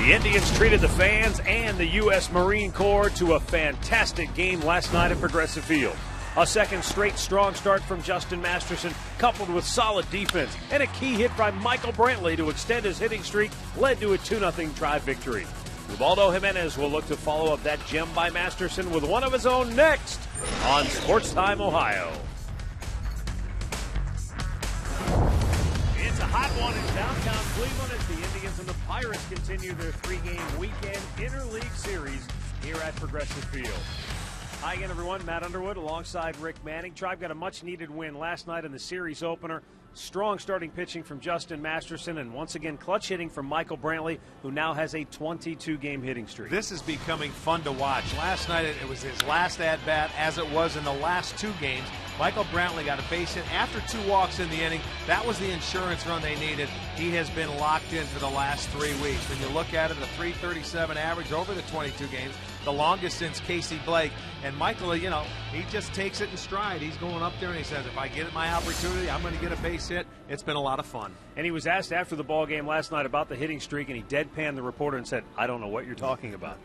The Indians treated the fans and the U.S. Marine Corps to a fantastic game last night at Progressive Field. A second straight strong start from Justin Masterson, coupled with solid defense, and a key hit by Michael Brantley to extend his hitting streak led to a 2-0 drive victory. Ubaldo Jimenez will look to follow up that gem by Masterson with one of his own next on Sports Time Ohio. It's a hot one in downtown Cleveland as the Indians and the Pirates continue their 3-game weekend interleague series here at Progressive Field. Hi again, everyone. Matt Underwood alongside Rick Manning. Tribe got a much-needed win last night in the series opener. Strong starting pitching from Justin Masterson, and once again clutch hitting from Michael Brantley, who now has a 22-game hitting streak. This is becoming fun to watch. Last night it was his last at-bat, as it was in the last 2 games. Michael Brantley got a base hit after 2 walks in the inning. That was the insurance run they needed. He has been locked in for the last 3 weeks. When you look at it, a .337 average over the 22 games, the longest since Casey Blake. And Michael, he just takes it in stride. He's going up there and he says, if I get my opportunity, I'm going to get a base hit. It's been a lot of fun. And he was asked after the ball game last night about the hitting streak, and he deadpanned the reporter and said, I don't know what you're talking about.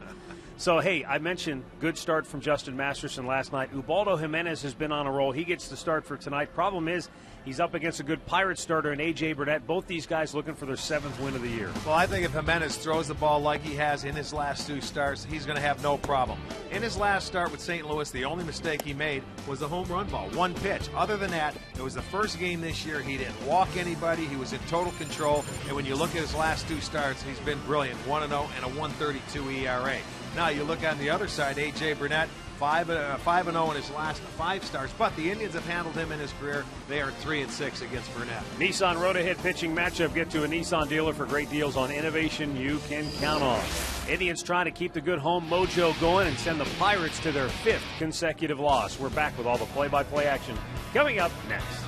So, hey, I mentioned good start from Justin Masterson last night. Ubaldo Jimenez has been on a roll. He gets the start for tonight. Problem is, he's up against a good Pirates starter in A.J. Burnett. Both these guys looking for their 7th win of the year. Well, I think if Jimenez throws the ball like he has in his last 2 starts, he's going to have no problem. In his last start with St. Louis, the only mistake he made was the home run ball, 1 pitch. Other than that, it was the first game this year. He didn't walk anybody. He was in total control. And when you look at his last 2 starts, he's been brilliant, 1-0 and a 1.32 ERA. Now you look on the other side, A.J. Burnett, 5-0 in his last 5 starts, but the Indians have handled him in his career. They are 3-6 against Burnett. Nissan Road Ahead pitching matchup. Get to a Nissan dealer for great deals on innovation you can count on. Indians trying to keep the good home mojo going and send the Pirates to their 5th consecutive loss. We're back with all the play-by-play action coming up next.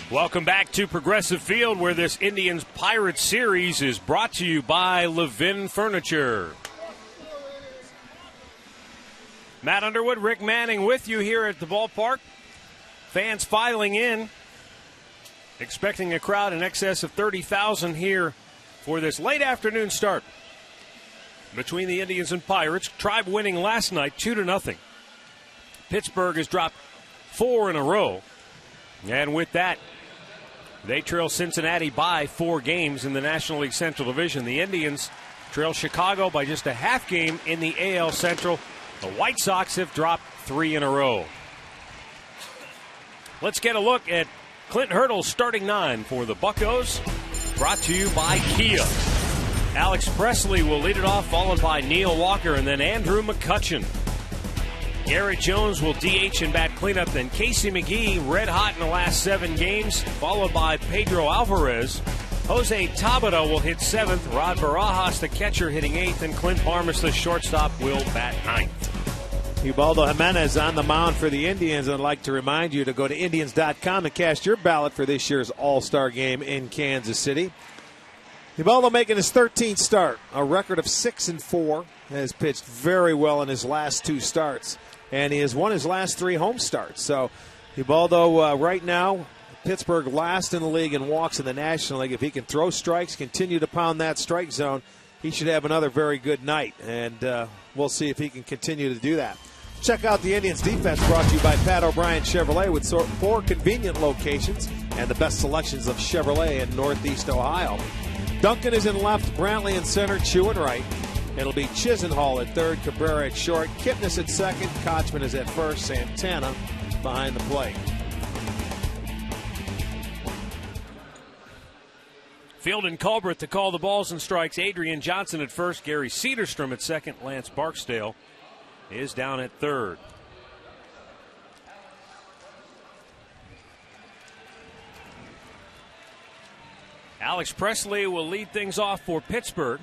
Welcome back to Progressive Field, where this Indians-Pirates series is brought to you by Levin Furniture. Matt Underwood, Rick Manning with you here at the ballpark. Fans filing in, expecting a crowd in excess of 30,000 here for this late afternoon start between the Indians and Pirates. Tribe winning last night 2-0. Pittsburgh has dropped 4 in a row. And with that, they trail Cincinnati by 4 games in the National League Central Division. The Indians trail Chicago by just a half game in the AL Central. The White Sox have dropped 3 in a row. Let's get a look at Clint Hurdle's starting 9 for the Buccos, brought to you by Kia. Alex Presley will lead it off, followed by Neil Walker and then Andrew McCutchen. Garrett Jones will DH and bat cleanup. Then Casey McGee, red hot in the last 7 games, followed by Pedro Alvarez. Jose Tabata will hit 7th. Rod Barajas, the catcher, hitting 8th. And Clint Barmas, the shortstop, will bat 9th. Ubaldo Jimenez on the mound for the Indians. I'd like to remind you to go to Indians.com and cast your ballot for this year's All-Star game in Kansas City. Ubaldo making his 13th start, a record of 6-4. Has pitched very well in his last 2 starts, and he has won his last 3 home starts. So Ubaldo right now, Pittsburgh last in the league in walks in the National League. If he can throw strikes, continue to pound that strike zone, he should have another very good night, and we'll see if he can continue to do that. Check out the Indians defense, brought to you by Pat O'Brien Chevrolet, with 4 convenient locations and the best selections of Chevrolet in Northeast Ohio. Duncan is in left, Brantley in center, Chew in right. It'll be Chisenhall at third, Cabrera at short, Kipnis at second, Kochman is at first, Santana behind the plate. Field and Culbreth to call the balls and strikes. Adrian Johnson at first, Gary Cedarstrom at second, Lance Barksdale is down at third. Alex Presley will lead things off for Pittsburgh.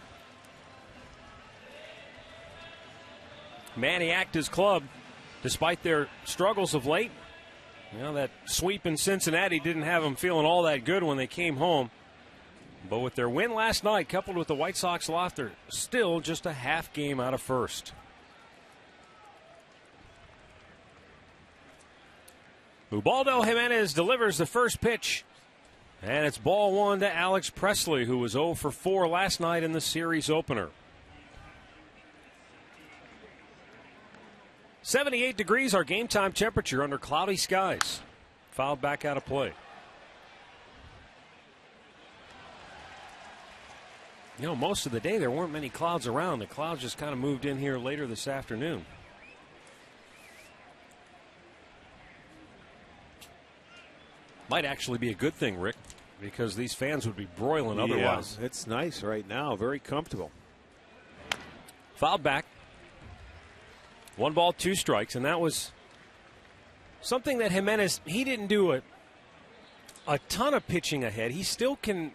Maniacked his club despite their struggles of late. You know, that sweep in Cincinnati didn't have them feeling all that good when they came home. But with their win last night, coupled with the White Sox loss, they're still just a half game out of first. Ubaldo Jimenez delivers the first pitch. And it's ball 1 to Alex Presley, who was 0 for 4 last night in the series opener. 78 degrees, our game time temperature under cloudy skies. Fouled back out of play. You know, most of the day there weren't many clouds around. The clouds just kind of moved in here later this afternoon. Might actually be a good thing, Rick, because these fans would be broiling otherwise. Yeah, it's nice right now, very comfortable. Fouled back. 1 ball, 2 strikes, and that was something that Jimenez, he didn't do a ton of pitching ahead. He still can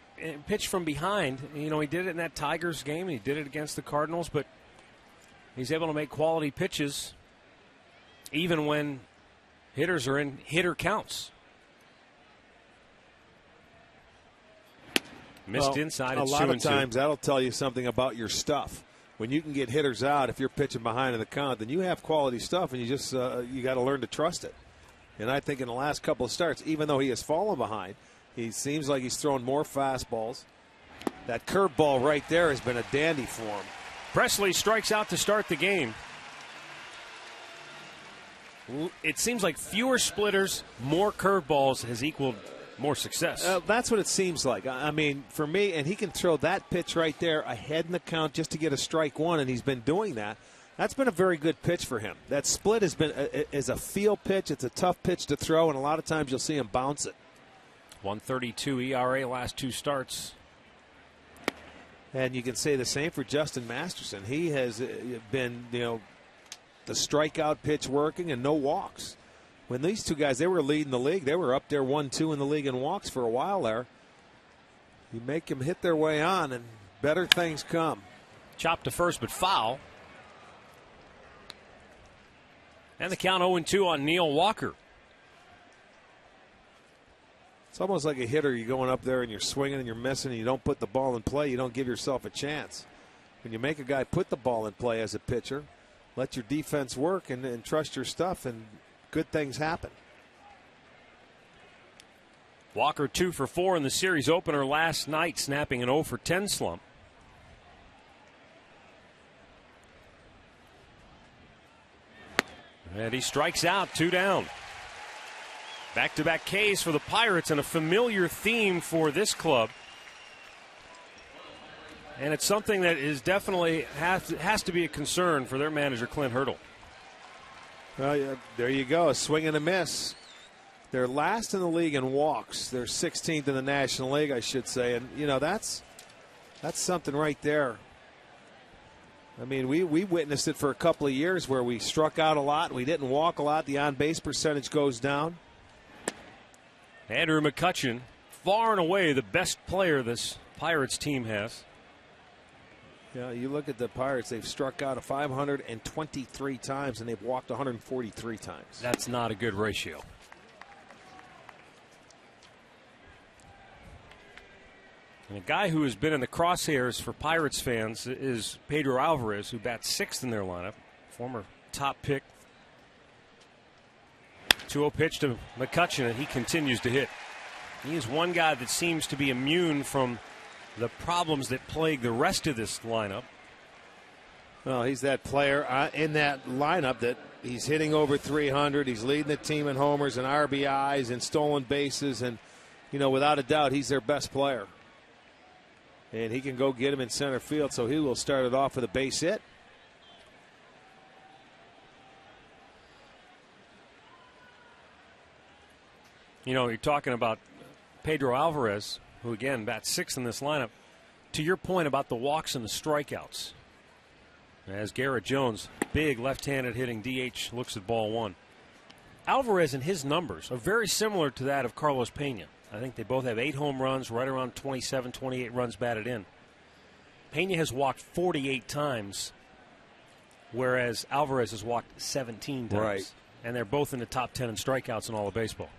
pitch from behind. You know, he did it in that Tigers game. He did it against the Cardinals, but he's able to make quality pitches even when hitters are in hitter counts. Missed inside. A lot of times that'll tell you something about your stuff. When you can get hitters out, if you're pitching behind in the count, then you have quality stuff, and you just you got to learn to trust it. And I think in the last couple of starts, even though he has fallen behind, he seems like he's thrown more fastballs. That curveball right there has been a dandy for him. Presley strikes out to start the game. It seems like fewer splitters, more curveballs has equaled more success. That's what it seems like. I mean, for me, and he can throw that pitch right there ahead in the count just to get a strike 1, and he's been doing that. That's been a very good pitch for him. That split has been is a feel pitch. It's a tough pitch to throw, and a lot of times you'll see him bounce it. 1.32 ERA last 2 starts. And you can say the same for Justin Masterson. He has been, you know, the strikeout pitch working and no walks. When these 2 guys, they were leading the league. They were up there 1-2 in the league in walks for a while there. You make them hit their way on, and better things come. Chopped to first, but foul. And the count 0-2 on Neil Walker. It's almost like a hitter. You're going up there and you're swinging and you're missing and you don't put the ball in play. You don't give yourself a chance. When you make a guy put the ball in play as a pitcher, let your defense work and trust your stuff, and good things happen. Walker 2 for 4 in the series opener last night, snapping an 0 for 10 slump. And he strikes out, 2 down. Back-to-back Ks for the Pirates, and a familiar theme for this club. And it's something that is definitely has to be a concern for their manager, Clint Hurdle. Well, yeah, there you go, a swing and a miss. They're last in the league in walks. They're 16th in the National League, I should say. And, you know, that's something right there. I mean, we witnessed it for a couple of years where we struck out a lot. We didn't walk a lot. The on-base percentage goes down. Andrew McCutchen, far and away the best player this Pirates team has. Yeah, you look at the Pirates, they've struck out 523 times and they've walked 143 times. That's not a good ratio. And a guy who has been in the crosshairs for Pirates fans is Pedro Alvarez, who bats sixth in their lineup, former top pick. 2-0 pitch to McCutchen, and he continues to hit. He is one guy that seems to be immune from the problems that plague the rest of this lineup. Well, he's that player in that lineup that he's hitting over 300. He's leading the team in homers and RBIs and stolen bases. And, you know, without a doubt, he's their best player. And he can go get him in center field, so he will start it off with a base hit. You know, you're talking about Pedro Alvarez, who again bats sixth in this lineup. To your point about the walks and the strikeouts, as Garrett Jones, big left-handed hitting DH, looks at ball one. Alvarez and his numbers are very similar to that of Carlos Pena. I think they both have 8 home runs, right around 27, 28 runs batted in. Pena has walked 48 times, whereas Alvarez has walked 17 times. Right. And they're both in the top 10 in strikeouts in all of baseball.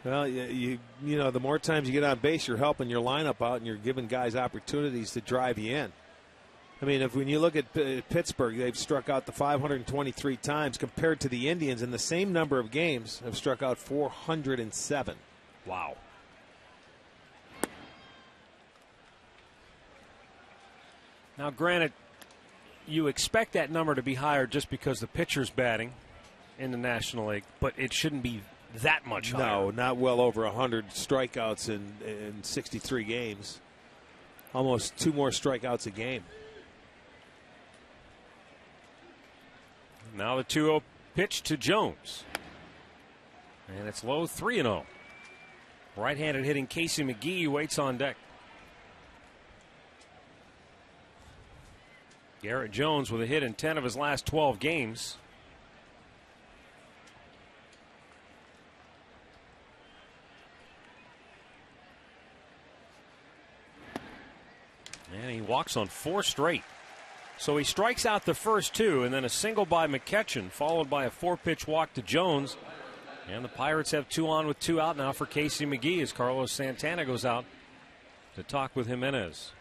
Well, you know, the more times you get on base, you're helping your lineup out and you're giving guys opportunities to drive you in. I mean, when you look at Pittsburgh, they've struck out 523 times compared to the Indians in the same number of games have struck out 407. Wow. Now, granted, you expect that number to be higher just because the pitcher's batting in the National League, but it shouldn't be that much higher. No, not well over 100 strikeouts in 63 games. Almost 2 more strikeouts a game. Now the 2-0 pitch to Jones. And it's low, 3-0. Right-handed hitting Casey McGee waits on deck. Garrett Jones with a hit in 10 of his last 12 games. And he walks on 4 straight. So he strikes out the first 2, and then a single by McCutchen, followed by a 4-pitch walk to Jones. And the Pirates have 2 on with 2 out now for Casey McGee as Carlos Santana goes out to talk with Jimenez.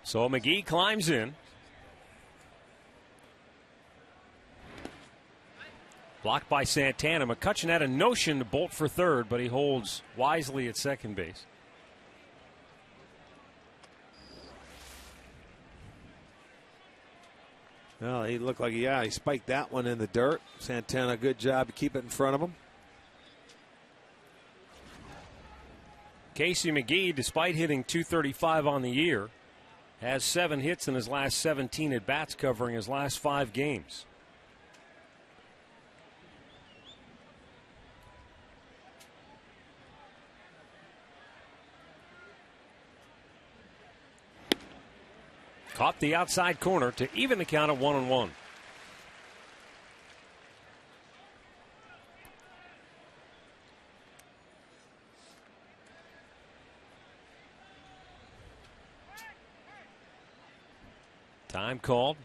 So McGee climbs in. Blocked by Santana. McCutchen had a notion to bolt for third, but he holds wisely at second base. Well, he looked like, he spiked that one in the dirt. Santana, good job to keep it in front of him. Casey McGee, despite hitting .235 on the year, has 7 hits in his last 17 at-bats covering his last 5 games. Caught the outside corner to even the count at 1-1. Time called.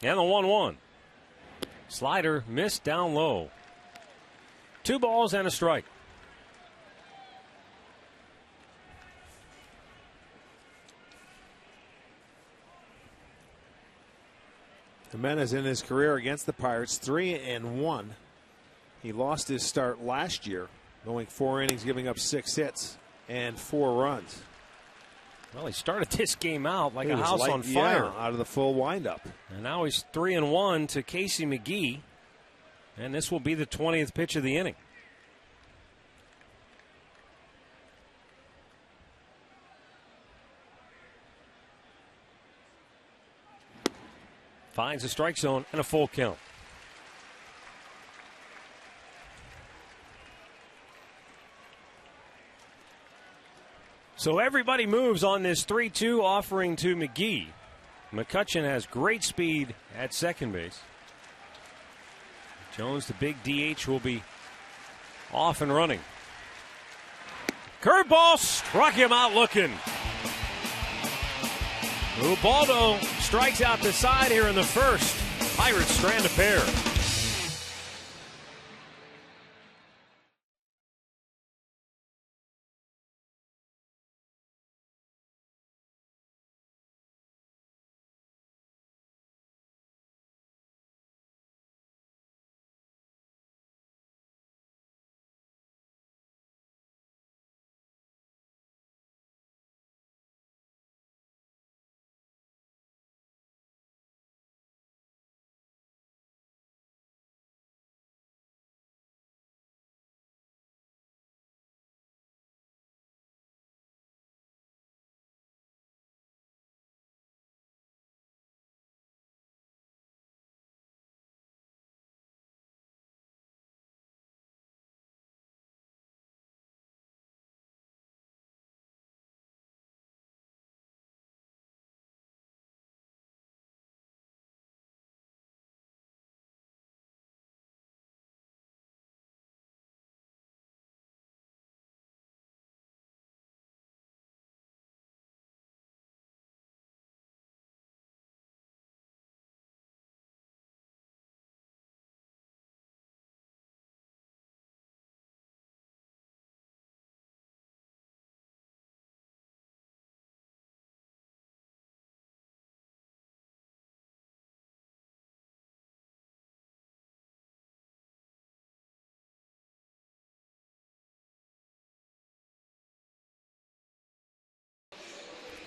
And the 1-1. Slider missed down low. 2 balls and a strike. Jimenez in his career against the Pirates 3-1. He lost his start last year, going 4 innings, giving up 6 hits and 4 runs. Well, he started this game out like He a was house on fire. Yeah, out of the full windup. And now he's 3-1 to Casey McGee. And this will be the 20th pitch of the inning. Finds a strike zone and a full count. So everybody moves on this 3-2 offering to McGee. McCutchen has great speed at second base. Jones, the big DH, will be off and running. Curveball struck him out looking. Ubaldo strikes out the side here in the first. Pirates strand a pair.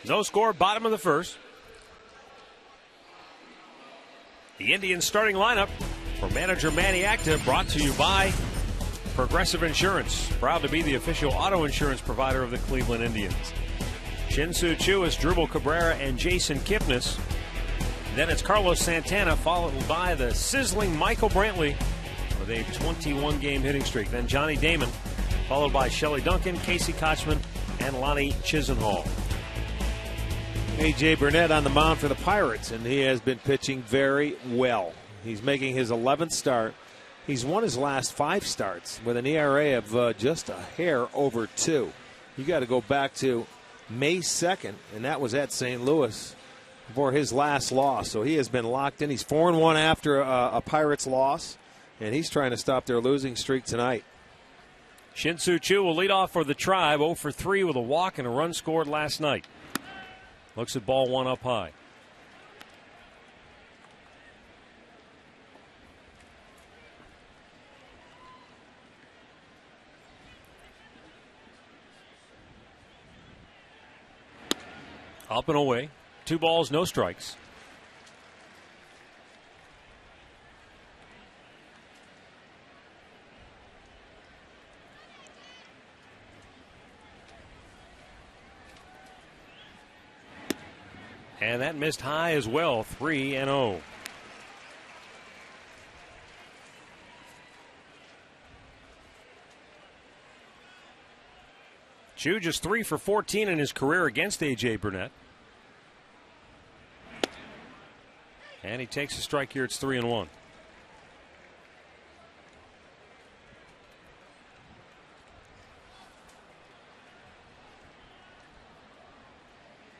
No score, bottom of the first. The Indians starting lineup for manager Manny Acta, brought to you by Progressive Insurance, proud to be the official auto insurance provider of the Cleveland Indians. Shin-Soo Choo is Drupal Cabrera and Jason Kipnis. Then it's Carlos Santana, followed by the sizzling Michael Brantley with a 21-game hitting streak. Then Johnny Damon, followed by Shelley Duncan, Casey Kochman, and Lonnie Chisenhall. A.J. Burnett on the mound for the Pirates, and he has been pitching very well. He's making his 11th start. He's won his last 5 starts with an ERA of just a hair over 2. You got to go back to May 2nd, and that was at St. Louis for his last loss. So he has been locked in. He's 4-1 after a Pirates loss, and he's trying to stop their losing streak tonight. Shin-Soo Choo will lead off for the Tribe, 0 for 3 with a walk and a run scored last night. Looks at ball 1 up high. Up and away. 2 balls, no strikes. And that missed high as well, 3-0. Choo just 3 for 14 in his career against A.J. Burnett. And he takes a strike here. It's 3-1.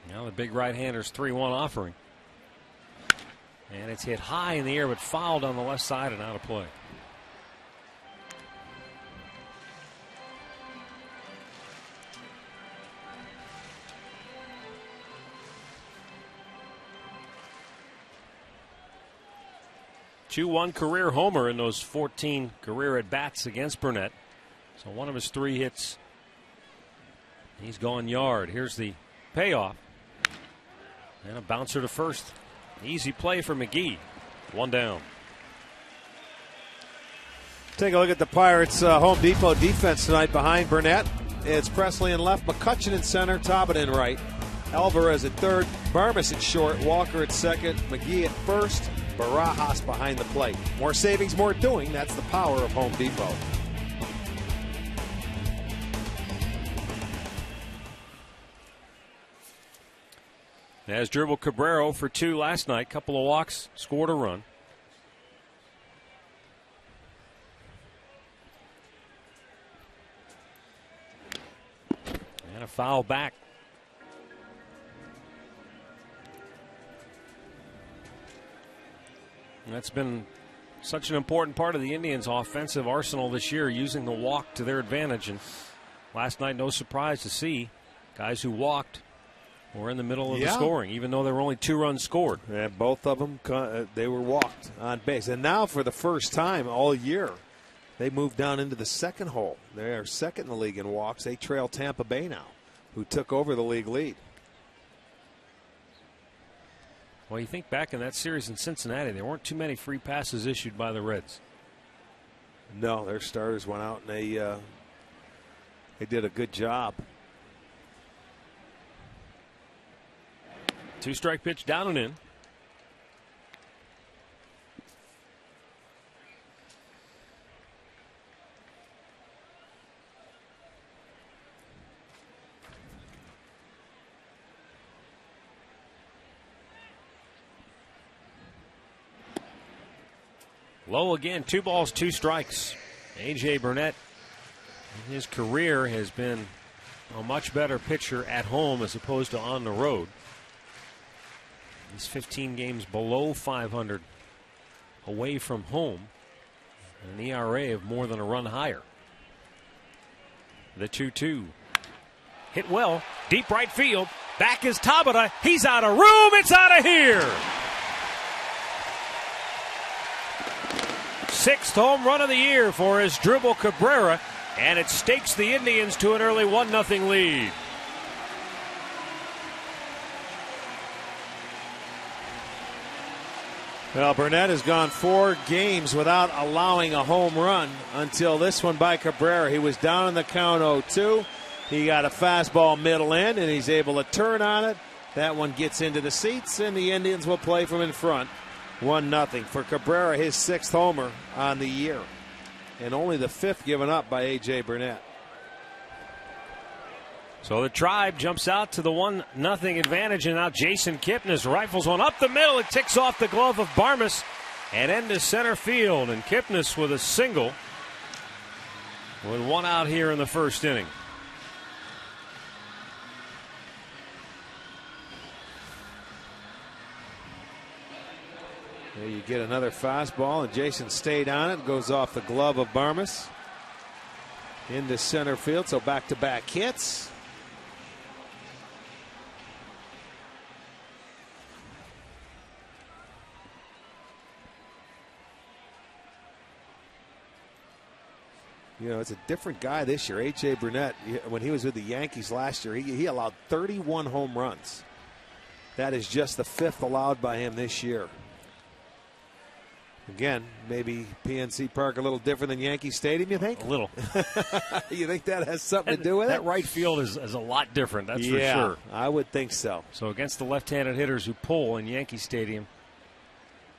Now the big right-hander's 3-1 offering. And it's hit high in the air but fouled on the left side and out of play. 2-1 career homer in those 14 career at-bats against Burnett. So one of his 3 hits, he's gone yard. Here's the payoff. And a bouncer to first. Easy play for McGee. 1 down. Take a look at the Pirates' Home Depot defense tonight behind Burnett. It's Presley in left, McCutcheon in center, Tobin in right. Alvarez at third, Barmas at short, Walker at second, McGee at first, Barajas behind the plate. More savings, more doing. That's the power of Home Depot. As Dribble Cabrera for 2 last night, couple of walks, scored a run. And a foul back. And that's been such an important part of the Indians' offensive arsenal this year, using the walk to their advantage. And last night, no surprise to see guys who walked were in the middle of the scoring, even though there were only 2 runs scored. Yeah, both of them, they were walked on base. And now for the first time all year, they moved down into the second hole. They are second in the league in walks. They trail Tampa Bay now, who took over the league lead. Well, you think back in that series in Cincinnati, there weren't too many free passes issued by the Reds. No, their starters went out and they did a good job. 2-strike pitch down and in. Low again, 2 balls, 2 strikes. A.J. Burnett, in his career, has been a much better pitcher at home as opposed to on the road. He's 15 games below 500 away from home, and an ERA of more than a run higher. The 2-2. Hit well, deep right field. Back is Tabata. He's out of room. It's out of here. 6th home run of the year for his Dribble Cabrera, and it stakes the Indians to an early 1-0 lead. Well, Burnett has gone 4 games without allowing a home run until this one by Cabrera. He was down in the count 0-2. He got a fastball middle in, and he's able to turn on it. That one gets into the seats, and the Indians will play from in front. 1-0 for Cabrera, his 6th homer on the year, and only the 5th given up by A.J. Burnett. So the Tribe jumps out to the 1-0 advantage, and now Jason Kipnis rifles one up the middle. It ticks off the glove of Barmas and into center field, and Kipnis with a single with 1 out here in the 1st inning. There you get another fastball, and Jason stayed on it. Goes off the glove of Barmas into center field, so back-to-back hits. You know, it's a different guy this year. A.J. Burnett, when he was with the Yankees last year, he allowed 31 home runs. That is just the 5th allowed by him this year. Again, maybe PNC Park a little different than Yankee Stadium, you think? A little. You think that has something to do with it? That right field is a lot different, that's for sure. I would think so. So against the left-handed hitters who pull in Yankee Stadium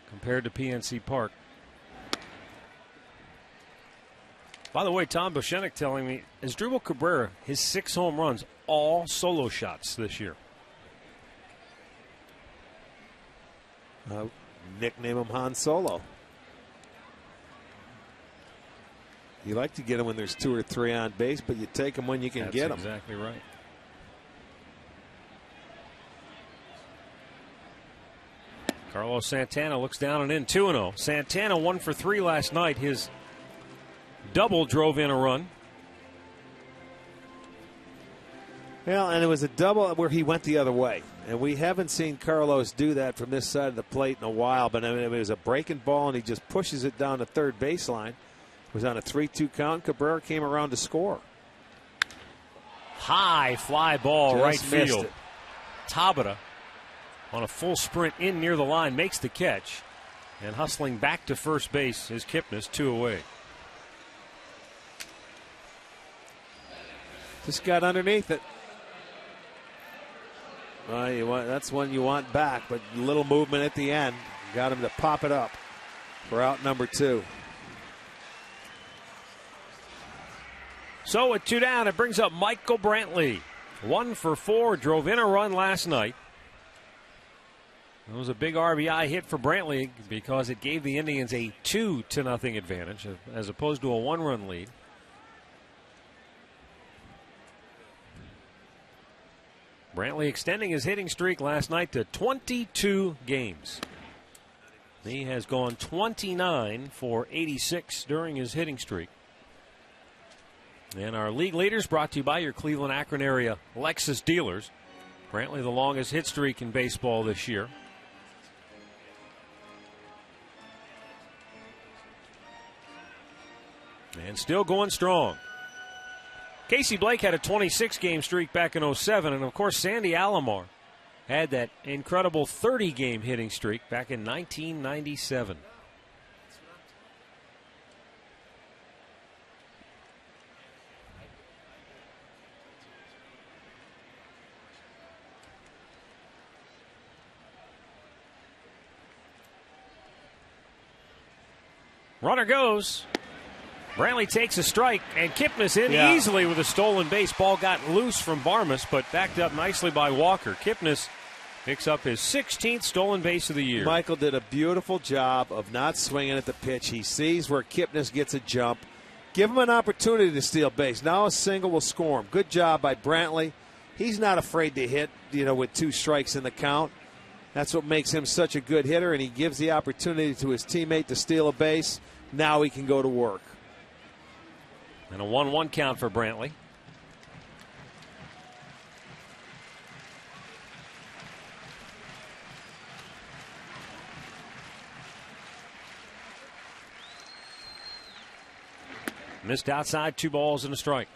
compared to PNC Park. By the way, Tom Boshenik telling me, is Dribble Cabrera, his 6 home runs, all solo shots this year? Nickname him Han Solo. You like to get him when there's 2 or 3 on base, but you take them when you can get them. That's exactly right. Carlos Santana looks down and in, 2-0. Santana 1 for 3 last night. His double drove in a run. Well, and it was a double where he went the other way. And we haven't seen Carlos do that from this side of the plate in a while. But I mean, it was a breaking ball, and he just pushes it down the third baseline. It was on a 3-2 count. Cabrera came around to score. High fly ball, Just right field. it. Tabata on a full sprint in near the line makes the catch. And hustling back to first base is Kipnis, 2 away. Just got underneath it. That's one you want back, but little movement at the end got him to pop it up for out number 2. So with 2 down, it brings up Michael Brantley. 1 for 4, drove in a run last night. It was a big RBI hit for Brantley because it gave the Indians a 2-0 advantage as opposed to a 1-run lead. Brantley extending his hitting streak last night to 22 games. He has gone 29 for 86 during his hitting streak. And our league leaders brought to you by your Cleveland Akron area Lexus dealers. Brantley the longest hit streak in baseball this year. And still going strong. Casey Blake had a 26-game streak back in 07, and of course Sandy Alomar had that incredible 30-game hitting streak back in 1997. Runner goes. Brantley takes a strike, and Kipnis in easily with a stolen base. Ball got loose from Barmas, but backed up nicely by Walker. Kipnis picks up his 16th stolen base of the year. Michael did a beautiful job of not swinging at the pitch. He sees where Kipnis gets a jump. Give him an opportunity to steal base. Now a single will score him. Good job by Brantley. He's not afraid to hit, with 2 strikes in the count. That's what makes him such a good hitter, and he gives the opportunity to his teammate to steal a base. Now he can go to work. And a 1-1 count for Brantley. Missed outside, 2 balls and a strike.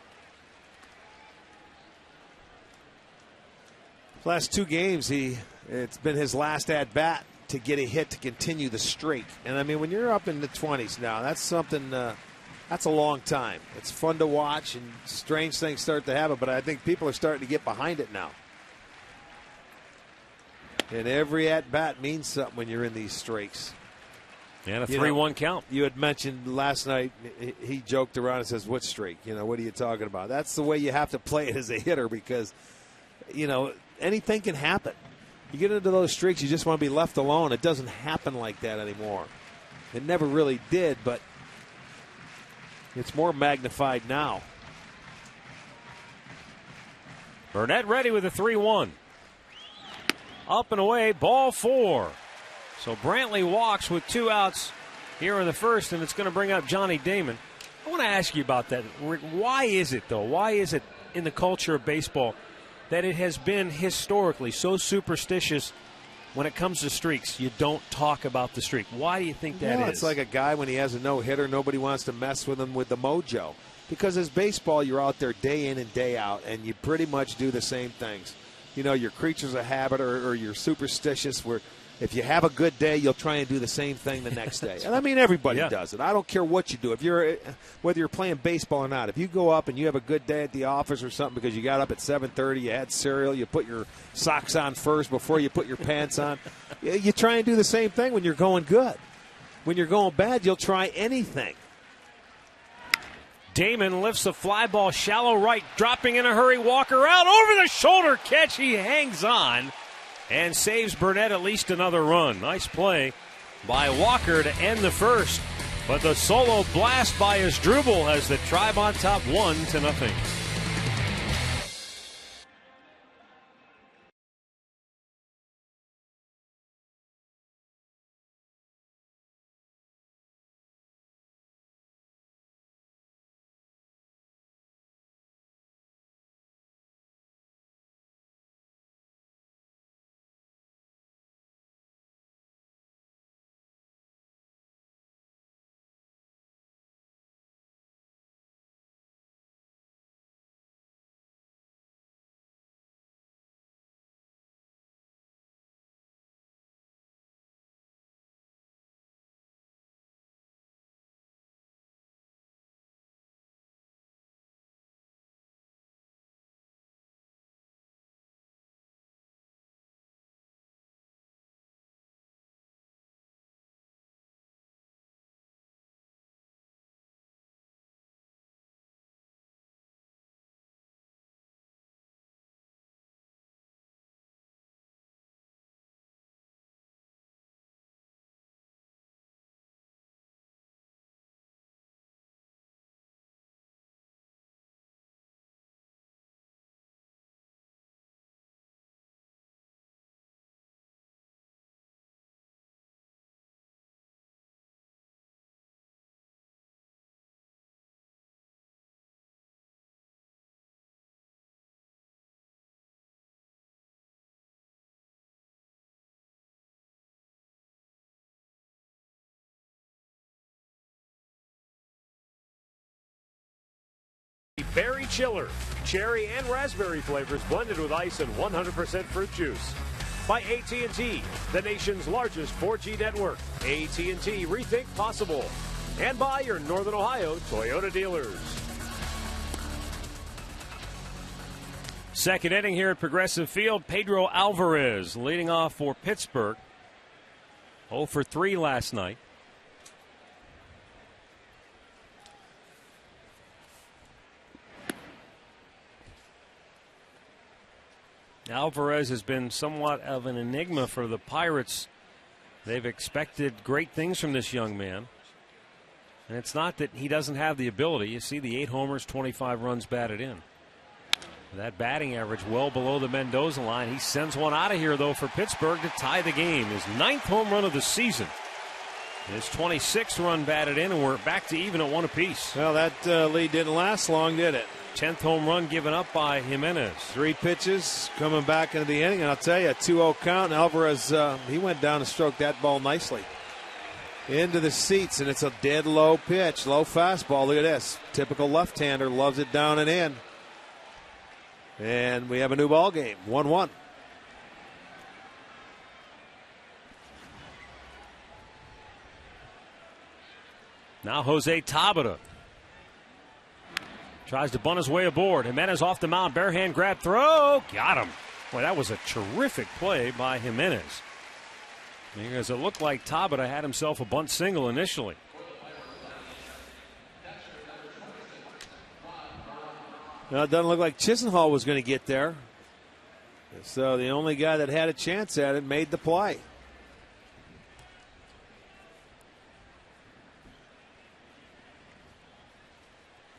Last 2 games, it's been his last at bat to get a hit to continue the streak. And I mean, when you're up in the 20s now, that's something. That's a long time. It's fun to watch, and strange things start to happen, but I think people are starting to get behind it now. And every at-bat means something when you're in these streaks. And a 3-1 count. You had mentioned last night, he joked around and says, what streak? What are you talking about? That's the way you have to play it as a hitter because, anything can happen. You get into those streaks, you just want to be left alone. It doesn't happen like that anymore. It never really did, but it's more magnified now. Burnett ready with a 3-1. Up and away, ball 4. So Brantley walks with 2 outs here in the first, and it's going to bring up Johnny Damon. I want to ask you about that. Why is it, though? Why is it in the culture of baseball that it has been historically so superstitious when it comes to streaks? You don't talk about the streak. Why do you think that is? It's like a guy when he has a no-hitter, nobody wants to mess with him with the mojo. Because as baseball, you're out there day in and day out, and you pretty much do the same things. You're creatures of habit or you're superstitious where if you have a good day, you'll try and do the same thing the next day. And I mean, everybody does it. I don't care what you do. Whether you're playing baseball or not, if you go up and you have a good day at the office or something because you got up at 7:30, you had cereal, you put your socks on first before you put your pants on, you try and do the same thing when you're going good. When you're going bad, you'll try anything. Damon lifts a fly ball shallow right, dropping in a hurry. Walker out over the shoulder catch. He hangs on and saves Burnett at least another run. Nice play by Walker to end the first. But the solo blast by Asdrubal has the Tribe on top 1-0. Berry Chiller, cherry and raspberry flavors blended with ice and 100% fruit juice. By AT&T, the nation's largest 4G network. AT&T, rethink possible. And by your Northern Ohio Toyota dealers. Second inning here at Progressive Field. Pedro Alvarez leading off for Pittsburgh. 0 for 3 last night. Alvarez has been somewhat of an enigma for the Pirates. They've expected great things from this young man. And it's not that he doesn't have the ability. You see the 8 homers, 25 runs batted in. That batting average well below the Mendoza line. He sends one out of here, though, for Pittsburgh to tie the game. His 9th home run of the season. His 26th run batted in, and we're back to even at 1 apiece. Well, that lead didn't last long, did it? 10th home run given up by Jimenez. 3 pitches coming back into the inning, and I'll tell you, a 2-0 count. And Alvarez, he went down and stroked that ball nicely into the seats, and it's a dead low pitch, low fastball. Look at this. Typical left-hander, loves it down and in. And we have a new ball game, 1-1. Now Jose Tabata tries to bunt his way aboard. Jimenez off the mound, bare hand grab, throw, got him. Boy, that was a terrific play by Jimenez. Because it looked like Tabata had himself a bunt single initially. Now, it doesn't look like Chisenhall was going to get there. So the only guy that had a chance at it made the play.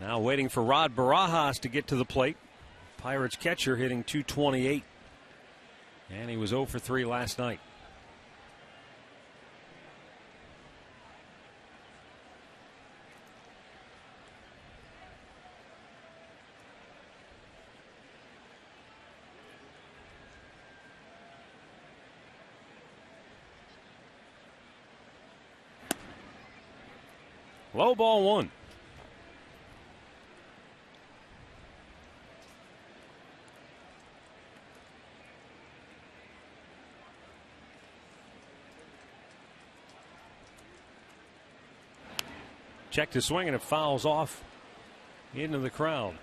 Now waiting for Rod Barajas to get to the plate. Pirates catcher hitting .228. And he was 0 for 3 last night. Low ball 1. Check to swing, and it fouls off into the crowd.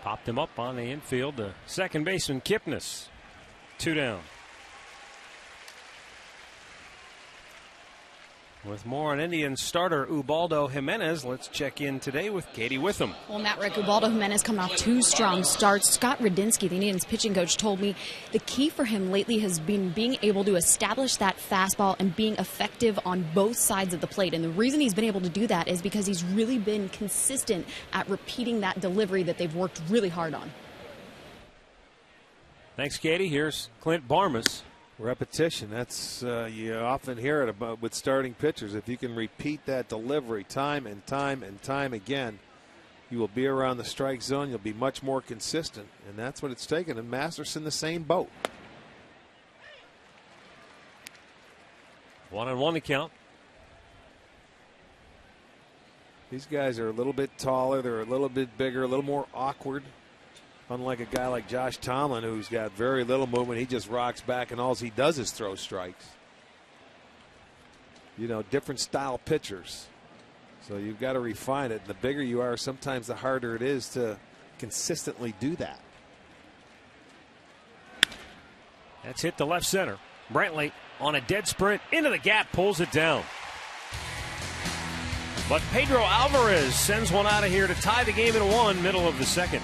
Popped him up on the infield to second baseman Kipnis. 2 down. With more on Indians starter Ubaldo Jimenez, let's check in today with Katie Witham. Well, Matt, Rick, Ubaldo Jimenez coming off 2 strong starts. Scott Radinsky, the Indians pitching coach, told me the key for him lately has been being able to establish that fastball and being effective on both sides of the plate. And the reason he's been able to do that is because he's really been consistent at repeating that delivery that they've worked really hard on. Thanks, Katie. Here's Clint Barmas. Repetition. That's you often hear it about with starting pitchers. If you can repeat that delivery time and time and time again, you will be around the strike zone. You'll be much more consistent, and that's what it's taken. And Masterson, the same boat. 1-1 to count. These guys are a little bit taller. They're a little bit bigger, a little more awkward. Unlike a guy like Josh Tomlin, who's got very little movement. He just rocks back, and all he does is throw strikes. You know, different style pitchers. So you've got to refine it. And the bigger you are, sometimes the harder it is to consistently do that. That's hit to left center. Brantley on a dead sprint into the gap, pulls it down. But Pedro Alvarez sends one out of here to tie the game at 1, middle of the second.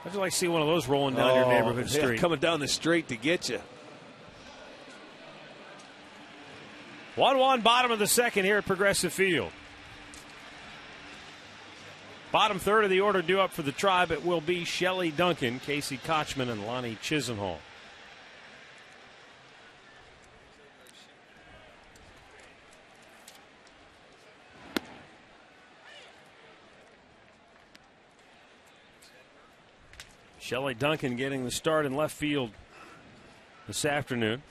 How'd you like to see one of those rolling down your neighborhood street? Coming down the street to get you. 1-1, bottom of the second here at Progressive Field. Bottom third of the order due up for the Tribe. It will be Shelley Duncan, Casey Kochman, and Lonnie Chisenhall. Shelley Duncan getting the start in left field this afternoon.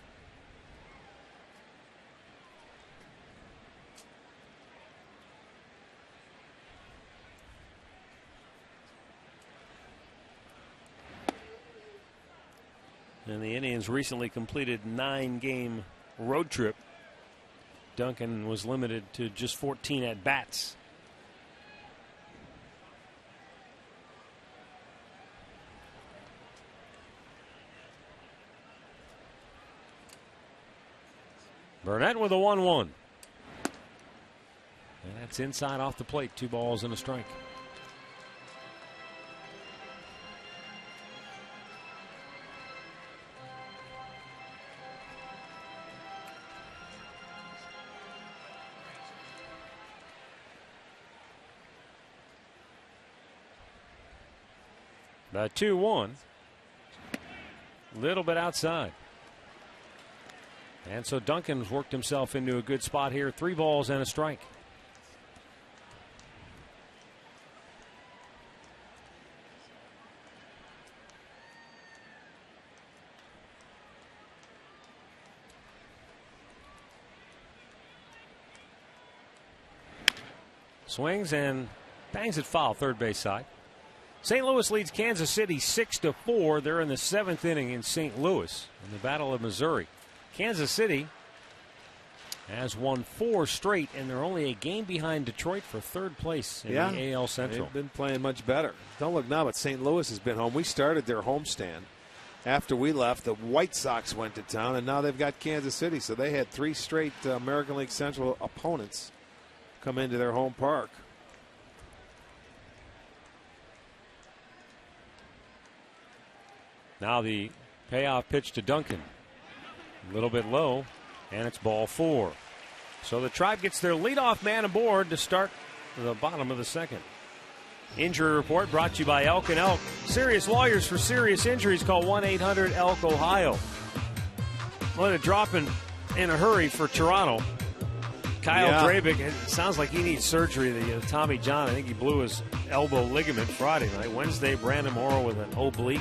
And the Indians recently completed 9-game road trip. Duncan was limited to just 14 at-bats. Burnett with a 1-1. And that's inside off the plate. 2 balls and a strike. The 2-1. Little bit outside. And so Duncan's worked himself into a good spot here. 3 balls and a strike. Swings and bangs it foul, third base side. St. Louis leads Kansas City 6-4. They're in the 7th inning in St. Louis in the Battle of Missouri. Kansas City has won 4 straight, and they're only a game behind Detroit for third place in the AL Central. They've been playing much better. Don't look now, but St. Louis has been home. We started their homestand. After we left, the White Sox went to town, and now they've got Kansas City. So they had 3 straight American League Central opponents come into their home park. Now the payoff pitch to Duncan. A little bit low, and it's ball 4. So the Tribe gets their leadoff man aboard to start the bottom of the second. Injury report brought to you by Elk & Elk. Serious lawyers for serious injuries. Call 1-800-ELK-OHIO. Let it drop in a hurry for Toronto. Kyle Drabick, it sounds like he needs surgery. The Tommy John, I think he blew his elbow ligament Friday night. Wednesday, Brandon Morrow with an oblique.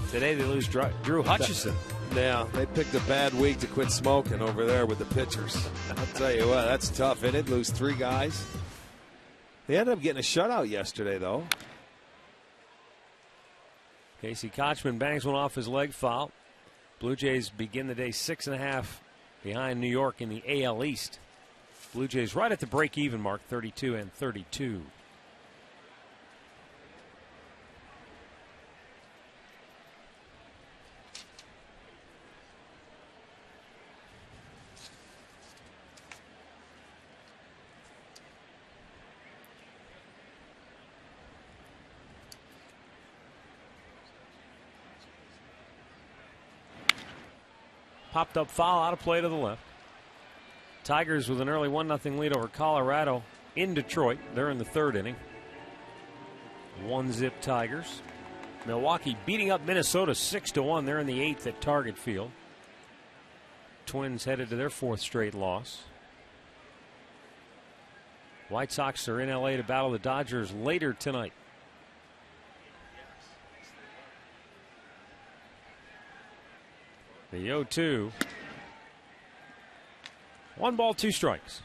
Today they lose Drew Hutchison. Yeah, they picked a bad week to quit smoking over there with the pitchers. I'll tell you what, that's tough, isn't it? Lose 3 guys. They ended up getting a shutout yesterday, though. Casey Kochman bangs one off his leg foul. Blue Jays begin the day 6.5 behind New York in the AL East. Blue Jays right at the break-even mark, 32-32. Popped up foul out of play to the left. Tigers with an early 1-0 lead over Colorado in Detroit. They're in the 3rd inning. 1-zip Tigers. Milwaukee beating up Minnesota 6-1. They're in the 8th at Target Field. Twins headed to their 4th straight loss. White Sox are in LA to battle the Dodgers later tonight. The 0-2. 1 ball, 2 strikes.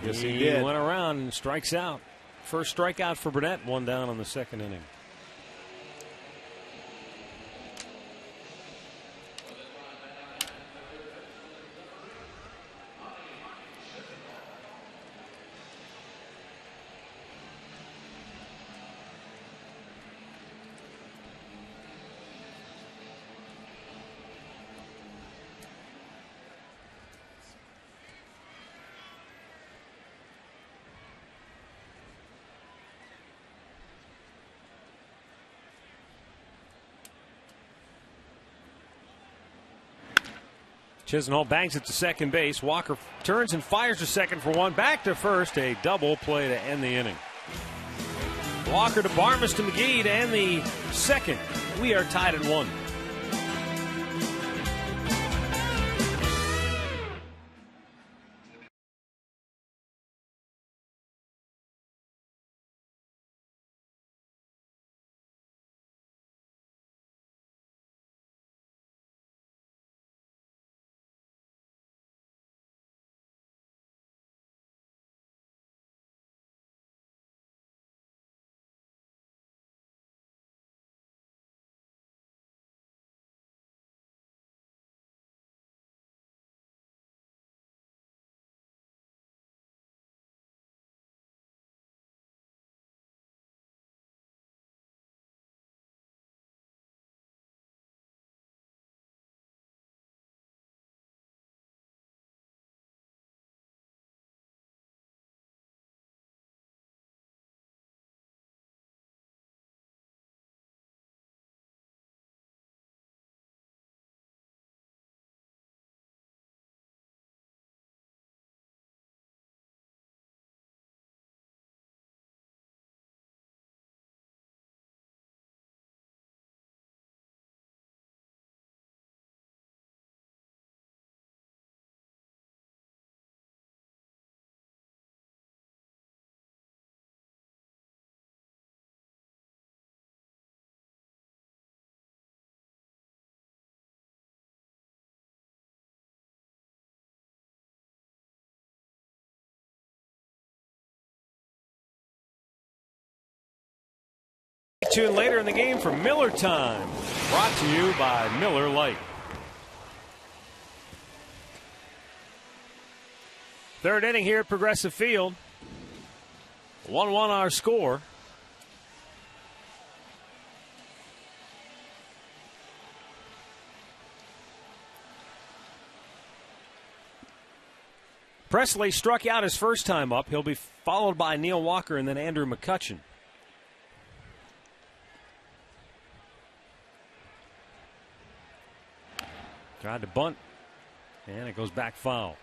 Yes, he did. Went around and strikes out. First strikeout for Burnett, 1 down on the 2nd inning. Chisenhall bangs it to second base. Walker turns and fires to second for one. Back to first. A double play to end the inning. Walker to Barmas to McGee to end the second. We are tied at 1. Tune later in the game for Miller Time, brought to you by Miller Lite. Third inning here at Progressive Field. 1-1 our score. Presley struck out his first time up. He'll be followed by Neil Walker and then Andrew McCutchen. Tried to bunt, and it goes back foul.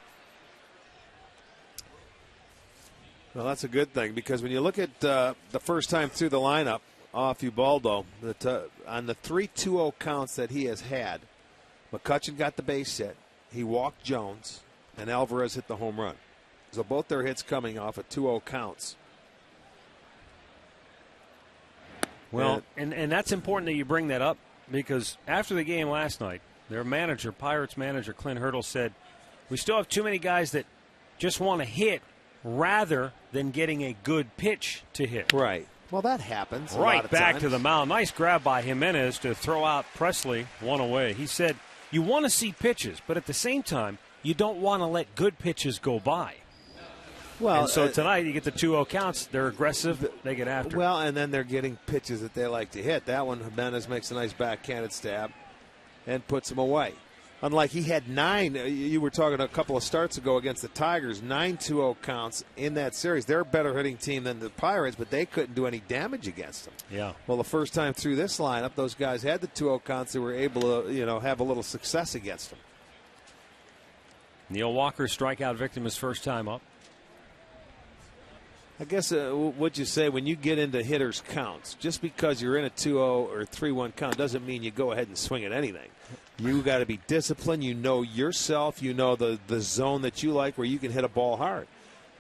Well, that's a good thing, because when you look at the first time through the lineup off Ubaldo, on the 3-2-0 counts that he has had, McCutchen got the base hit, he walked Jones, and Alvarez hit the home run. So both their hits coming off of 2-0 counts. Well, and that's important that you bring that up, because after the game last night, their manager, Pirates manager Clint Hurdle, said, we still have too many guys that just want to hit rather than getting a good pitch to hit. Right. Well, that happens. Right back to the mound. Nice grab by Jimenez to throw out Presley, one away. He said, you want to see pitches, but at the same time, you don't want to let good pitches go by. Well, and so tonight you get the 2-0 counts. They're aggressive. They get after. Well, and then they're getting pitches that they like to hit. That one, Jimenez makes a nice backhanded stab and puts him away. Unlike he had 9, you were talking a couple of starts ago against the Tigers, 9 2-0 counts in that series. They're a better hitting team than the Pirates, but they couldn't do any damage against them. Yeah. Well, the first time through this lineup, those guys had the 2-0 counts. They were able to, have a little success against them. Neil Walker, strikeout victim, his first time up. I guess what'd you say when you get into hitters' counts? Just because you're in a 2-0 or 3-1 count doesn't mean you go ahead and swing at anything. You got to be disciplined. You know yourself. You know the zone that you like where you can hit a ball hard.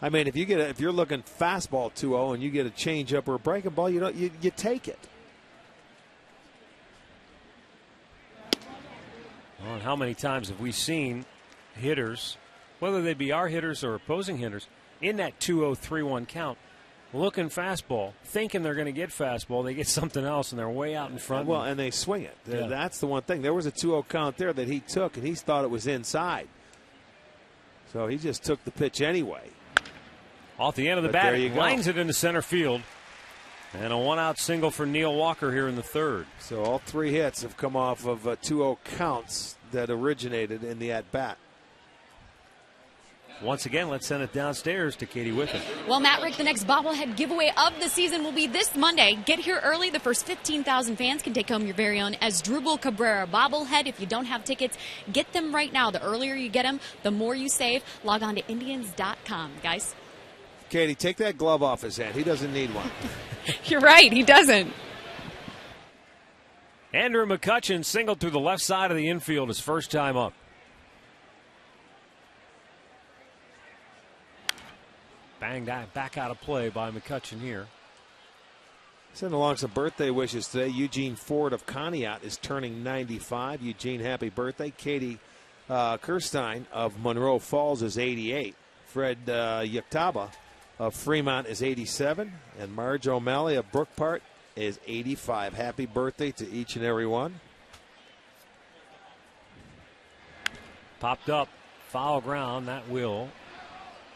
I mean, if you're looking fastball 2-0 and you get a changeup or a breaking ball, you take it. Well, and how many times have we seen hitters, whether they be our hitters or opposing hitters, in that 2-0, 3-1 count, looking fastball, thinking they're going to get fastball, they get something else, and they're way out in front. Well, and they swing it. Yeah. That's the one thing. There was a 2-0 count there that he took, and he thought it was inside. So he just took the pitch anyway. Off the end of the bat, he lines it into center field. And a one-out single for Neil Walker here in the third. So all 3 hits have come off of 2-0 counts that originated in the at-bat. Once again, let's send it downstairs to Katie Whiffen. Well, Matt Rick, the next bobblehead giveaway of the season will be this Monday. Get here early. The first 15,000 fans can take home your very own Asdrubal Cabrera bobblehead. If you don't have tickets, get them right now. The earlier you get them, the more you save. Log on to Indians.com, guys. Katie, take that glove off his hand. He doesn't need one. You're right. He doesn't. Andrew McCutchen singled through the left side of the infield his first time up. Banged back out of play by McCutchen here. Send along some birthday wishes today. Eugene Ford of Conneaut is turning 95. Eugene, happy birthday. Katie Kirstein of Monroe Falls is 88. Fred Yuktaba of Fremont is 87. And Marge O'Malley of Brookport is 85. Happy birthday to each and every one. Popped up, foul ground. That will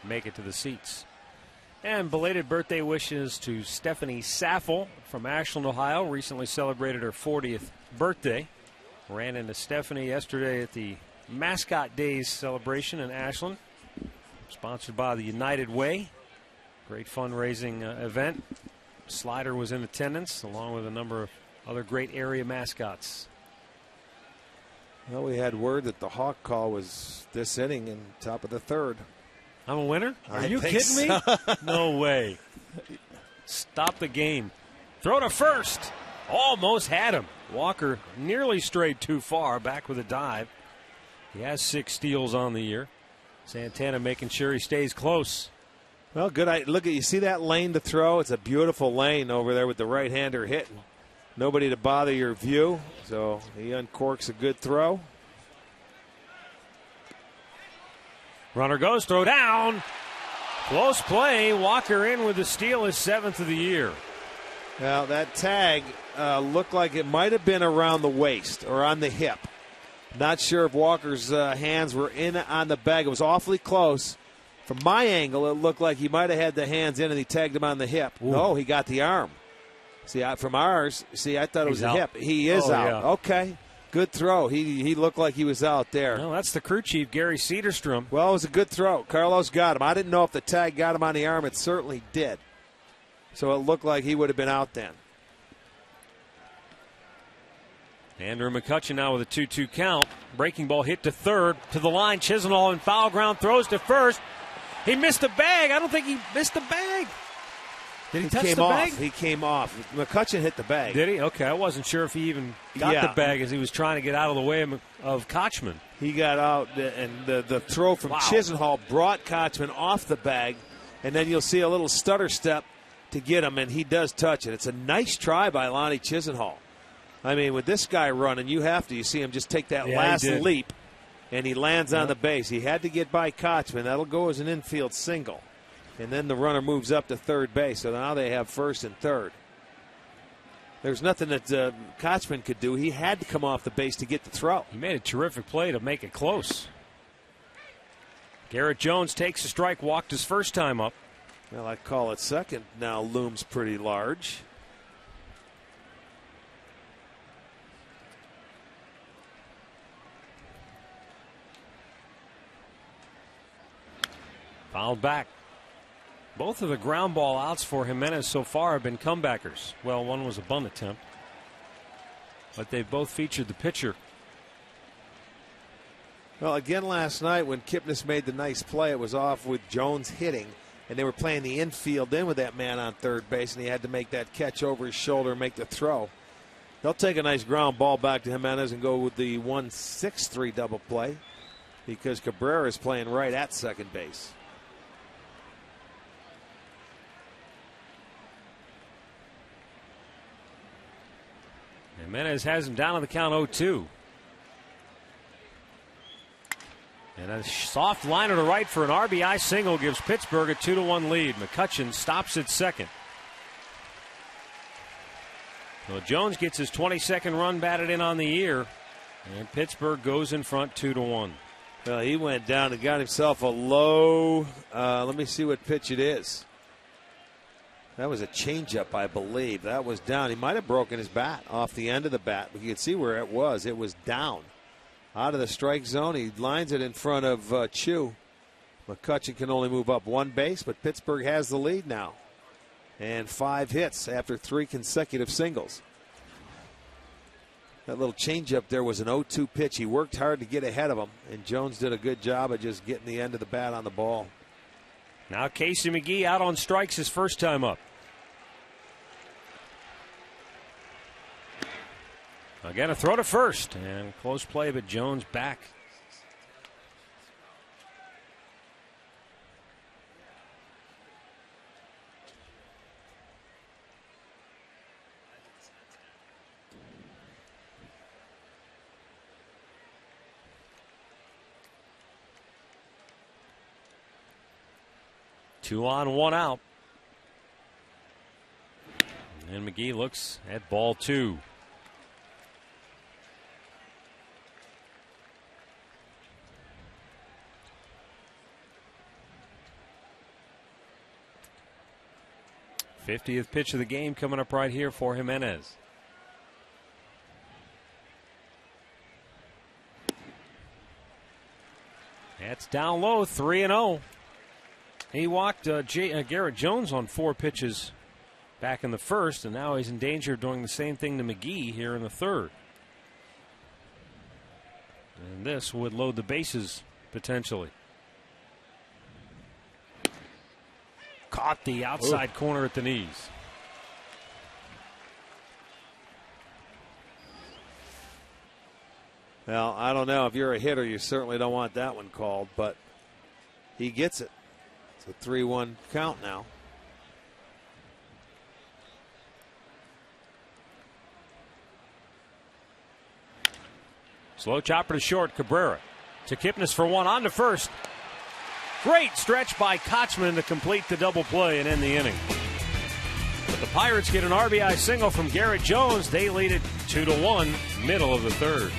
make it to the seats. And belated birthday wishes to Stephanie Saffel from Ashland, Ohio. Recently celebrated her 40th birthday. Ran into Stephanie yesterday at the Mascot Days celebration in Ashland. Sponsored by the United Way. Great fundraising event. Slider was in attendance, along with a number of other great area mascots. Well, we had word that the Hawk call was this inning in top of the third. I'm a winner? Are I you think kidding me? No way. Stop the game. Throw to first. Almost had him. Walker nearly strayed too far, back with a dive. He has 6 steals on the year. Santana making sure he stays close. Well, good. Look at you. See that lane to throw? It's a beautiful lane over there with the right-hander hitting. Nobody to bother your view, so he uncorks a good throw. Runner goes, throw down. Close play. Walker in with the steal, his 7th of the year. Well, that tag looked like it might have been around the waist or on the hip. Not sure if Walker's hands were in on the bag. It was awfully close. From my angle, it looked like he might have had the hands in and he tagged him on the hip. Ooh. No, he got the arm. See, from ours, I thought it was the hip. He is out. Yeah. Okay. Good throw. He looked like he was out there. No, that's the crew chief, Gary Cedarstrom. Well, it was a good throw. Carlos got him. I didn't know if the tag got him on the arm. It certainly did. So it looked like he would have been out then. Andrew McCutchen now with a 2-2 count. Breaking ball hit to third. To the line. Chisenhall in foul ground. Throws to first. He missed the bag. I don't think he missed the bag. Did he touch the bag? He came off. McCutchen hit the bag. Did he? Okay, I wasn't sure if he even got the bag as he was trying to get out of the way of Kochman. He got out, and the throw from Chisenhall brought Kochman off the bag, and then you'll see a little stutter step to get him, and he does touch it. It's a nice try by Lonnie Chisenhall. I mean, with this guy running, you see him just take that last leap, and he lands on the base. He had to get by Kochman. That'll go as an infield single. And then the runner moves up to third base. So now they have first and third. There's nothing that Kochman could do. He had to come off the base to get the throw. He made a terrific play to make it close. Garrett Jones takes a strike, walked his first time up. Well, I call it second now looms pretty large. Fouled back. Both of the ground ball outs for Jimenez so far have been comebackers. Well, one was a bunt attempt, but they've both featured the pitcher. Well, again last night when Kipnis made the nice play, it was off with Jones hitting, and they were playing the infield in with that man on third base, and he had to make that catch over his shoulder and make the throw. They'll take a nice ground ball back to Jimenez and go with the 1-6-3 double play because Cabrera is playing right at second base. Jimenez has him down on the count 0-2. And a soft liner to right for an RBI single gives Pittsburgh a 2-1 lead. McCutchen stops at second. Well, Jones gets his 22nd run batted in on the year, and Pittsburgh goes in front 2-1. Well, he went down and got himself a low. Let me see what pitch it is. That was a changeup, I believe. That was down. He might have broken his bat off the end of the bat, but you can see where it was. It was down out of the strike zone. He lines it in front of Chu McCutcheon can only move up one base, but Pittsburgh has the lead now. And 5 hits after 3 consecutive singles. That little changeup there was an 0-2 pitch. He worked hard to get ahead of him, and Jones did a good job of just getting the end of the bat on the ball. Now Casey McGee out on strikes his first time up. Again, a throw to first, and close play, but Jones back. Two on, one out. And McGee looks at ball 2. '50th pitch of the game coming up right here for Jimenez. That's down low, 3-0. He walked Garrett Jones on 4 pitches back in the first, and now he's in danger of doing the same thing to McGee here in the third. And this would load the bases potentially. Caught the outside corner at the knees. Well, I don't know. If you're a hitter, you certainly don't want that one called, but he gets it. It's a 3-1 count now. Slow chopper to short. Cabrera to Kipnis for 1 on to first. Great stretch by Kochman to complete the double play and end the inning. But the Pirates get an RBI single from Garrett Jones. They lead it 2-1, middle of the third.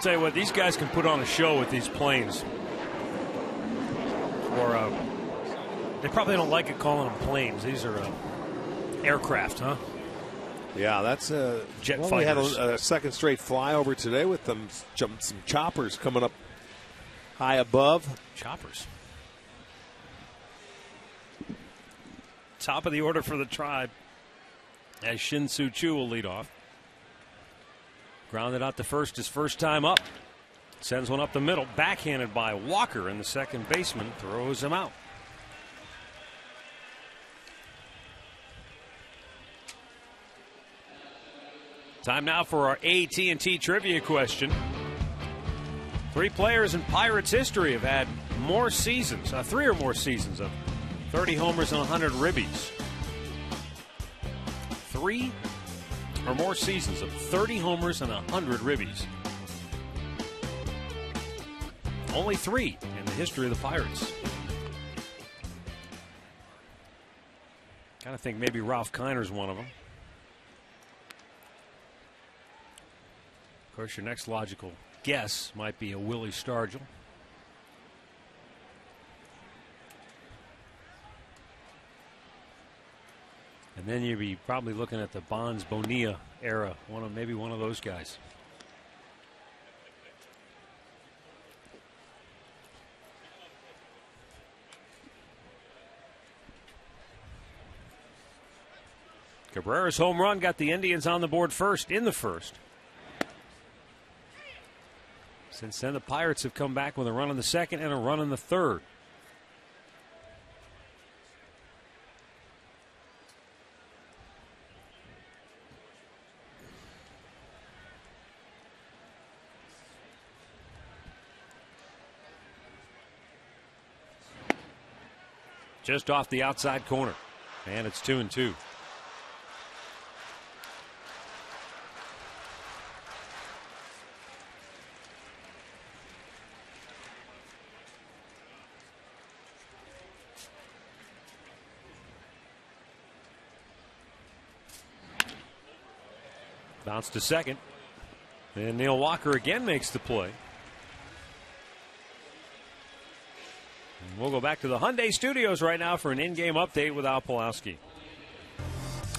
Tell you what, these guys can put on a show with these planes. Or they probably don't like it calling them planes. These are aircraft, huh? Yeah, that's a jet well, fighters. We had a second straight flyover today with them some choppers coming up high above. Choppers. Top of the order for the Tribe as Shin-Soo Choo will lead off. Grounded out to first his first time up. Sends one up the middle. Backhanded by Walker, and the second baseman throws him out. Time now for our AT&T trivia question. 3 players in Pirates history have had more seasons, 3 or more seasons of 30 homers and 100 ribbies. 3 or more seasons of 30 homers and 100 ribbies. Only 3 in the history of the Pirates. Kind of think maybe Ralph Kiner's one of them. Of course, your next logical guess might be a Willie Stargell. And then you'd be probably looking at the Bonds Bonilla era, maybe one of those guys. Cabrera's home run got the Indians on the board in the first. Since then, the Pirates have come back with a run in the second and a run in the third. Just off the outside corner. And it's 2-2. Bounce to second. And Neil Walker again makes the play. And we'll go back to the Hyundai Studios right now for an in-game update with Al Pawlowski.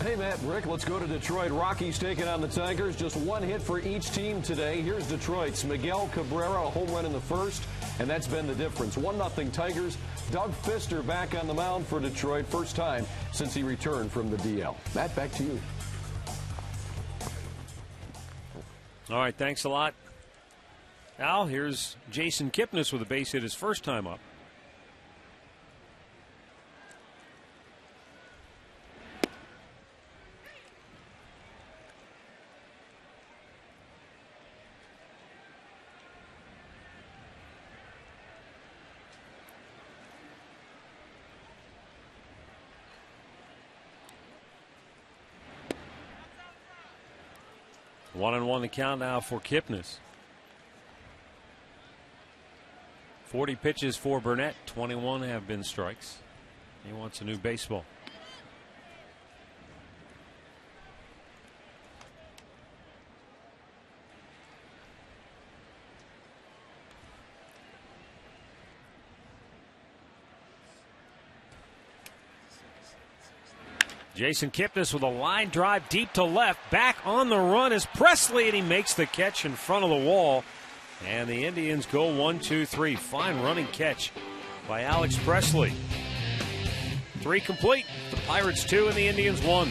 Hey, Matt, Rick, let's go to Detroit. Rockies taking on the Tigers. Just one hit for each team today. Here's Detroit's Miguel Cabrera, a home run in the first, and that's been the difference. 1-0 Tigers. Doug Fister back on the mound for Detroit. First time since he returned from the DL. Matt, back to you. All right, thanks a lot, Al. Here's Jason Kipnis with a base hit his first time up. One and one the count now for Kipnis. 40 pitches for Burnett. 21 have been strikes. He wants a new baseball. Jason Kipnis with a line drive deep to left. Back on the run is Presley, and he makes the catch in front of the wall. And the Indians go 1-2-3. Fine running catch by Alex Presley. 3 complete. The Pirates 2 and the Indians 1.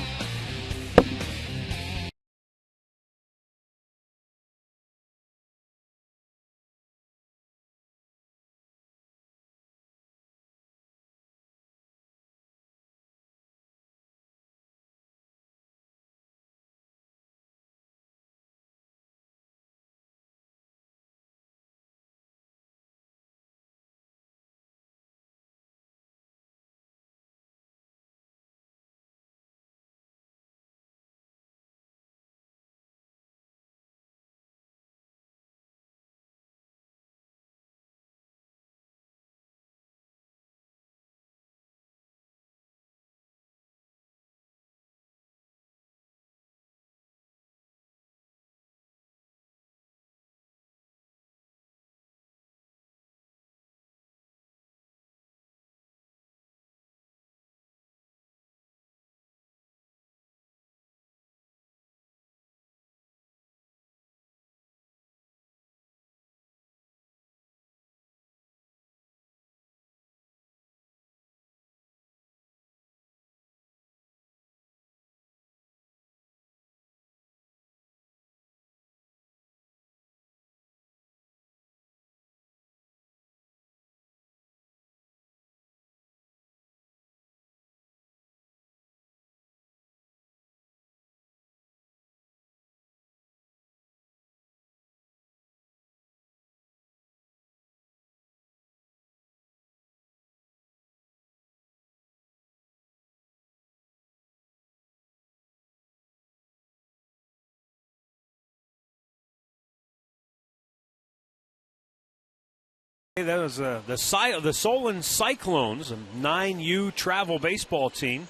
That was the Solon Cyclones, a 9U travel baseball team.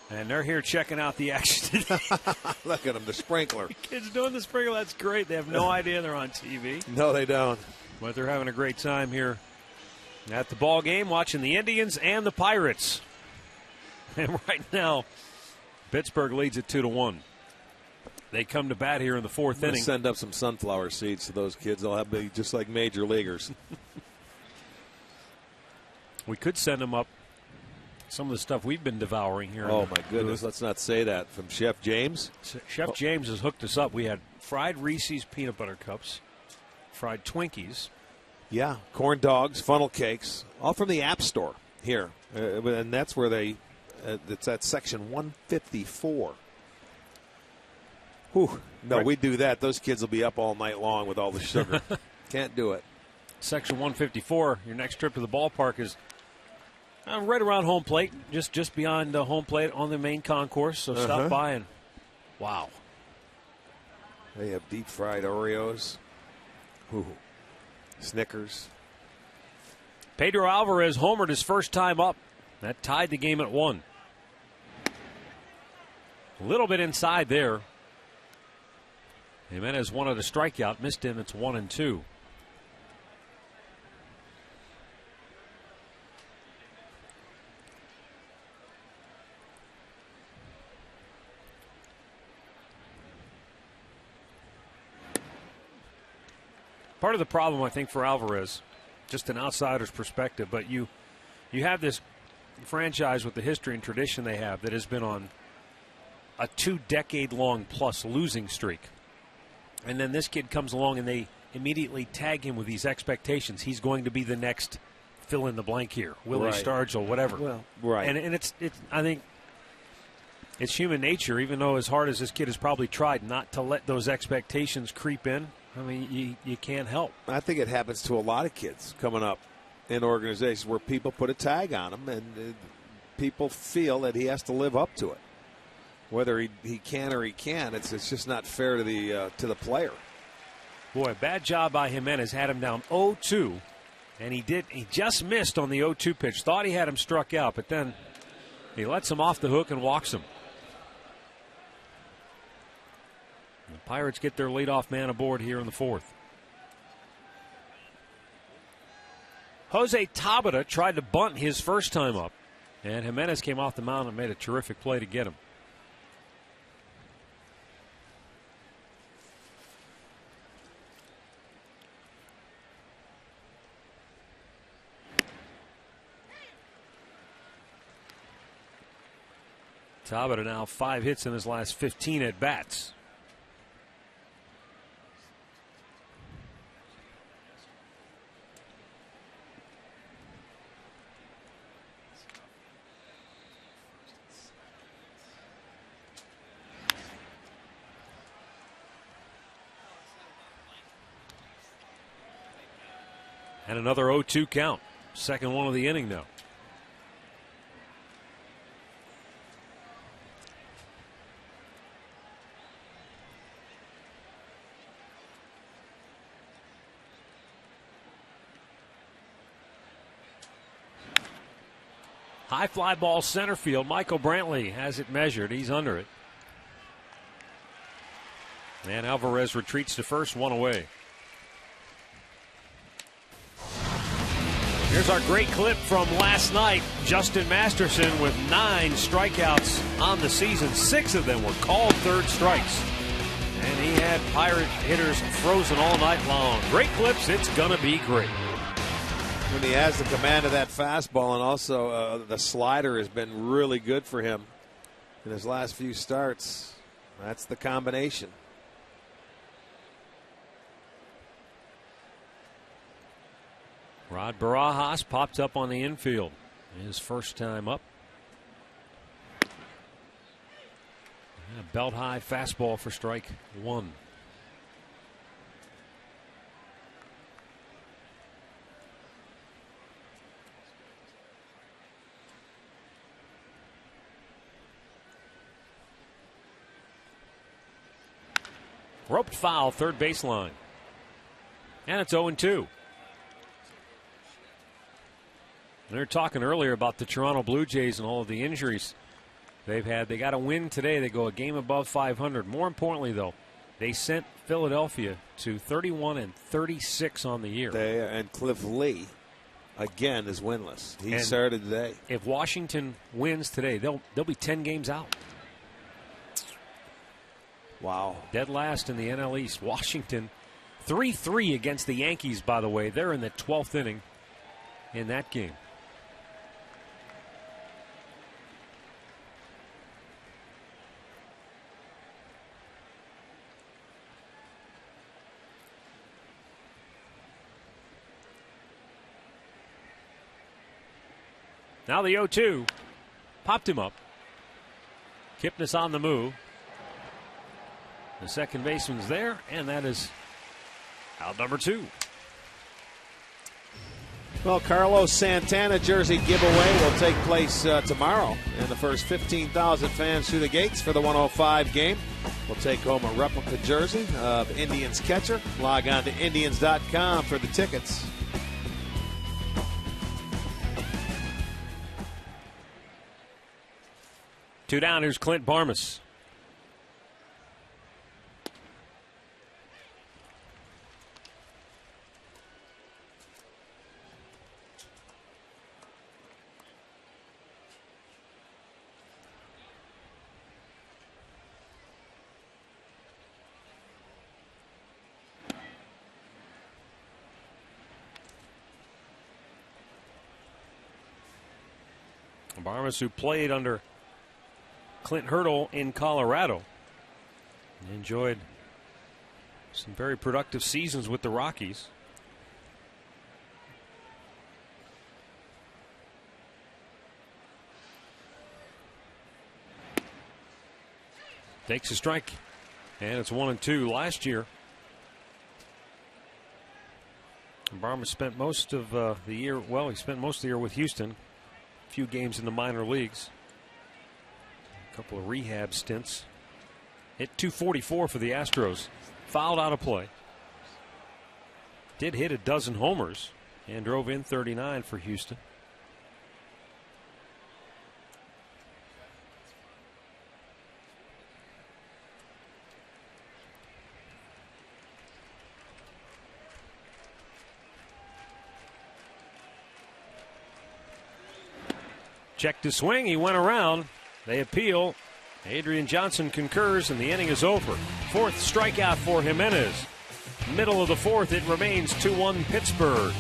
And they're here checking out the action today. Look at them, the sprinkler. Kids doing the sprinkler, that's great. They have no idea they're on TV. No, they don't. But they're having a great time here at the ball game, watching the Indians and the Pirates. And right now, Pittsburgh leads it 2-1. They come to bat here in the fourth inning. Send up some sunflower seeds to those kids. They'll have be just like major leaguers. We could send them up some of the stuff we've been devouring here. Oh, my goodness. Let's not say that. From Chef James? Chef James has hooked us up. We had fried Reese's peanut butter cups, fried Twinkies. Yeah, corn dogs, funnel cakes, all from the App Store here. And that's where it's at section 154. Whew. No, Right. we do that. Those kids will be up all night long with all the sugar. Can't do it. Section 154, your next trip to the ballpark is right around home plate, just beyond home plate on the main concourse. So stop by and, wow. They have deep fried Oreos. Ooh. Snickers. Pedro Alvarez homered his first time up. That tied the game at 1. A little bit inside there. Jimenez wanted a strikeout, missed him. It's 1-2. Part of the problem, I think, for Alvarez, just an outsider's perspective, but you have this franchise with the history and tradition they have that has been on a 2-decade-long plus losing streak. And then this kid comes along and they immediately tag him with these expectations. He's going to be the next fill in the blank here, Willie Stargell, whatever. Well, right. And it's I think it's human nature, even though as hard as this kid has probably tried not to let those expectations creep in. I mean, you can't help. I think it happens to a lot of kids coming up in organizations where people put a tag on him and people feel that he has to live up to it. Whether he can or he can't, it's just not fair to the player. Boy, bad job by Jimenez. Had him down 0-2, and he just missed on the 0-2 pitch. Thought he had him struck out, but then he lets him off the hook and walks him. The Pirates get their leadoff man aboard here in the fourth. Jose Tabata tried to bunt his first time up, and Jimenez came off the mound and made a terrific play to get him. Tabata now 5 hits in his last 15 at bats. And another 0-2 count. Second one of the inning now. High fly ball center field. Michael Brantley has it measured. He's under it. And Alvarez retreats to first, one away. Here's our great clip from last night. Justin Masterson with 9 strikeouts on the season. 6 of them were called third strikes. And he had Pirate hitters frozen all night long. Great clips. It's going to be great. When he has the command of that fastball, and also the slider has been really good for him in his last few starts. That's the combination. Rod Barajas popped up on the infield. His first time up. And a belt high fastball for strike 1. Roped foul, third baseline. And it's 0-2. They're talking earlier about the Toronto Blue Jays and all of the injuries they've had. They got to win today. They go a game above 500. More importantly, though, they sent Philadelphia to 31-36 on the year. And Cliff Lee, again, is winless. He started today. If Washington wins today, they'll be 10 games out. Wow. Dead last in the NL East. Washington 3-3 against the Yankees, by the way. They're in the 12th inning in that game. Now the 0-2. Popped him up. Kipnis on the move. The second baseman's there, and that is out number 2. Well, Carlos Santana jersey giveaway will take place tomorrow. And the first 15,000 fans through the gates for the 105 game will take home a replica jersey of Indians catcher. Log on to Indians.com for the tickets. Two down. Here's Clint Barmas. Barmas, who played under Clint Hurdle in Colorado, enjoyed some very productive seasons with the Rockies. Takes a strike, and it's 1-2. Last year, Barmas spent most of the year, well, he spent most of the year with Houston. A few games in the minor leagues. A couple of rehab stints. Hit .244 for the Astros. Fouled out of play. Did hit a dozen homers and drove in 39 for Houston. Checked his swing. He went around. They appeal. Adrian Johnson concurs, and the inning is over. Fourth strikeout for Jimenez. Middle of the fourth, it remains 2-1 Pittsburgh.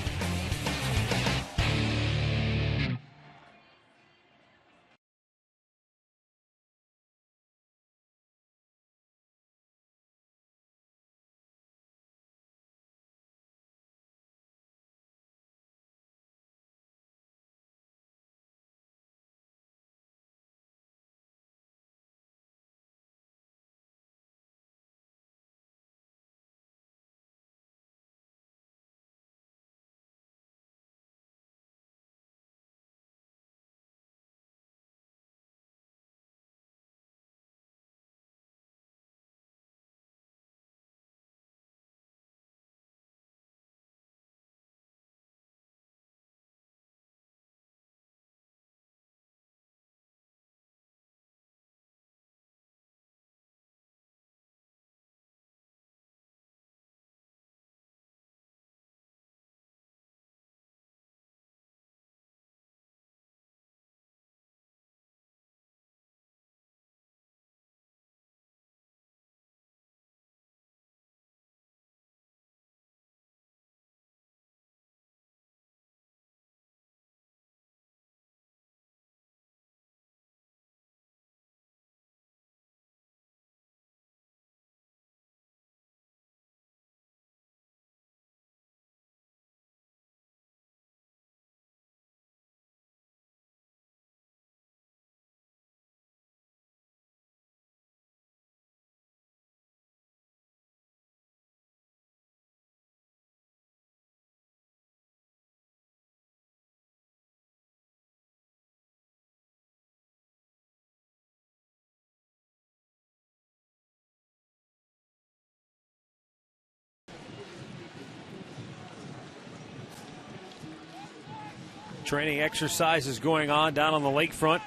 training exercises going on down on the lakefront.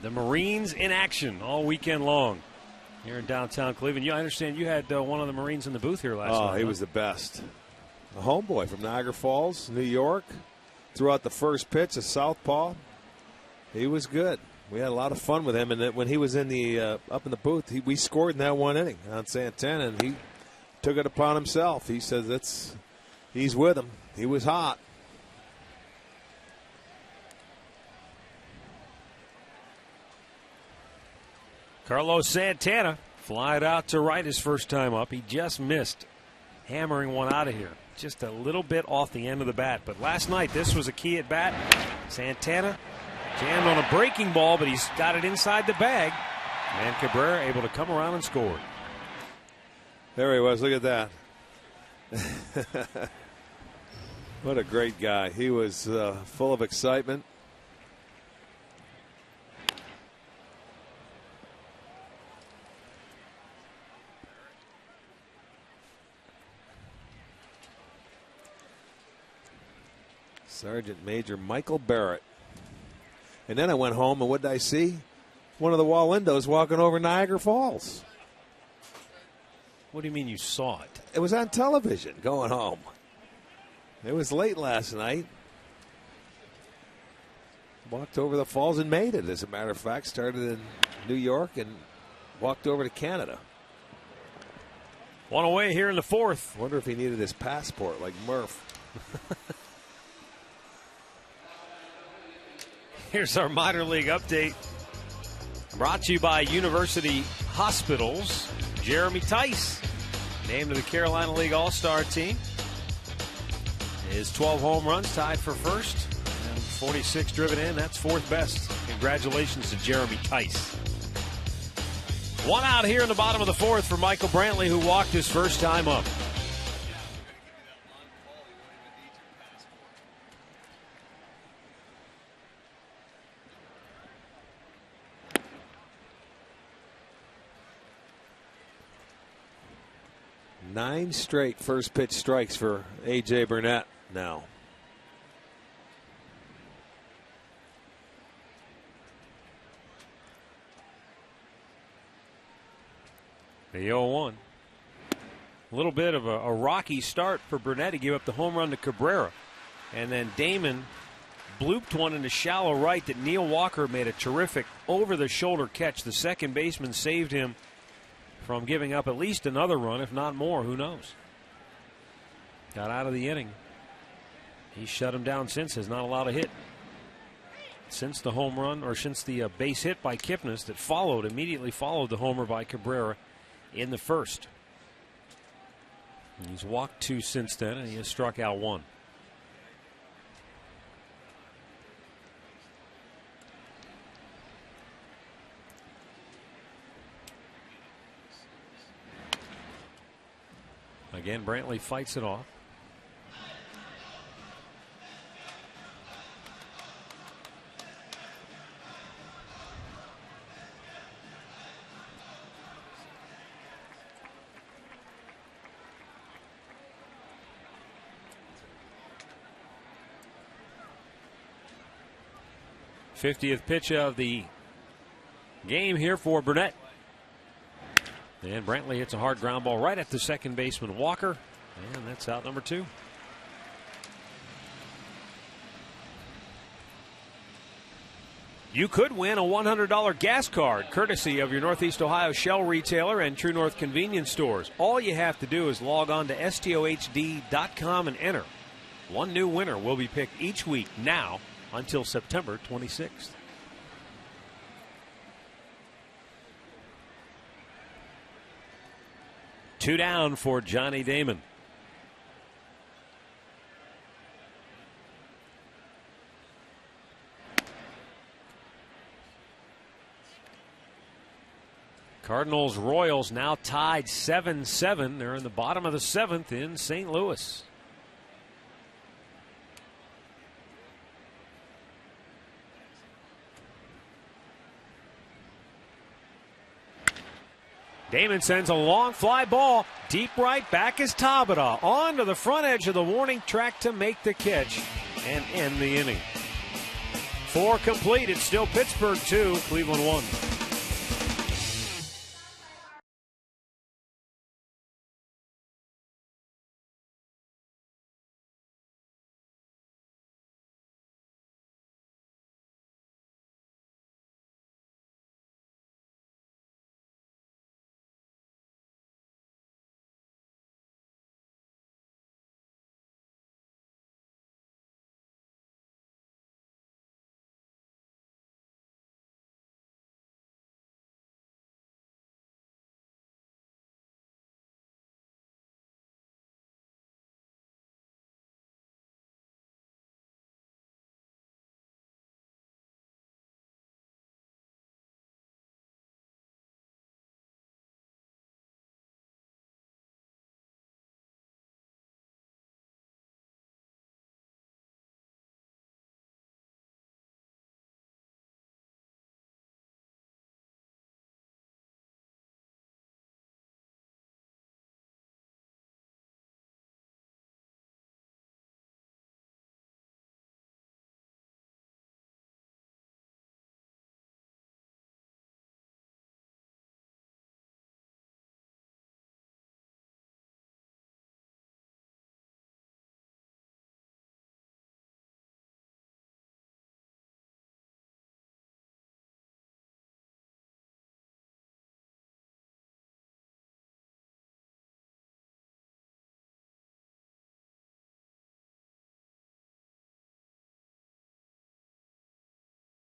The Marines in action all weekend long here in downtown Cleveland. I understand you had one of the Marines in the booth here last night. Oh, he was the best. A homeboy from Niagara Falls, New York. Throughout the first pitch, a southpaw. He was good. We had a lot of fun with him, and when he was in the up in the booth, we scored in that one inning on Santana, and he took it upon himself. He says he's with him. He was hot. Carlos Santana flied out to right his first time up. He just missed hammering one out of here. Just a little bit off the end of the bat. But last night, this was a key at bat. Santana jammed on a breaking ball, but he's got it inside the bag. And Cabrera able to come around and score. There he was. Look at that. What a great guy. He was full of excitement. Sergeant Major Michael Barrett. And then I went home, and what did I see? One of the Wallendos walking over Niagara Falls. What do you mean you saw it? It was on television going home. It was late last night. Walked over the falls and made it, as a matter of fact. Started in New York and walked over to Canada. One away here in the fourth. Wonder if he needed his passport like Murph. Here's our minor league update. Brought to you by University Hospitals. Jeremy Tice, named to the Carolina League All-Star team. His 12 home runs tied for first, and 46 driven in. That's fourth best. Congratulations to Jeremy Tice. One out here in the bottom of the fourth for Michael Brantley, who walked his first time up. Nine straight first pitch strikes for A.J. Burnett now. The 0-1. A little bit of a rocky start for Burnett. He gave up the home run to Cabrera. And then Damon blooped one into shallow right that Neil Walker made a terrific over-the-shoulder catch. The second baseman saved him from giving up at least another run, if not more. Who knows? Got out of the inning. He shut him down since. Has not allowed a hit since the home run, or since the base hit by Kipnis that immediately followed the homer by Cabrera in the first. And he's walked two since then, and he has struck out one. Again, Brantley fights it off. '50th pitch of the game here for Burnett. And Brantley hits a hard ground ball right at the second baseman Walker, and that's out number two. You could win a $100 gas card courtesy of your Northeast Ohio Shell retailer and True North convenience stores. All you have to do is log on to stohd.com and enter. One new winner will be picked each week now until September 26th. Two down for Johnny Damon. Cardinals Royals now tied 7-7. They're in the bottom of the seventh in St. Louis. Damon sends a long fly ball Deep right, back is Tabata. On to the front edge of the warning track to make the catch and end the inning. 4 complete. It's still Pittsburgh 2, Cleveland 1.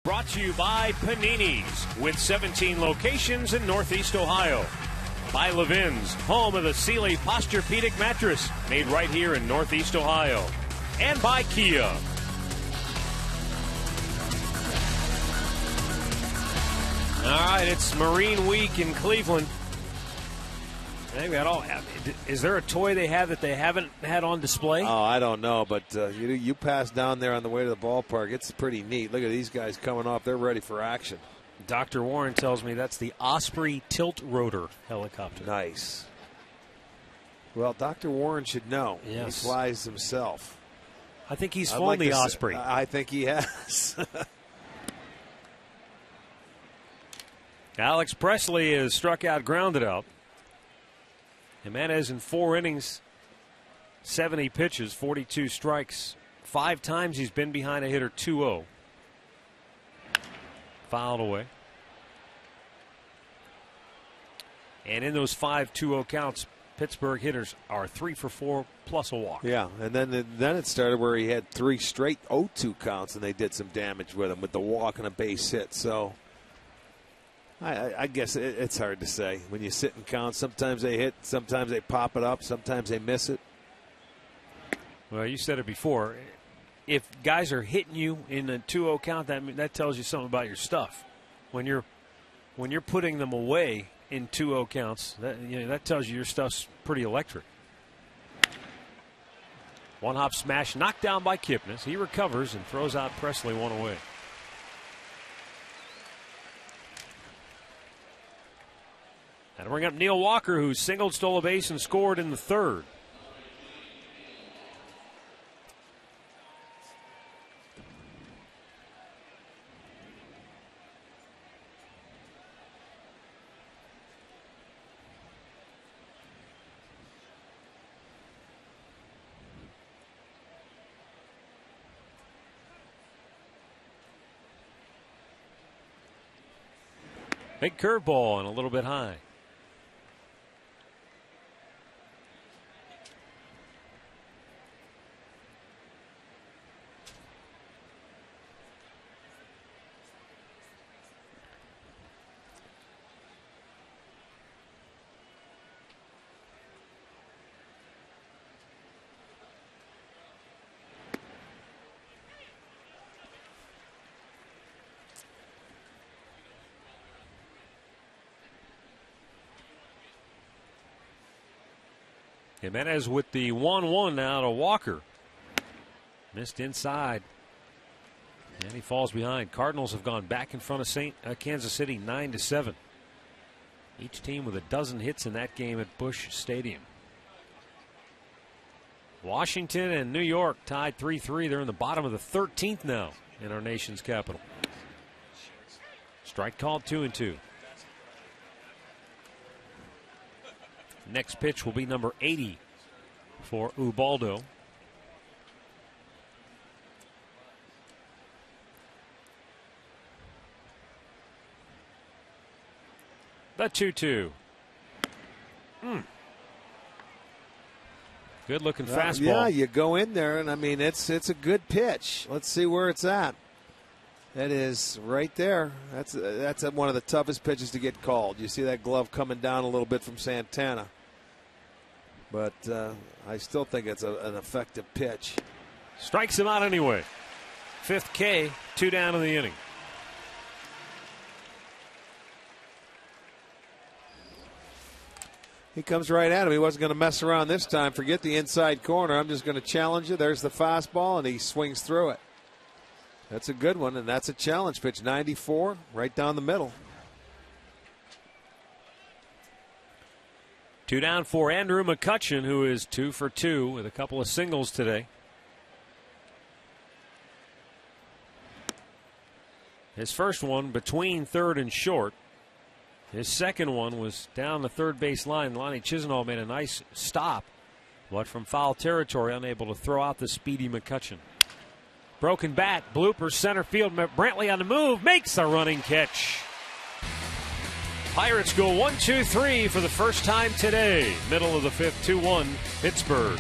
Brought to you by Panini's, with 17 locations in Northeast Ohio. By Levin's, home of the Sealy Posturepedic mattress, made right here in Northeast Ohio. And by Kia. All right, it's Marine Week in Cleveland. They've got all. Is there a toy they have that they haven't had on display? Oh, I don't know, but you pass down there on the way to the ballpark. It's pretty neat. Look at these guys coming off. They're ready for action. Dr. Warren tells me that's the Osprey tilt rotor helicopter. Nice. Well, Dr. Warren should know. Yes. He flies himself. I think he's flown the Osprey. I think he has. Alex Presley is struck out, grounded out. Jimenez in 4 innings, 70 pitches, 42 strikes. 5 times he's been behind a hitter 2-0. Fouled away. And in those 5 2-0 counts, Pittsburgh hitters are 3 for 4 plus a walk. Yeah, and then it started where he had 3 straight 0-2 counts, and they did some damage with him with the walk and a base hit. So I guess it's hard to say. When you sit and count, sometimes they hit, sometimes they pop it up, sometimes they miss it. Well, you said it before. If guys are hitting you in a 2-0 count, that tells you something about your stuff. When you're putting them away in 2-0 counts, that tells you your stuff's pretty electric. One hop smash knocked down by Kipnis. He recovers and throws out Presley, 1 away. That'll bring up Neil Walker, who singled, stole a base, and scored in the 3rd. Big curveball and a little bit high. Jimenez with the 1-1 now to Walker. Missed inside. And he falls behind. Cardinals have gone back in front of Kansas City 9-7. Each team with a dozen hits in that game at Busch Stadium. Washington and New York tied 3-3. They're in the bottom of the 13th now in our nation's capital. Strike called 2-2. Next pitch will be number 80 for Ubaldo. The 2-2. Good looking fastball. Yeah, you go in there, and I mean, it's a good pitch. Let's see where it's at. That is right there. That's one of the toughest pitches to get called. You see that glove coming down a little bit from Santana. But I still think it's an effective pitch. Strikes him out anyway. 5th K, 2 down in the inning. He comes right at him. He wasn't going to mess around this time. Forget the inside corner. I'm just going to challenge you. There's the fastball, and he swings through it. That's a good one, and that's a challenge pitch. 94, right down the middle. 2 down for Andrew McCutchen, who is 2 for 2 with a couple of singles today. His first one between third and short. His second one was down the third base line. Lonnie Chisenhall made a nice stop, but from foul territory, unable to throw out the speedy McCutchen. Broken bat, blooper, center field. Brantley on the move, makes a running catch. Pirates go 1-2-3 for the first time today. Middle of the 5th, 2-1, Pittsburgh.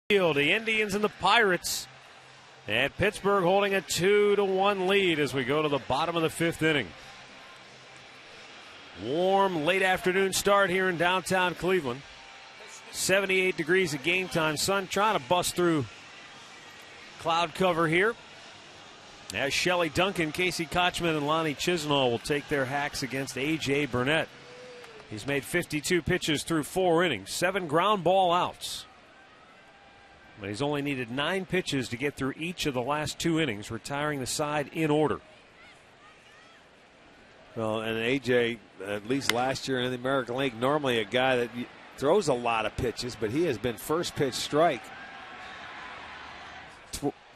The Indians and the Pirates, and Pittsburgh holding a 2-1 lead as we go to the bottom of the 5th inning. Warm late afternoon start here in downtown Cleveland. 78 degrees at game time. Sun trying to bust through cloud cover here. As Shelley Duncan, Casey Kochman, and Lonnie Chisenhall will take their hacks against A.J. Burnett. He's made 52 pitches through 4 innings, 7 ground ball outs. But he's only needed 9 pitches to get through each of the last 2 innings, retiring the side in order. Well, and A.J., at least last year in the American League, normally a guy that throws a lot of pitches, but he has been first pitch strike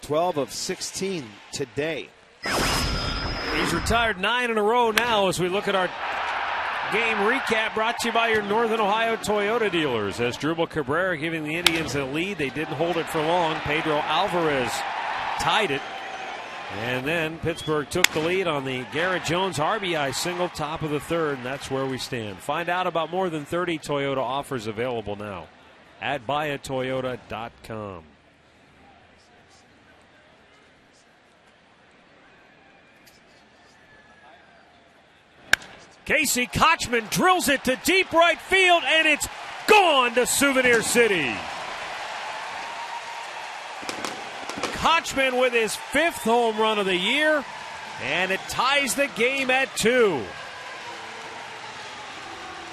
12 of 16 today. He's retired 9 in a row now as we look at our game recap brought to you by your Northern Ohio Toyota dealers. As Drupal Cabrera giving the Indians a lead, they didn't hold it for long. Pedro Alvarez tied it. And then Pittsburgh took the lead on the Garrett Jones RBI single, top of the 3rd, and that's where we stand. Find out about more than 30 Toyota offers available now. at buyatoyota.com. Casey Kochman drills it to deep right field, and it's gone to Souvenir City. Kochman with his 5th home run of the year, and it ties the game at 2.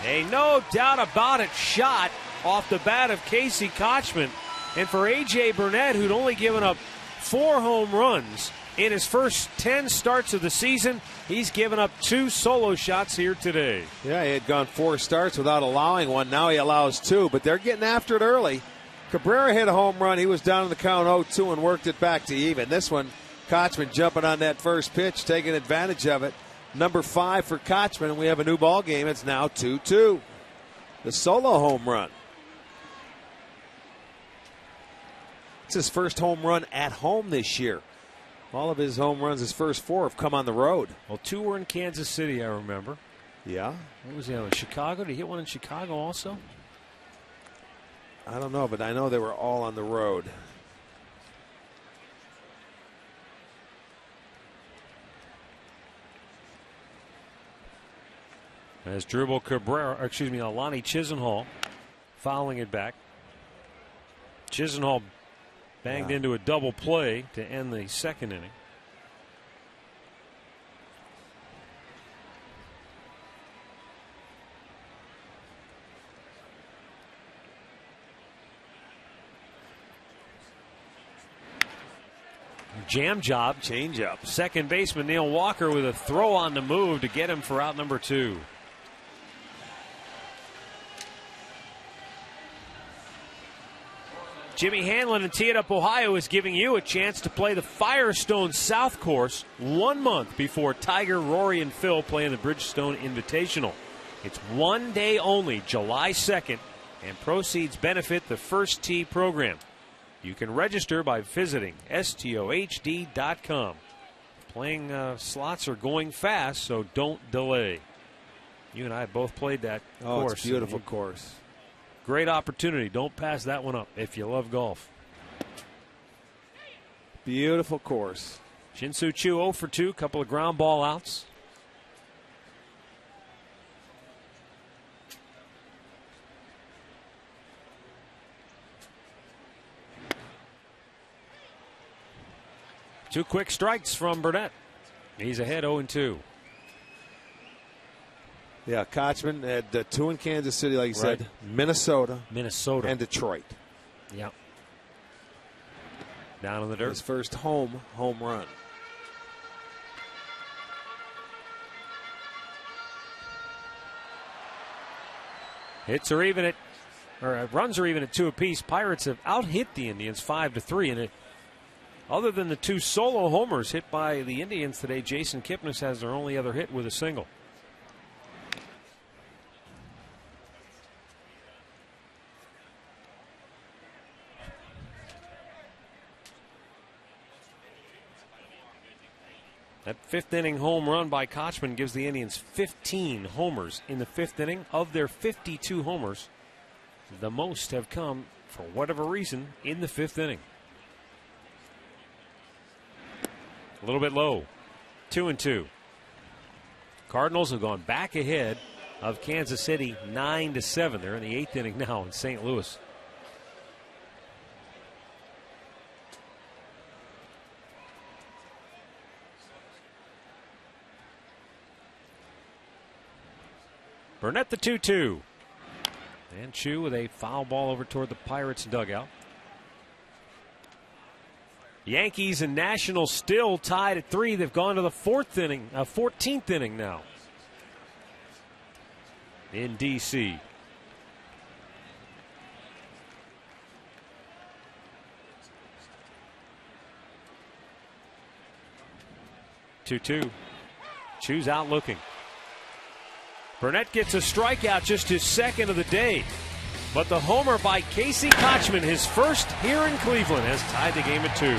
A no doubt about it shot off the bat of Casey Kochman. And for A.J. Burnett, who'd only given up 4 home runs in his first 10 starts of the season, he's given up 2 solo shots here today. Yeah, he had gone 4 starts without allowing one. Now he allows 2, but they're getting after it early. Cabrera hit a home run. He was down in the count 0-2 and worked it back to even. This one, Kochman jumping on that first pitch, taking advantage of it. Number 5 for Kochman, and we have a new ball game. It's now 2-2. The solo home run. It's his first home run at home this year. All of his home runs, his first 4, have come on the road. Well, 2 were in Kansas City, I remember. Yeah. What was the other one? Chicago? Did he hit one in Chicago also? I don't know, but I know they were all on the road. As Alani Chisenhall fouling it back. Chisenhall banged into a double play to end the 2nd inning. Jam job. Change up. Second baseman Neil Walker with a throw on the move to get him for out number 2. Jimmy Hanlon in Tee It Up, Ohio is giving you a chance to play the Firestone South Course 1 month before Tiger, Rory, and Phil play in the Bridgestone Invitational. It's 1 day only, July 2nd, and proceeds benefit the First Tee program. You can register by visiting stohd.com. Playing slots are going fast, so don't delay. You and I both played that course. It's a beautiful course. Great opportunity. Don't pass that one up if you love golf. Beautiful course. Shin-Soo Choo 0 for 2, couple of ground ball outs. Two quick strikes from Burnett. He's ahead 0-2. Yeah, Kochman had 2 in Kansas City, like you said. Minnesota, and Detroit. Yeah. Down in the dirt. His first home run. Runs are even at 2 apiece. Pirates have out-hit the Indians 5-3, and other than the 2 solo homers hit by the Indians today, Jason Kipnis has their only other hit with a single. That 5th inning home run by Kochman gives the Indians 15 homers in the 5th inning. Of their 52 homers, the most have come, for whatever reason, in the 5th inning. A little bit low. 2-2. Cardinals have gone back ahead of Kansas City 9-7. They're in the 8th inning now in St. Louis. Burnett the 2-2. And Choo with a foul ball over toward the Pirates dugout. Yankees and Nationals still tied at 3. They've gone to the 14th inning now in D.C. Two. Choo's out looking. Burnett gets a strikeout, just his 2nd of the day. But the homer by Casey Kochman, his first here in Cleveland, has tied the game at 2.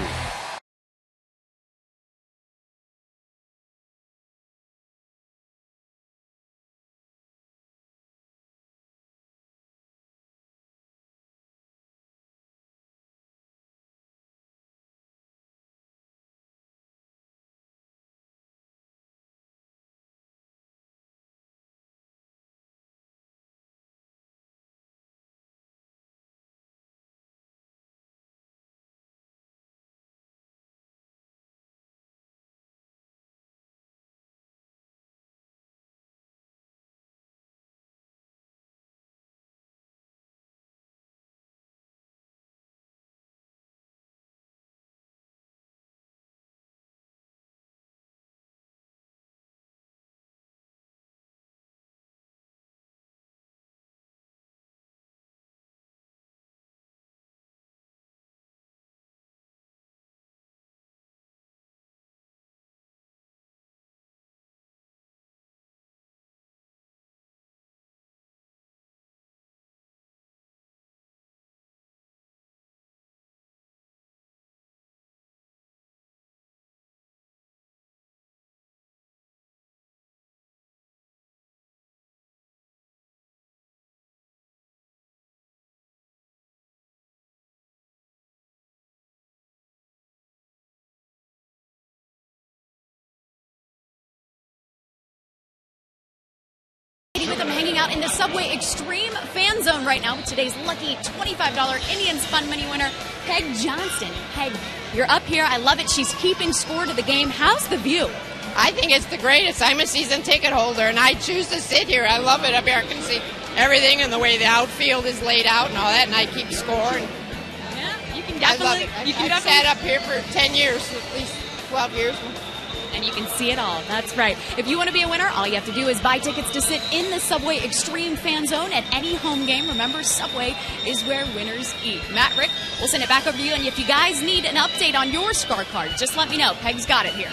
out in the Subway Extreme Fan Zone right now with today's lucky $25 Indians Fun Money winner, Peg Johnston. Peg, you're up here. I love it. She's keeping score to the game. How's the view? I think it's the greatest. I'm a season ticket holder, and I choose to sit here. I love it up here. I can see everything and the way the outfield is laid out and all that, and I keep score. And Yeah, you can I love definitely. it. I've sat up here for 10 years, at least 12 years. And you can see it all. That's right. If you want to be a winner, all you have to do is buy tickets to sit in the Subway Extreme Fan Zone at any home game. Remember, Subway is where winners eat. Matt, Rick, we'll send it back over to you. And if you guys need an update on your scorecard, just let me know. Peg's got it here.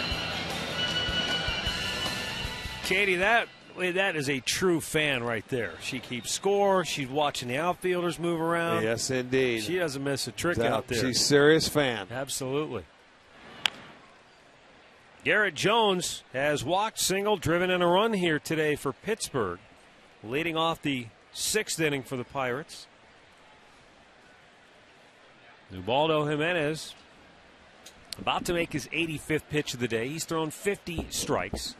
Katie, that is a true fan right there. She keeps score. She's watching the outfielders move around. Yes, indeed. She doesn't miss a trick out there. She's a serious fan. Absolutely. Garrett Jones has walked, single, driven in a run here today for Pittsburgh, leading off the 6th inning for the Pirates. Ubaldo Jimenez about to make his 85th pitch of the day. He's thrown 50 strikes.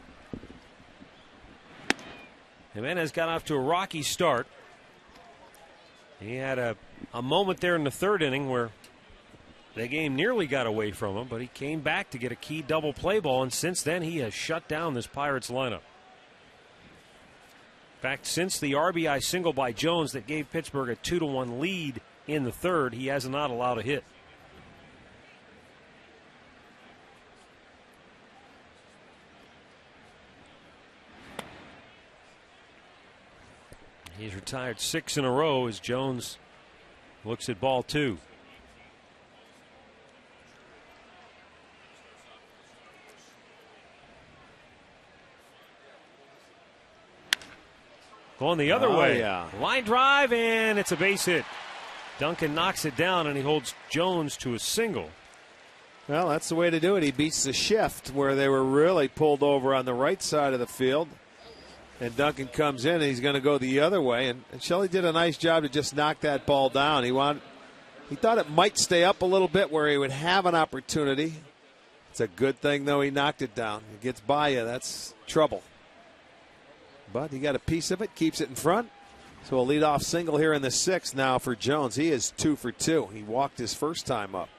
Jimenez got off to a rocky start. He had a moment there in the 3rd inning where the game nearly got away from him, but he came back to get a key double play ball, and since then he has shut down this Pirates lineup. In fact, since the RBI single by Jones that gave Pittsburgh a 2-1 lead in the 3rd, he has not allowed a hit. He's retired 6 in a row as Jones looks at ball 2. Going the other way. Yeah. Line drive, and it's a base hit. Duncan knocks it down, and he holds Jones to a single. Well, that's the way to do it. He beats the shift where they were really pulled over on the right side of the field. And Duncan comes in, and he's going to go the other way. And Shelley did a nice job to just knock that ball down. He thought it might stay up a little bit where he would have an opportunity. It's a good thing, though, he knocked it down. It gets by you. That's trouble. But he got a piece of it, keeps it in front. So a leadoff single here in the 6th now for Jones. He is 2 for 2. He walked his first time up.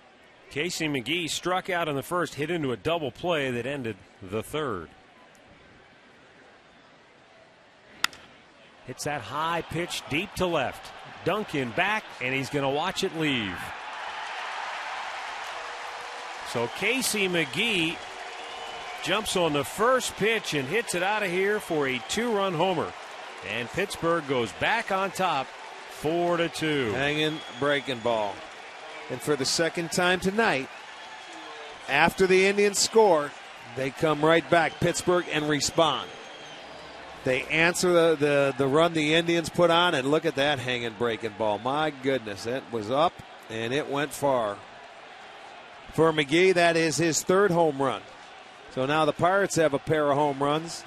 Casey McGee struck out in the 1st, hit into a double play that ended the 3rd. Hits that high pitch deep to left. Duncan back, and he's going to watch it leave. So Casey McGee jumps on the first pitch and hits it out of here for a 2-run homer. And Pittsburgh goes back on top 4-2. Hanging breaking ball. And for the 2nd time tonight, after the Indians score, they come right back, Pittsburgh, and respond. They answer the run the Indians put on, and look at that hanging breaking ball. My goodness, it was up, and it went far. For McGee, that is his 3rd home run. So now the Pirates have a pair of home runs.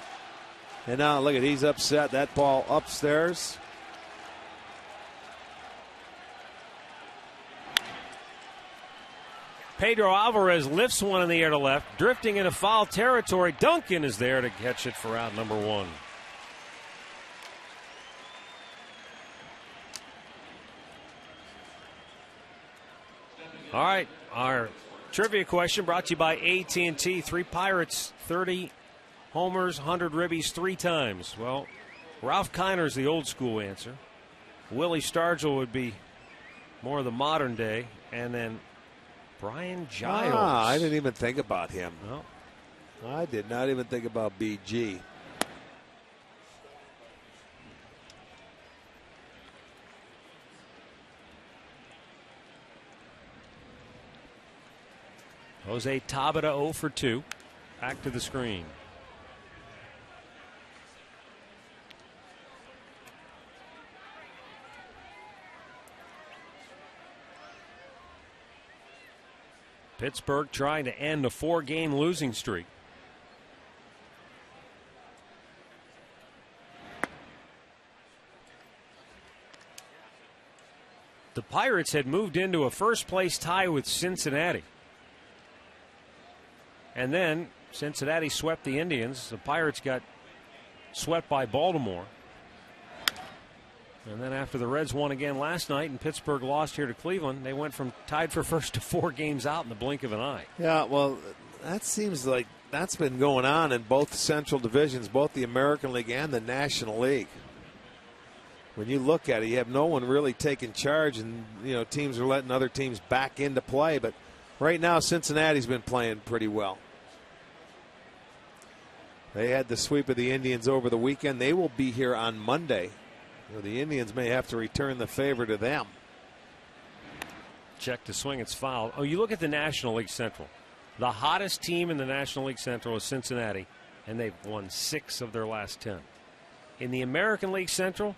And now look at, he's upset. That ball upstairs. Pedro Alvarez lifts one in the air to left, drifting into foul territory. Duncan is there to catch it for out number 1. All right, our trivia question brought to you by AT&T. 3 Pirates, 30 homers, 100 ribbies 3 times. Well, Ralph Kiner's the old school answer. Willie Stargell would be more of the modern day. And then Brian Giles. I didn't even think about him. No. I did not even think about BG. Jose Tabata 0 for 2. Back to the screen. Pittsburgh trying to end a 4-game losing streak. The Pirates had moved into a first-place tie with Cincinnati. And then Cincinnati swept the Indians. The Pirates got swept by Baltimore. And then after the Reds won again last night and Pittsburgh lost here to Cleveland, they went from tied for first to 4 games out in the blink of an eye. Yeah, well, that seems like that's been going on in both Central Divisions, both the American League and the National League. When you look at it, you have no one really taking charge, and teams are letting other teams back into play. But right now, Cincinnati's been playing pretty well. They had the sweep of the Indians over the weekend. They will be here on Monday. The Indians may have to return the favor to them. Check to swing. It's fouled. Oh, you look at the National League Central. The hottest team in the National League Central is Cincinnati, and they've won 6 of their last 10. In the American League Central,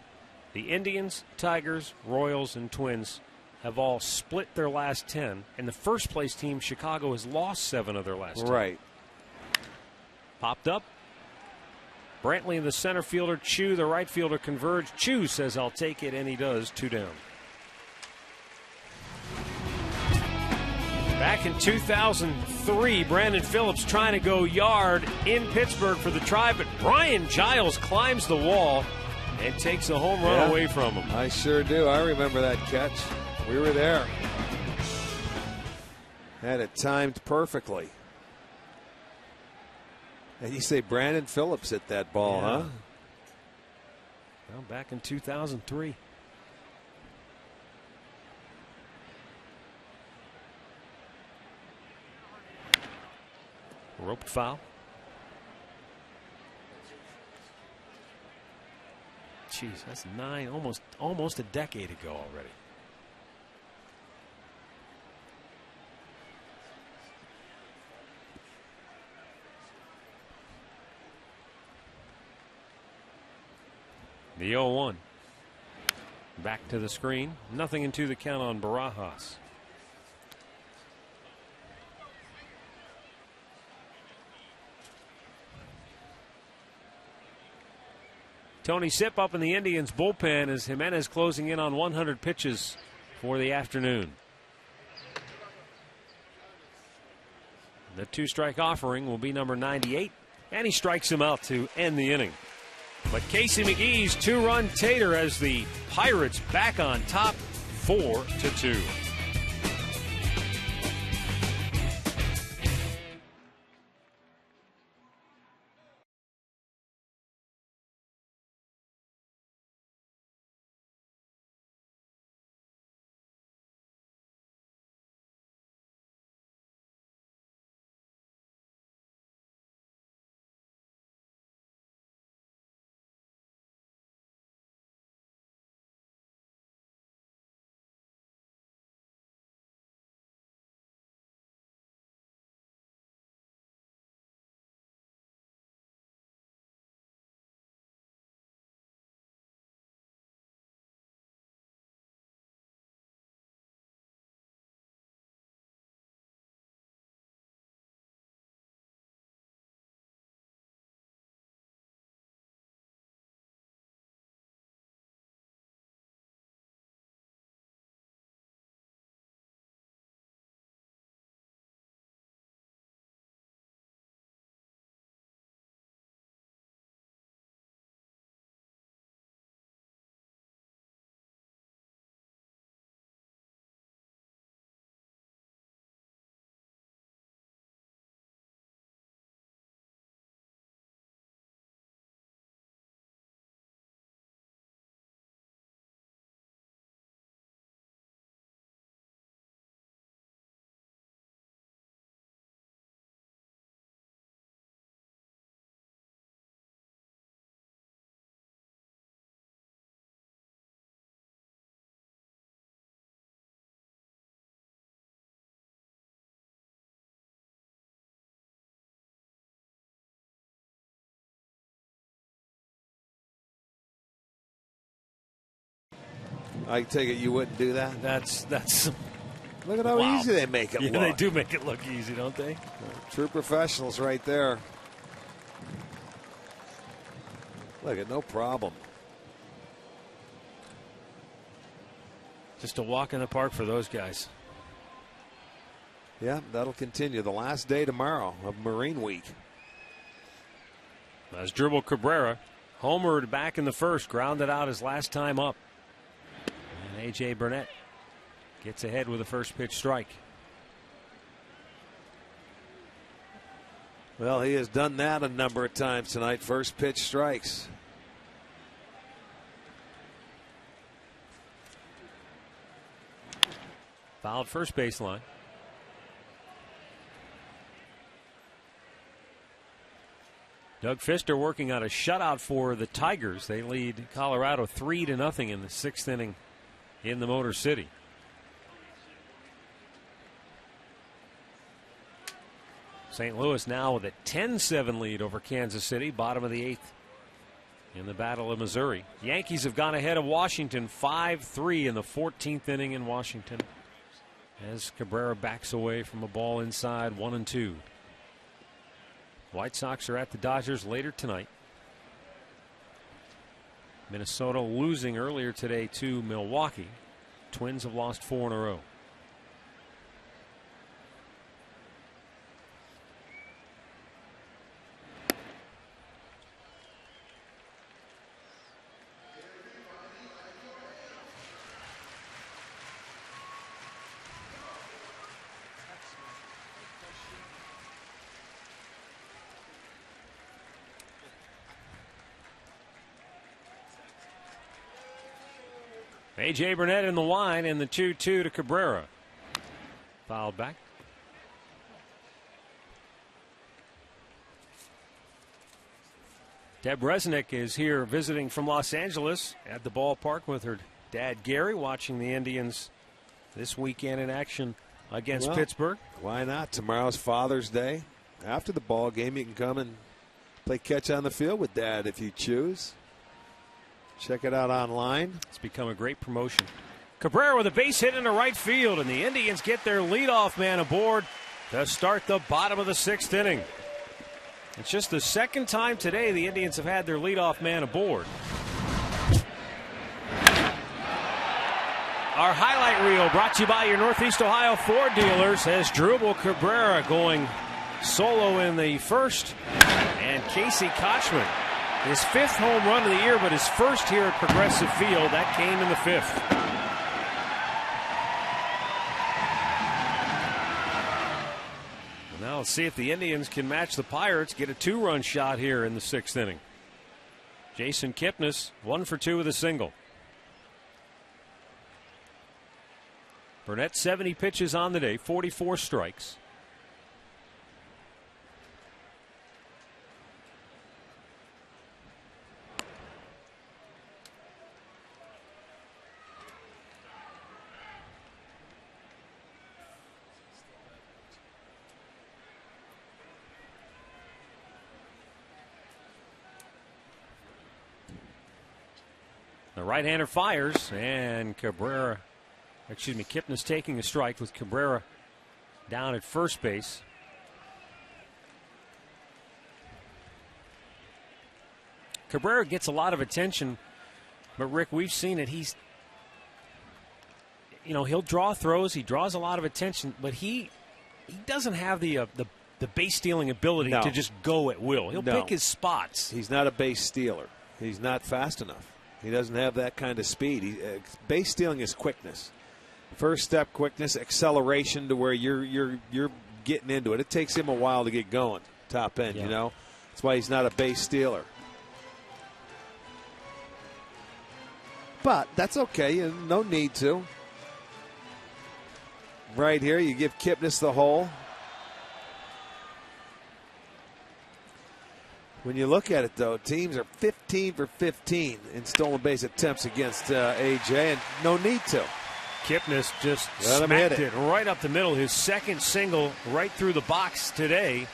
the Indians, Tigers, Royals, and Twins have all split their last 10. And the first place team, Chicago, has lost 7 of their last 10. Right. Popped up. Brantley and the center fielder, Chu, the right fielder, converge. Chu says, "I'll take it," and he does. 2 down. Back in 2003, Brandon Phillips trying to go yard in Pittsburgh for the try, but Brian Giles climbs the wall and takes a home run away from him. I sure do. I remember that catch. We were there. Had it timed perfectly. And you say Brandon Phillips hit that ball, huh? Well, back in 2003. Roped foul. Jeez, that's 9, almost a decade ago already. The 0-1. Back to the screen. Nothing into the count on Barajas. Tony Sipp up in the Indians bullpen as Jimenez closing in on 100 pitches for the afternoon. The 2-strike offering will be number 98, and he strikes him out to end the inning. But Casey McGee's 2-run tater as the Pirates back on top 4-2. I take it you wouldn't do that? That's Look at how easy they make it look. They do make it look easy, don't they? True professionals right there. Look at no problem. Just a walk in the park for those guys. Yeah, that'll continue. The last day tomorrow of Marine Week. As Dribble Cabrera homered back in the first, grounded out his last time up. A.J. Burnett gets ahead with a first pitch strike. Well, he has done that a number of times tonight. First pitch strikes. Fouled first baseline. Doug Fister working on a shutout for the Tigers. They lead Colorado 3-0 in the 6th inning in the Motor City. St. Louis now with a 10-7 lead over Kansas City, bottom of the 8th in the Battle of Missouri. Yankees have gone ahead of Washington 5-3 in the 14th inning in Washington as Cabrera backs away from a ball inside 1-2. White Sox are at the Dodgers later tonight. Minnesota losing earlier today to Milwaukee. Twins have lost 4 in a row. A.J. Burnett in the line, and the 2-2 to Cabrera. Fouled back. Deb Resnick is here visiting from Los Angeles at the ballpark with her dad Gary, watching the Indians this weekend in action against Pittsburgh. Why not? Tomorrow's Father's Day. After the ball game, you can come and play catch on the field with Dad if you choose. Check it out online. It's become a great promotion. Cabrera with a base hit into right field, and the Indians get their leadoff man aboard to start the bottom of the 6th inning. It's just the second time today the Indians have had their leadoff man aboard. Our highlight reel brought to you by your Northeast Ohio Ford dealers as Drupal Cabrera going solo in the first, and Casey Kochman, his 5th home run of the year, but his first here at Progressive Field. That came in the 5th. Well, now let's see if the Indians can match the Pirates, get a 2-run shot here in the 6th inning. Jason Kipnis 1 for 2 with a single. Burnett 70 pitches on the day, 44 strikes. The right-hander fires, and Kipnis taking a strike with Cabrera down at first base. Cabrera gets a lot of attention, but Rick, we've seen it. He'll draw throws. He draws a lot of attention, but he doesn't have the base stealing ability to just go at will. He'll pick his spots. He's not a base stealer. He's not fast enough. He doesn't have that kind of speed. Base stealing is quickness. First step quickness, acceleration to where you're getting into it. It takes him a while to get going, top end, That's why he's not a base stealer. But that's okay. No need to. Right here, you give Kipnis the hole. When you look at it, though, teams are 15 for 15 in stolen base attempts against A.J., and no need to. Kipnis just smacked it right up the middle. His second single right through the box today.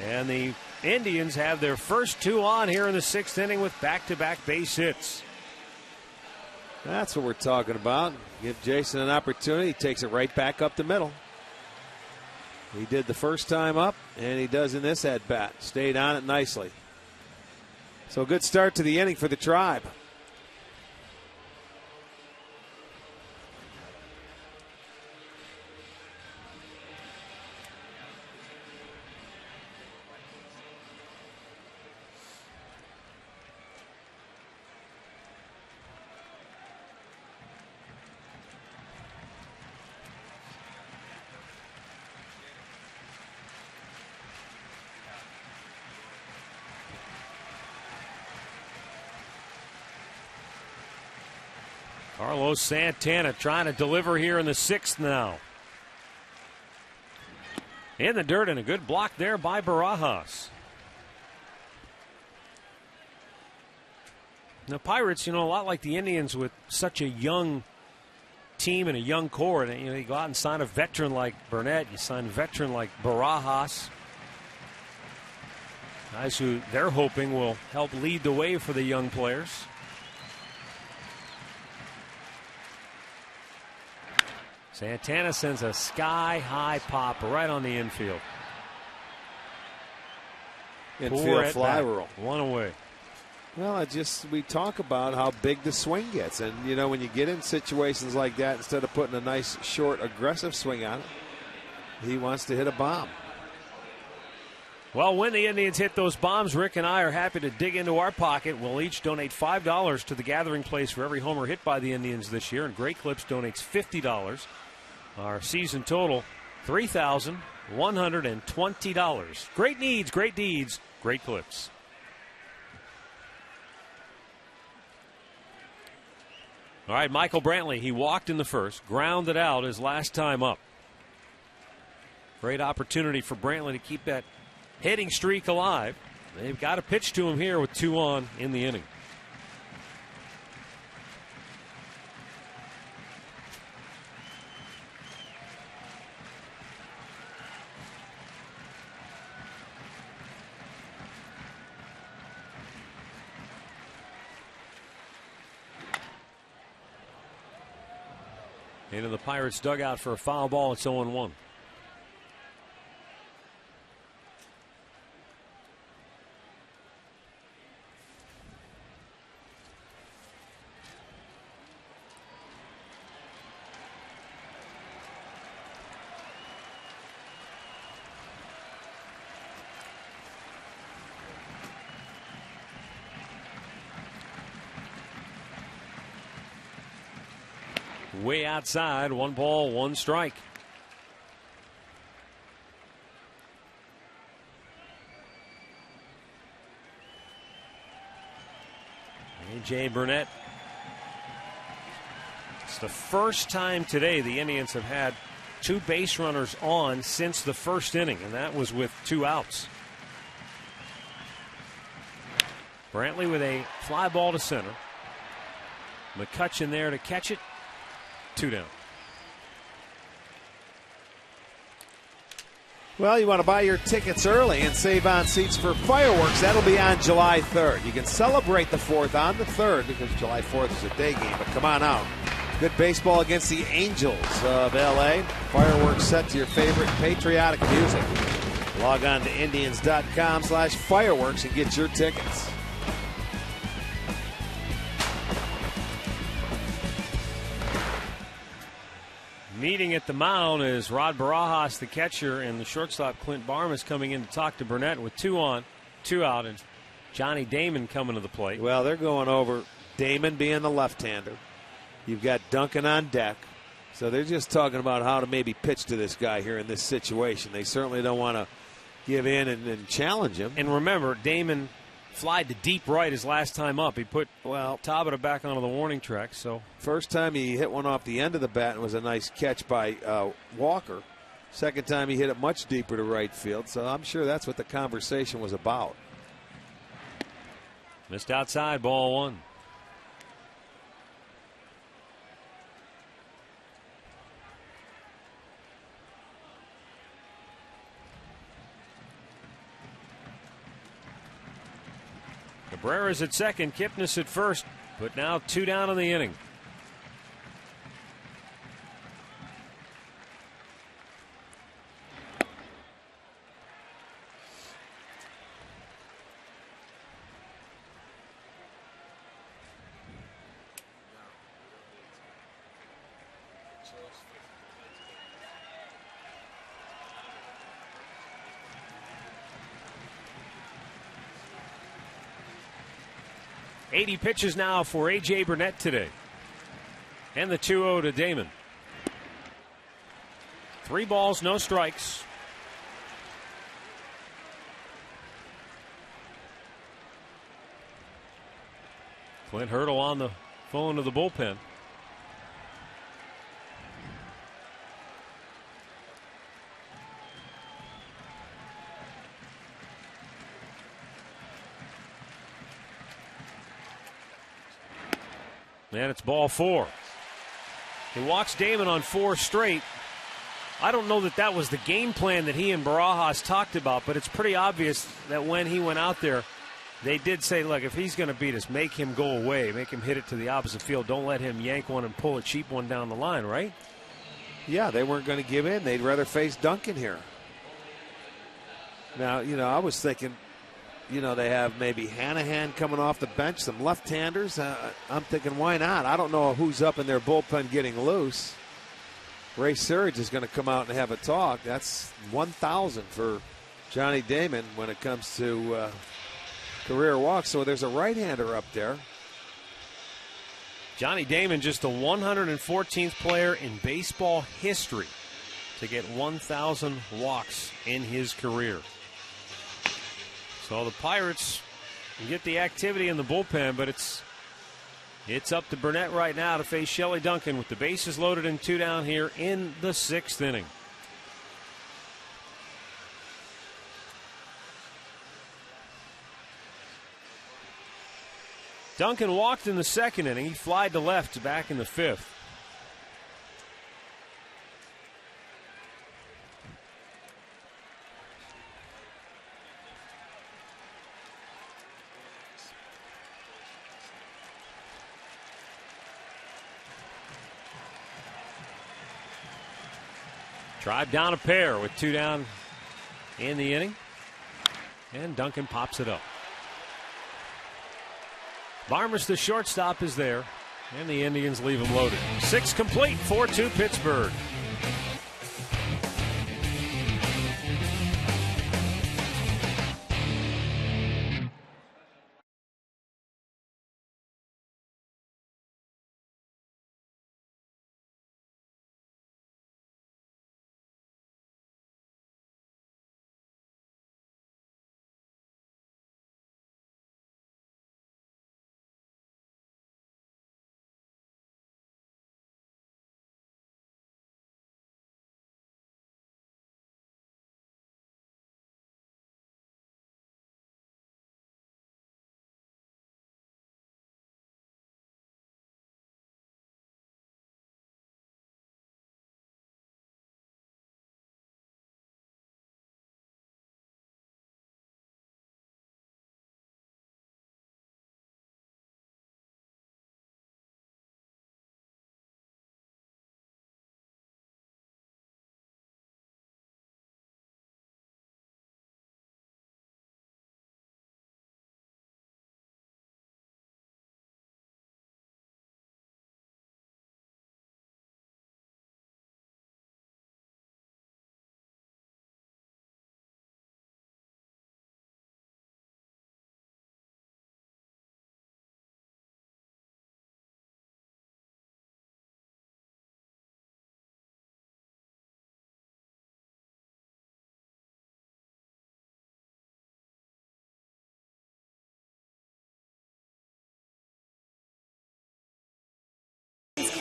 And the Indians have their first 2 on here in the 6th inning with back-to-back base hits. That's what we're talking about. Give Jason an opportunity. He takes it right back up the middle. He did the first time up, and he does in this at-bat. Stayed on it nicely. So a good start to the inning for the Tribe. Carlos Santana trying to deliver here in the 6th now. In the dirt, and a good block there by Barajas. The Pirates, a lot like the Indians with such a young team and a young core. And, you go out and sign a veteran like Burnett. You sign a veteran like Barajas. Guys who they're hoping will help lead the way for the young players. Santana sends a sky-high pop right on the infield. Infield fly rule. One away. Well, we talk about how big the swing gets. And, when you get in situations like that, instead of putting a nice, short, aggressive swing on it, he wants to hit a bomb. Well, when the Indians hit those bombs, Rick and I are happy to dig into our pocket. We'll each donate $5 to the gathering place for every homer hit by the Indians this year, and Great Clips donates $50. Our season total, $3,120. Great needs, great deeds, Great Clips. All right, Michael Brantley, he walked in the first, grounded out his last time up. Great opportunity for Brantley to keep that hitting streak alive. They've got to pitch to him here with 2 on in the inning. Into the Pirates dugout for a foul ball. It's 0-1. Way outside, 1 ball, 1 strike. A.J. Burnett. It's the first time today the Indians have had 2 base runners on since the first inning, and that was with 2 outs. Brantley with a fly ball to center. McCutchen there to catch it. 2 down. Well, you want to buy your tickets early and save on seats for fireworks. That'll be on July 3rd. You can celebrate the 4th on the 3rd because July 4th is a day game, but come on out. Good baseball against the Angels of L.A. Fireworks set to your favorite patriotic music. Log on to Indians.com/fireworks and get your tickets. Meeting at the mound is Rod Barajas, the catcher, and the shortstop Clint Barmas coming in to talk to Burnett with 2 on, 2 out, and Johnny Damon coming to the plate. Well, they're going over Damon being the left-hander. You've got Duncan on deck. So they're just talking about how to maybe pitch to this guy here in this situation. They certainly don't want to give in and challenge him. And remember, Damon flied to deep right his last time up. He put Tabata back onto the warning track. So first time he hit one off the end of the bat and was a nice catch by Walker. Second time he hit it much deeper to right field. So I'm sure that's what the conversation was about. Missed outside, ball 1. Cabrera's at second, Kipnis at first, but now 2 down in the inning. Eighty pitches now for A.J. Burnett today. And the 2-0 to Damon. 3 balls, no strikes. Clint Hurdle on the phone to the bullpen. And it's ball 4. He walks Damon on 4 straight. I don't know that that was the game plan that he and Barajas talked about, but it's pretty obvious that when he went out there, they did say, look, if he's going to beat us, make him go away, make him hit it to the opposite field. Don't let him yank one and pull a cheap one down the line, right? Yeah, they weren't going to give in. They'd rather face Duncan here. Now, I was thinking, they have maybe Hanahan coming off the bench, some left-handers. I'm thinking, why not? I don't know who's up in their bullpen getting loose. Ray Surridge is going to come out and have a talk. That's 1,000 for Johnny Damon when it comes to career walks. So there's a right-hander up there. Johnny Damon, just the 114th player in baseball history to get 1,000 walks in his career. So the Pirates get the activity in the bullpen, but it's up to Burnett right now to face Shelley Duncan with the bases loaded and 2 down here in the 6th inning. Duncan walked in the 2nd inning. He flied to left back in the 5th. Drive down a pair with 2 down in the inning. And Duncan pops it up. Barmes, the shortstop, is there. And the Indians leave him loaded. 6 complete, 4-2 Pittsburgh.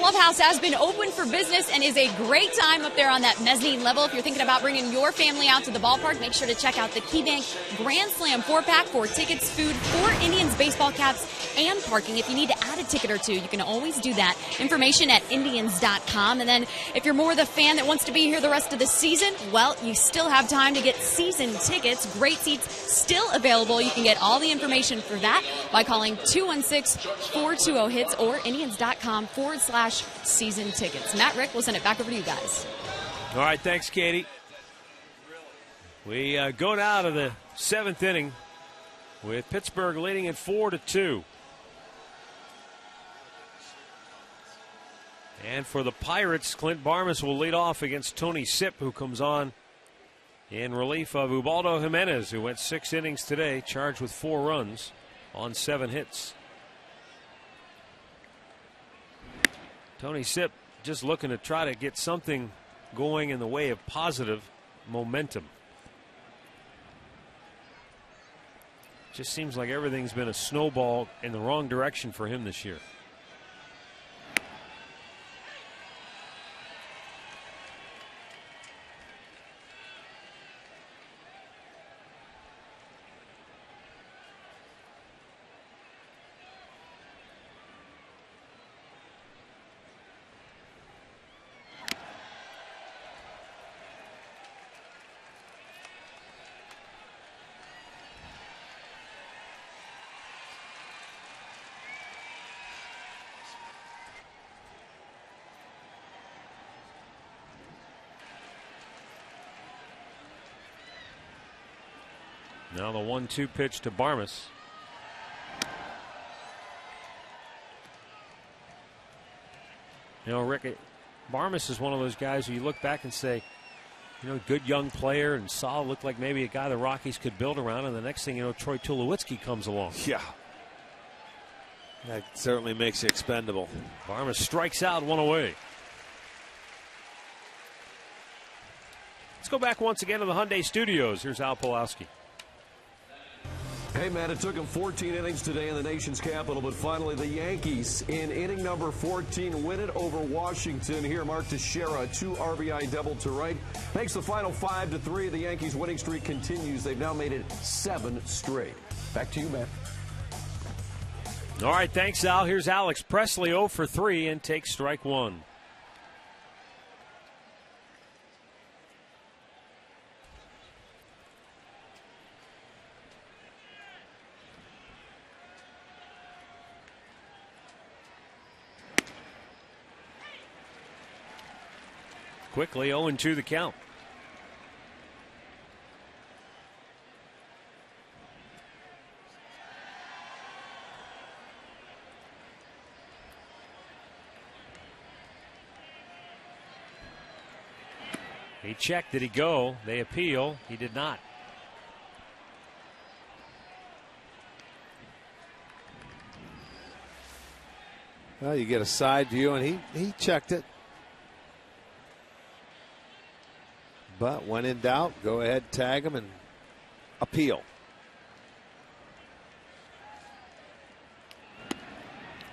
Clubhouse has been open for business and is a great time up there on that mezzanine level. If you're thinking about bringing your family out to the ballpark, make sure to check out the KeyBank Grand Slam 4-pack for tickets, food, 4 Indians baseball caps, and parking. If you need to add a ticket or two, you can always do that. Information at Indians.com. And then if you're more the fan that wants to be here the rest of the season, well, you still have time to get season tickets. Great seats still available. You can get all the information for that by calling 216-420-HITS or Indians.com/season tickets. Matt, Rick, we'll send it back over to you guys. All right, thanks, Katie. We go now to the 7th inning with Pittsburgh leading at 4-2. And for the Pirates, Clint Barmes will lead off against Tony Sipp, who comes on in relief of Ubaldo Jimenez, who went 6 innings today, charged with 4 runs on 7 hits. Tony Sipp just looking to try to get something going in the way of positive momentum. Just seems like everything's been a snowball in the wrong direction for him this year. Now the 1-2 pitch to Barmes. You know, Rick, Barmes is one of those guys who you look back and say, you know, good young player and solid, looked like maybe a guy the Rockies could build around, and the next thing you know, Troy Tulowitzki comes along. Yeah. That certainly makes you expendable. Barmes strikes out, one away. Let's go back once again to the Hyundai Studios. Here's Al Pulowski. Hey, man, it took him 14 innings today in the nation's capital, but finally the Yankees in inning number 14 win it over Washington. Here, Mark Teixeira, 2 RBI double to right. Makes the final 5-3. The Yankees winning streak continues. They've now made it 7 straight. Back to you, Matt. All right, thanks, Al. Here's Alex Presley, 0 for 3, and takes strike 1. Quickly 0-2 the count. He checked. Did he go? They appeal. He did not. Well, you get a side view, and he checked it. But when in doubt, go ahead, tag him, and appeal.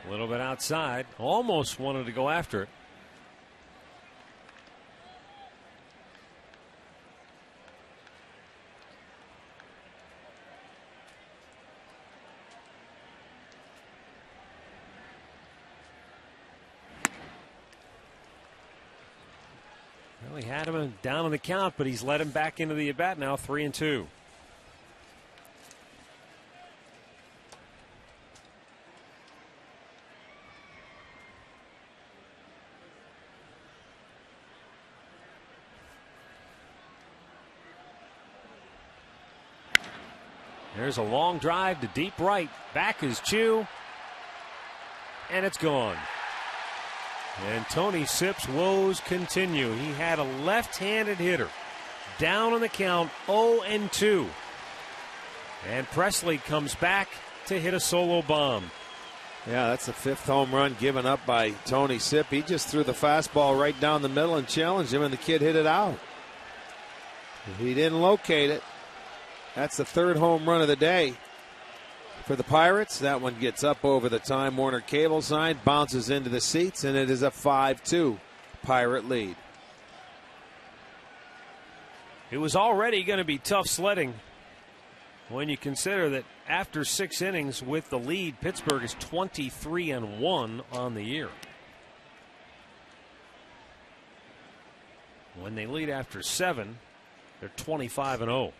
A little bit outside. Almost wanted to go after it. Well, he had him down on the count, but he's led him back into the at-bat now, 3-2. There's a long drive to deep right. Back is Chu. And it's gone. And Tony Sipp's woes continue. He had a left-handed hitter down on the count, 0-2. And Presley comes back to hit a solo bomb. Yeah, that's the 5th home run given up by Tony Sipp. He just threw the fastball right down the middle and challenged him, and the kid hit it out. He didn't locate it. That's the 3rd home run of the day for the Pirates. That one gets up over the Time Warner cable sign, bounces into the seats, and it is a 5-2 Pirate lead. It was already going to be tough sledding when you consider that after 6 innings with the lead, Pittsburgh is 23-1 on the year. When they lead after 7, they're 25-0.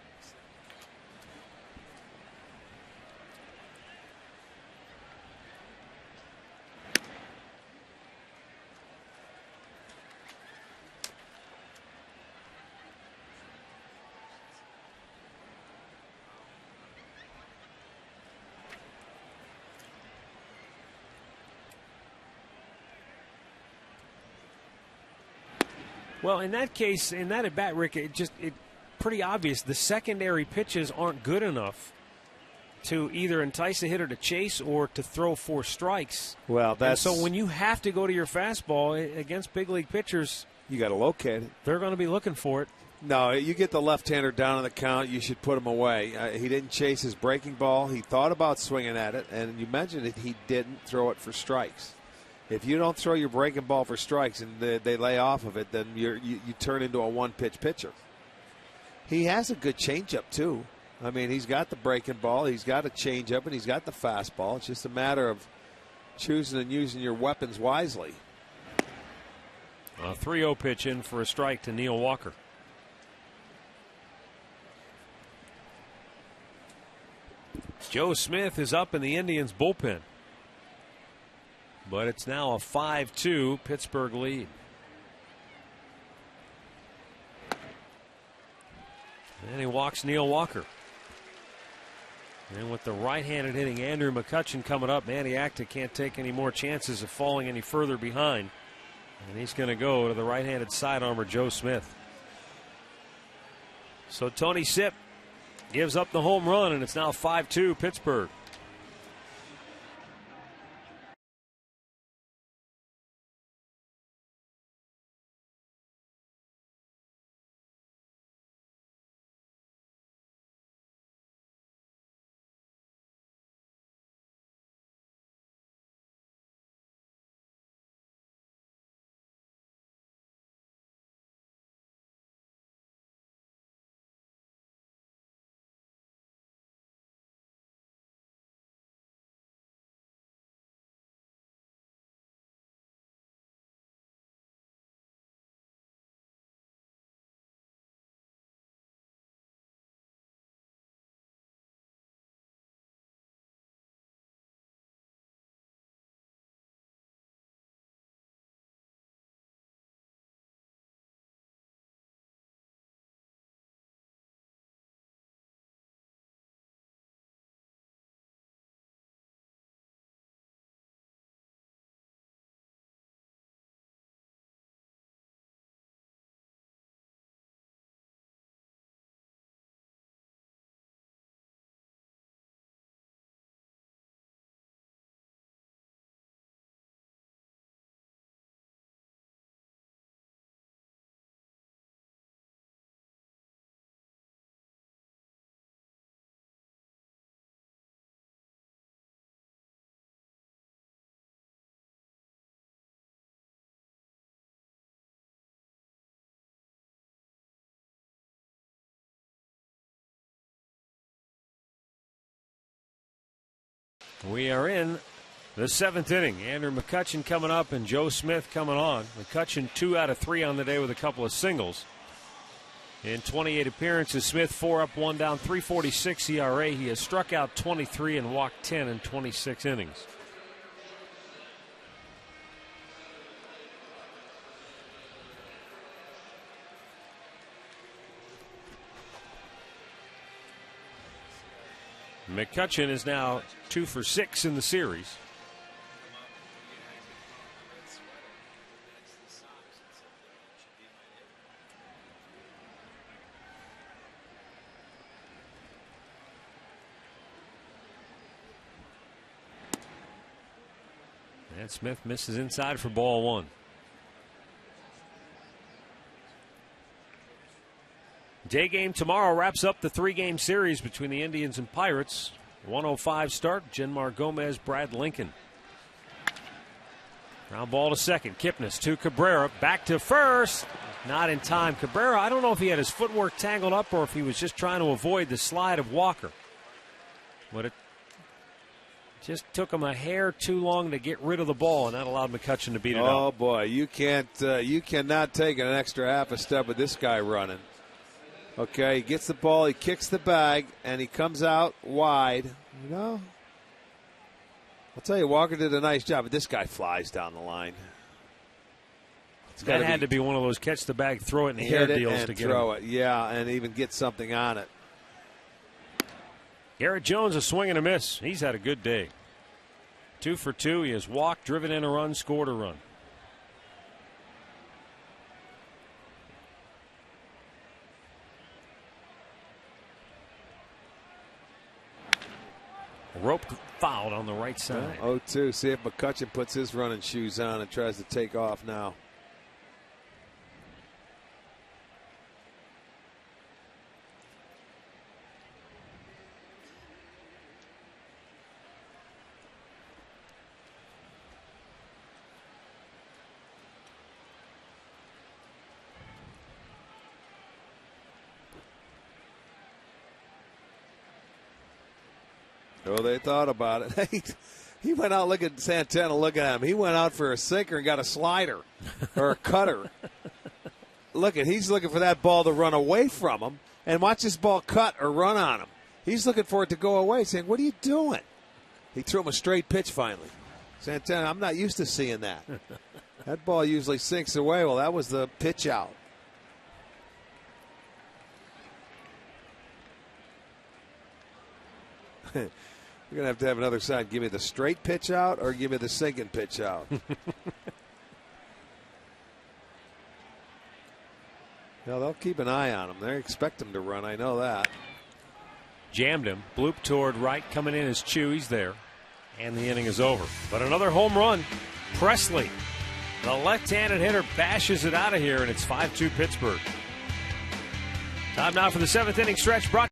Well, in that case, in that at bat, Rick, it's pretty obvious the secondary pitches aren't good enough to either entice a hitter to chase or to throw 4 strikes. Well, that's and so when you have to go to your fastball against big league pitchers, you got to locate it. They're going to be looking for it. No, you get the left-hander down on the count, you should put him away. He didn't chase his breaking ball. He thought about swinging at it, and you mentioned it. He didn't throw it for strikes. If you don't throw your breaking ball for strikes and they lay off of it, then you turn into a one-pitch pitcher. He has a good changeup, too. I mean, he's got the breaking ball, he's got a changeup, and he's got the fastball. It's just a matter of choosing and using your weapons wisely. A 3-0 pitch in for a strike to Neil Walker. Joe Smith is up in the Indians' bullpen. But it's now a 5-2 Pittsburgh lead. And he walks Neil Walker. And with the right-handed hitting Andrew McCutchen coming up, Manny Acta can't take any more chances of falling any further behind. And he's going to go to the right-handed side armor, Joe Smith. So Tony Sipp gives up the home run, and it's now 5-2 Pittsburgh. We are in the 7th inning. Andrew McCutchen coming up and Joe Smith coming on. McCutchen 2 out of 3 on the day with a couple of singles. In 28 appearances, Smith 4 up, 1 down, 3.46 ERA. He has struck out 23 and walked 10 in 26 innings. McCutchen is now 2 for 6 in the series. And Smith misses inside for ball 1. Day game tomorrow wraps up the 3-game series between the Indians and Pirates. 1:05 start. Jenmar Gomez, Brad Lincoln. Ground ball to second. Kipnis to Cabrera. Back to first. Not in time. Cabrera, I don't know if he had his footwork tangled up or if he was just trying to avoid the slide of Walker. But it just took him a hair too long to get rid of the ball, and that allowed McCutchen to beat it out. Oh, boy. You cannot take an extra half a step with this guy running. Okay, he gets the ball, he kicks the bag, and he comes out wide. You know, I'll tell you, Walker did a nice job, but this guy flies down the line. That had to be one of those catch the bag, throw it in the air deals to get throw him. it, yeah, and even get something on it. Garrett Jones, a swing and a miss. He's had a good day. 2 for 2. He has walked, driven in a run, scored a run. Rope fouled on the right side. 0-2. See if McCutchen puts his running shoes on and tries to take off now. Oh, they thought about it. He went out looking at Santana, looking at him. He went out for a sinker and got a slider or a cutter. He's looking for that ball to run away from him, and watch this ball cut or run on him. He's looking for it to go away, saying, "What are you doing?" He threw him a straight pitch finally. Santana, I'm not used to seeing that. That ball usually sinks away. Well, that was the pitch out. You're going to have another side. Give me the straight pitch out or give me the sinking pitch out. Well, they'll keep an eye on him. They expect him to run. I know that. Jammed him. Bloop toward right. Coming in is Chu. He's there. And the inning is over. But another home run. Presley, the left-handed hitter, bashes it out of here, and it's 5-2 Pittsburgh. Time now for the 7th inning stretch. Brought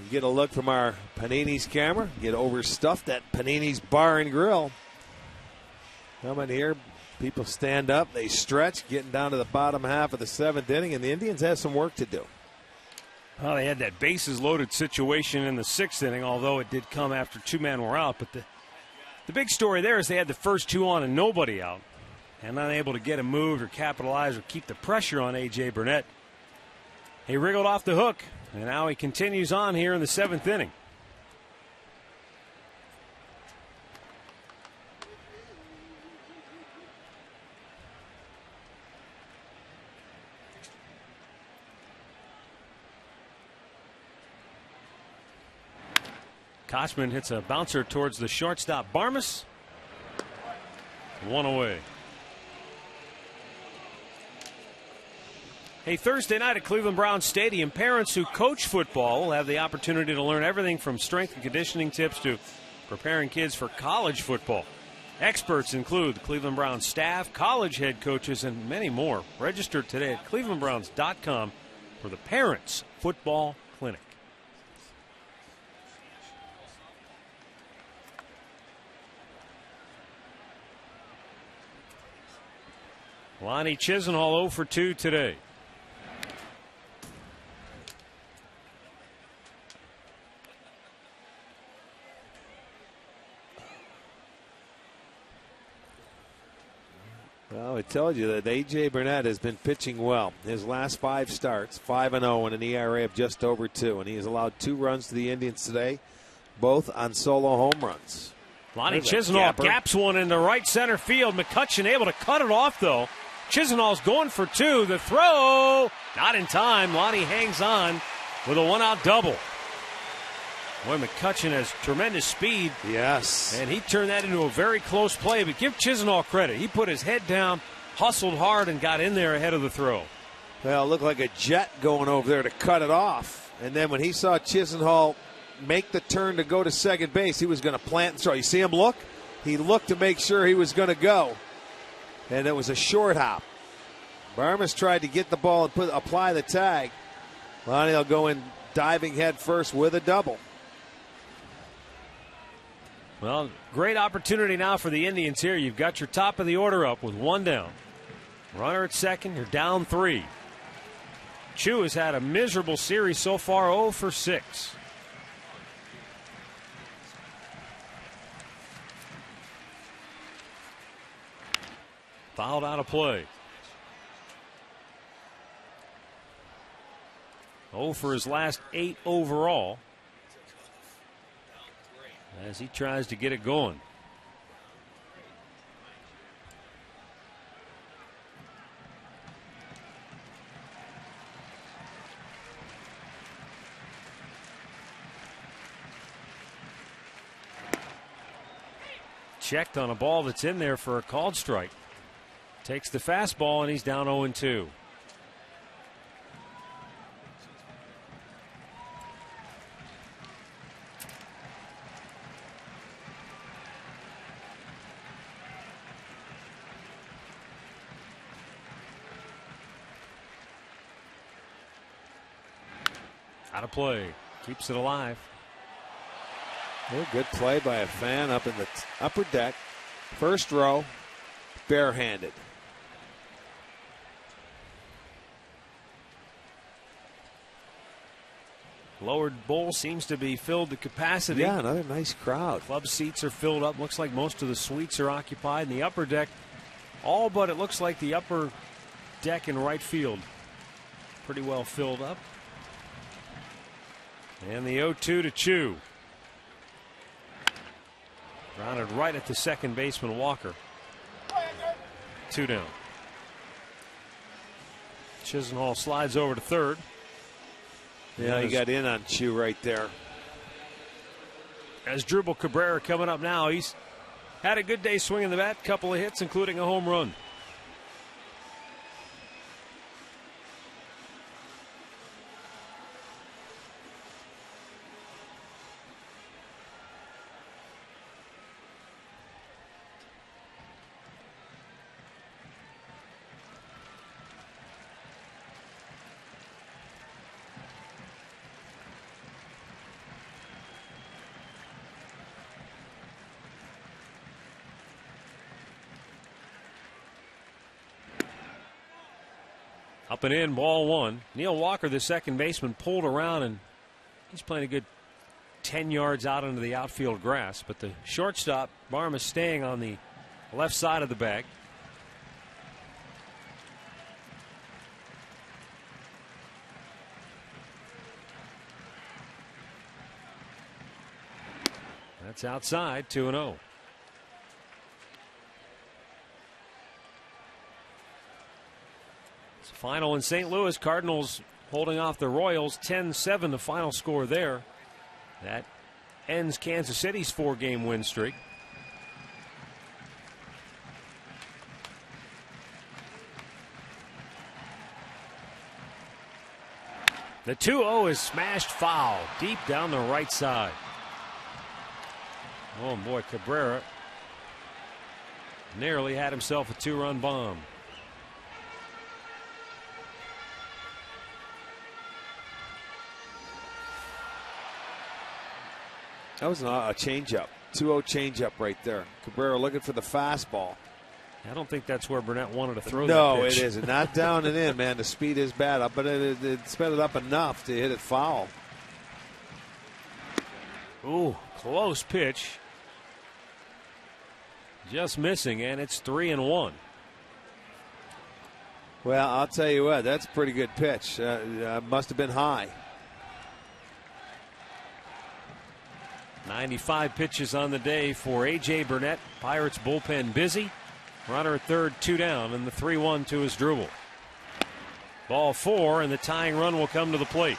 You get a look from our Panini's camera. Get overstuffed at Panini's Bar and Grill. Come in here. People stand up. They stretch, getting down to the bottom half of the 7th inning, and the Indians have some work to do. Well, they had that bases loaded situation in the 6th inning, although it did come after 2 men were out. But the big story there is they had the first 2 on and nobody out, and unable to get him moved or capitalize or keep the pressure on A.J. Burnett. He wriggled off the hook, and now he continues on here in the 7th inning. Kochman hits a bouncer towards the shortstop, Barmas. 1 away. Hey, Thursday night at Cleveland Browns Stadium, parents who coach football will have the opportunity to learn everything from strength and conditioning tips to preparing kids for college football. Experts include the Cleveland Browns staff, college head coaches, and many more. Register today at clevelandbrowns.com for the Parents Football Clinic. Lonnie Chisenhall 0 for 2 today. Well, I told you that A.J. Burnett has been pitching well. His last 5 starts, 5-0 and an ERA of just over 2. And he has allowed 2 runs to the Indians today, both on solo home runs. Lonnie Chisenhall gaps one into right center field. McCutchen able to cut it off, though. Chisenhall's going for 2. The throw, not in time. Lonnie hangs on with a 1-out double. Boy, McCutchen has tremendous speed. Yes. And he turned that into a very close play. But give Chisenhall credit. He put his head down, hustled hard, and got in there ahead of the throw. Well, it looked like a jet going over there to cut it off. And then when he saw Chisenhall make the turn to go to second base, he was going to plant and throw. You see him look? He looked to make sure he was going to go. And it was a short hop. Barmas tried to get the ball and apply the tag. Lonnie will go in diving head first with a double. Well, great opportunity now for the Indians here. You've got your top of the order up with 1 down. Runner at second, you're down 3. Chu has had a miserable series so far, 0 for 6. Fouled out of play. 0 for his last 8 overall as he tries to get it going. Checked on a ball that's in there for a called strike. Takes the fastball and he's down 0-2. Out of play. Keeps it alive. Good play by a fan up in the upper deck. First row, barehanded. Lowered bowl seems to be filled to capacity. Yeah, another nice crowd. Club seats are filled up. Looks like most of the suites are occupied. And the upper deck, all but it looks like the upper deck in right field, pretty well filled up. And the 0-2 to Chu. Grounded right at the second baseman, Walker. 2 down. Chisenhall slides over to third. Yeah, he got in on Chu right there. As Drupal Cabrera coming up now, he's had a good day swinging the bat, couple of hits, including a home run. Up and in, ball 1. Neil Walker, the second baseman, pulled around, and he's playing a good 10 yards out into the outfield grass. But the shortstop, Barham, is staying on the left side of the bag. That's outside, 2-0. Final in St. Louis, Cardinals holding off the Royals 10-7, the final score there. That ends Kansas City's 4-game win streak. The 2-0 is smashed foul deep down the right side. Oh boy, Cabrera narrowly had himself a 2-run bomb. That was a changeup. 2-0 changeup right there. Cabrera looking for the fastball. I don't think that's where Burnett wanted to throw that pitch. No, it isn't. Not down and in, man. The speed is bad, but it sped it up enough to hit it foul. Ooh, close pitch. Just missing, and it's 3-1. Well, I'll tell you what, that's a pretty good pitch. Must have been high. 95 pitches on the day for A.J. Burnett. Pirates bullpen busy. Runner at third, 2 down, and the 3-1 to his Drupal. Ball 4, and the tying run will come to the plate.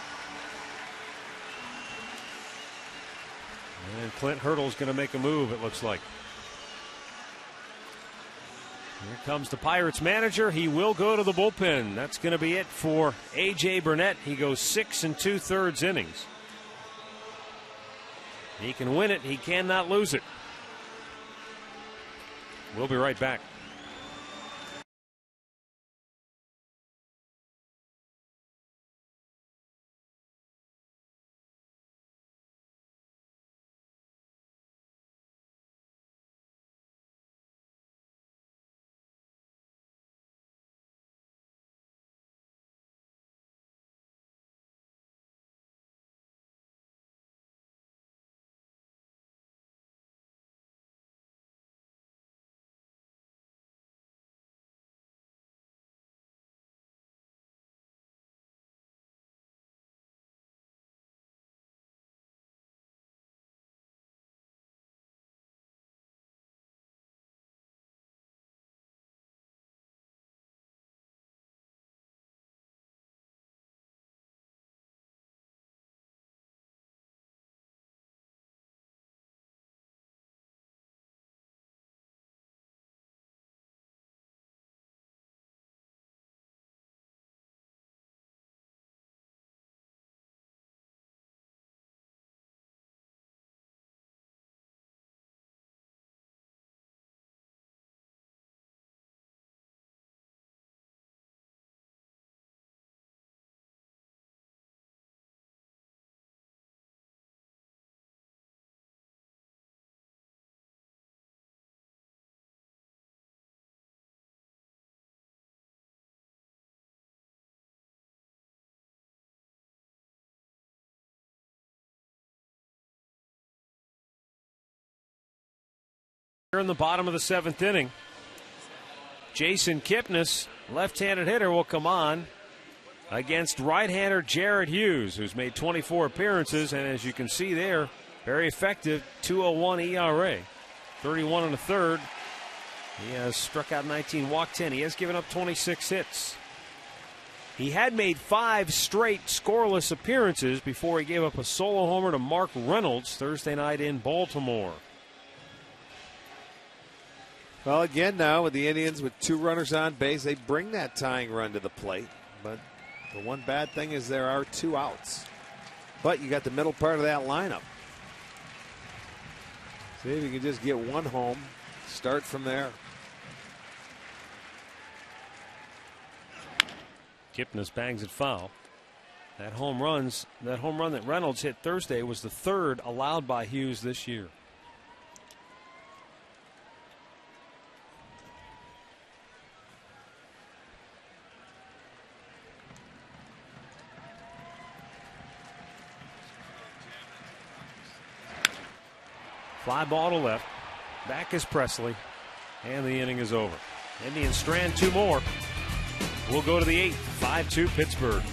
And Clint Hurdle's going to make a move, it looks like. Here comes the Pirates manager. He will go to the bullpen. That's going to be it for A.J. Burnett. He goes 6 2/3 innings. He can win it. He cannot lose it. We'll be right back. Here in the bottom of the 7th inning, Jason Kipnis, left-handed hitter, will come on against right-hander Jared Hughes, who's made 24 appearances, and as you can see there, very effective, 2.01 ERA, 31 and a third. He has struck out 19, walked 10. He has given up 26 hits. He had made 5 straight scoreless appearances before he gave up a solo homer to Mark Reynolds Thursday night in Baltimore. Well, again now with the Indians with 2 runners on base, they bring that tying run to the plate. But the one bad thing is there are 2 outs. But you got the middle part of that lineup. See if you can just get 1 home, start from there. Kipnis bangs it foul. That home run that Reynolds hit Thursday was the 3rd allowed by Hughes this year. Fly ball to left. Back is Presley. And the inning is over. Indians strand 2 more. We'll go to the 8th. 5-2 Pittsburgh.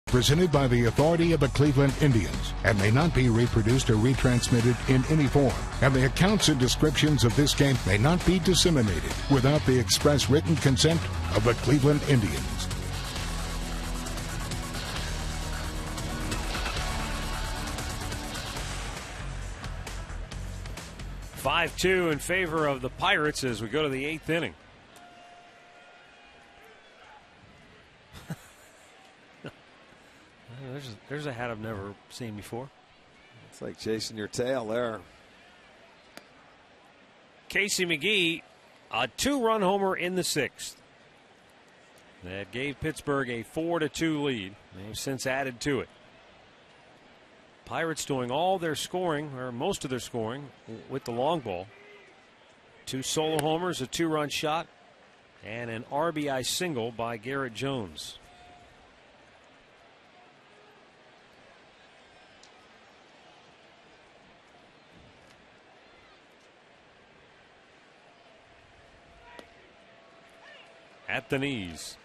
Presented by the authority of the Cleveland Indians and may not be reproduced or retransmitted in any form. And the accounts and descriptions of this game may not be disseminated without the express written consent of the Cleveland Indians. (5-2) in favor of the Pirates as we go to the 8th inning. There's a hat I've never seen before. It's like chasing your tail there. Casey McGee, a 2-run homer in the 6th. That gave Pittsburgh a 4-2 lead. They've since added to it. Pirates doing all their scoring, or most of their scoring, with the long ball. 2 solo homers, a 2-run shot, and an RBI single by Garrett Jones. At the knees,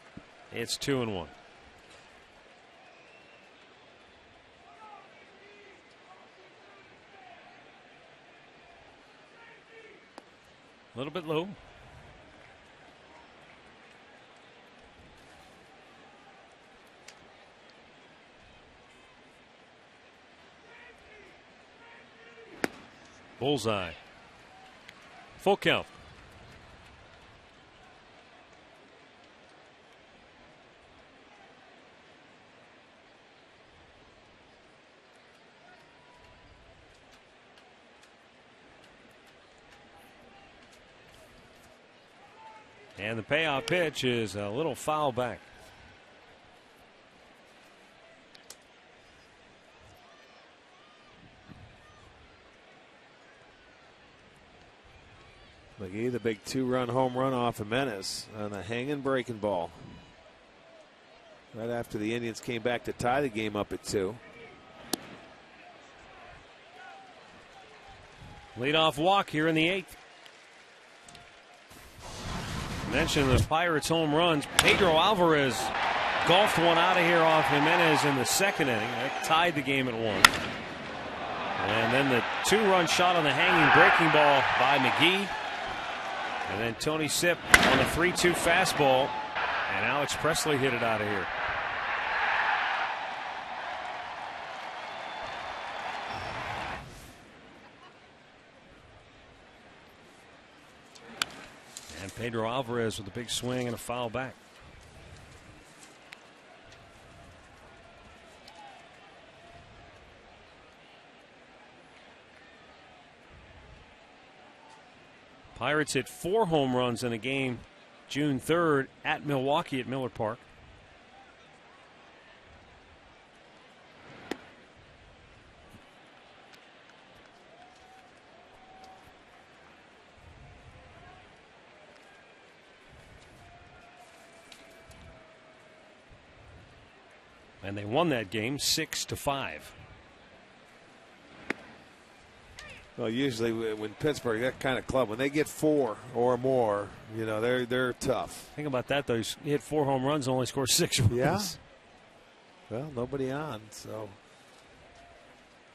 it's 2-1. A little bit low. Bullseye. Full count. And the payoff pitch is a little foul back. McGee, the big 2-run home run off Jimenez on a hanging breaking ball. Right after the Indians came back to tie the game up at 2. Leadoff walk here in the 8th. Mentioned the Pirates home runs. Pedro Alvarez golfed one out of here off Jimenez in the 2nd inning. That tied the game at 1. And then the 2-run shot on the hanging breaking ball by McGee. And then Tony Sipp on the 3-2 fastball. And Alex Presley hit it out of here. And Pedro Alvarez with a big swing and a foul back. Pirates hit 4 home runs in a game June 3rd at Milwaukee at Miller Park. And they won that game 6-5. Well, usually when Pittsburgh, that kind of club, when they get 4 or more, you know, they're tough. Think about that, though. He hit 4 home runs, only scored 6 runs. Yeah. Well, nobody on. So,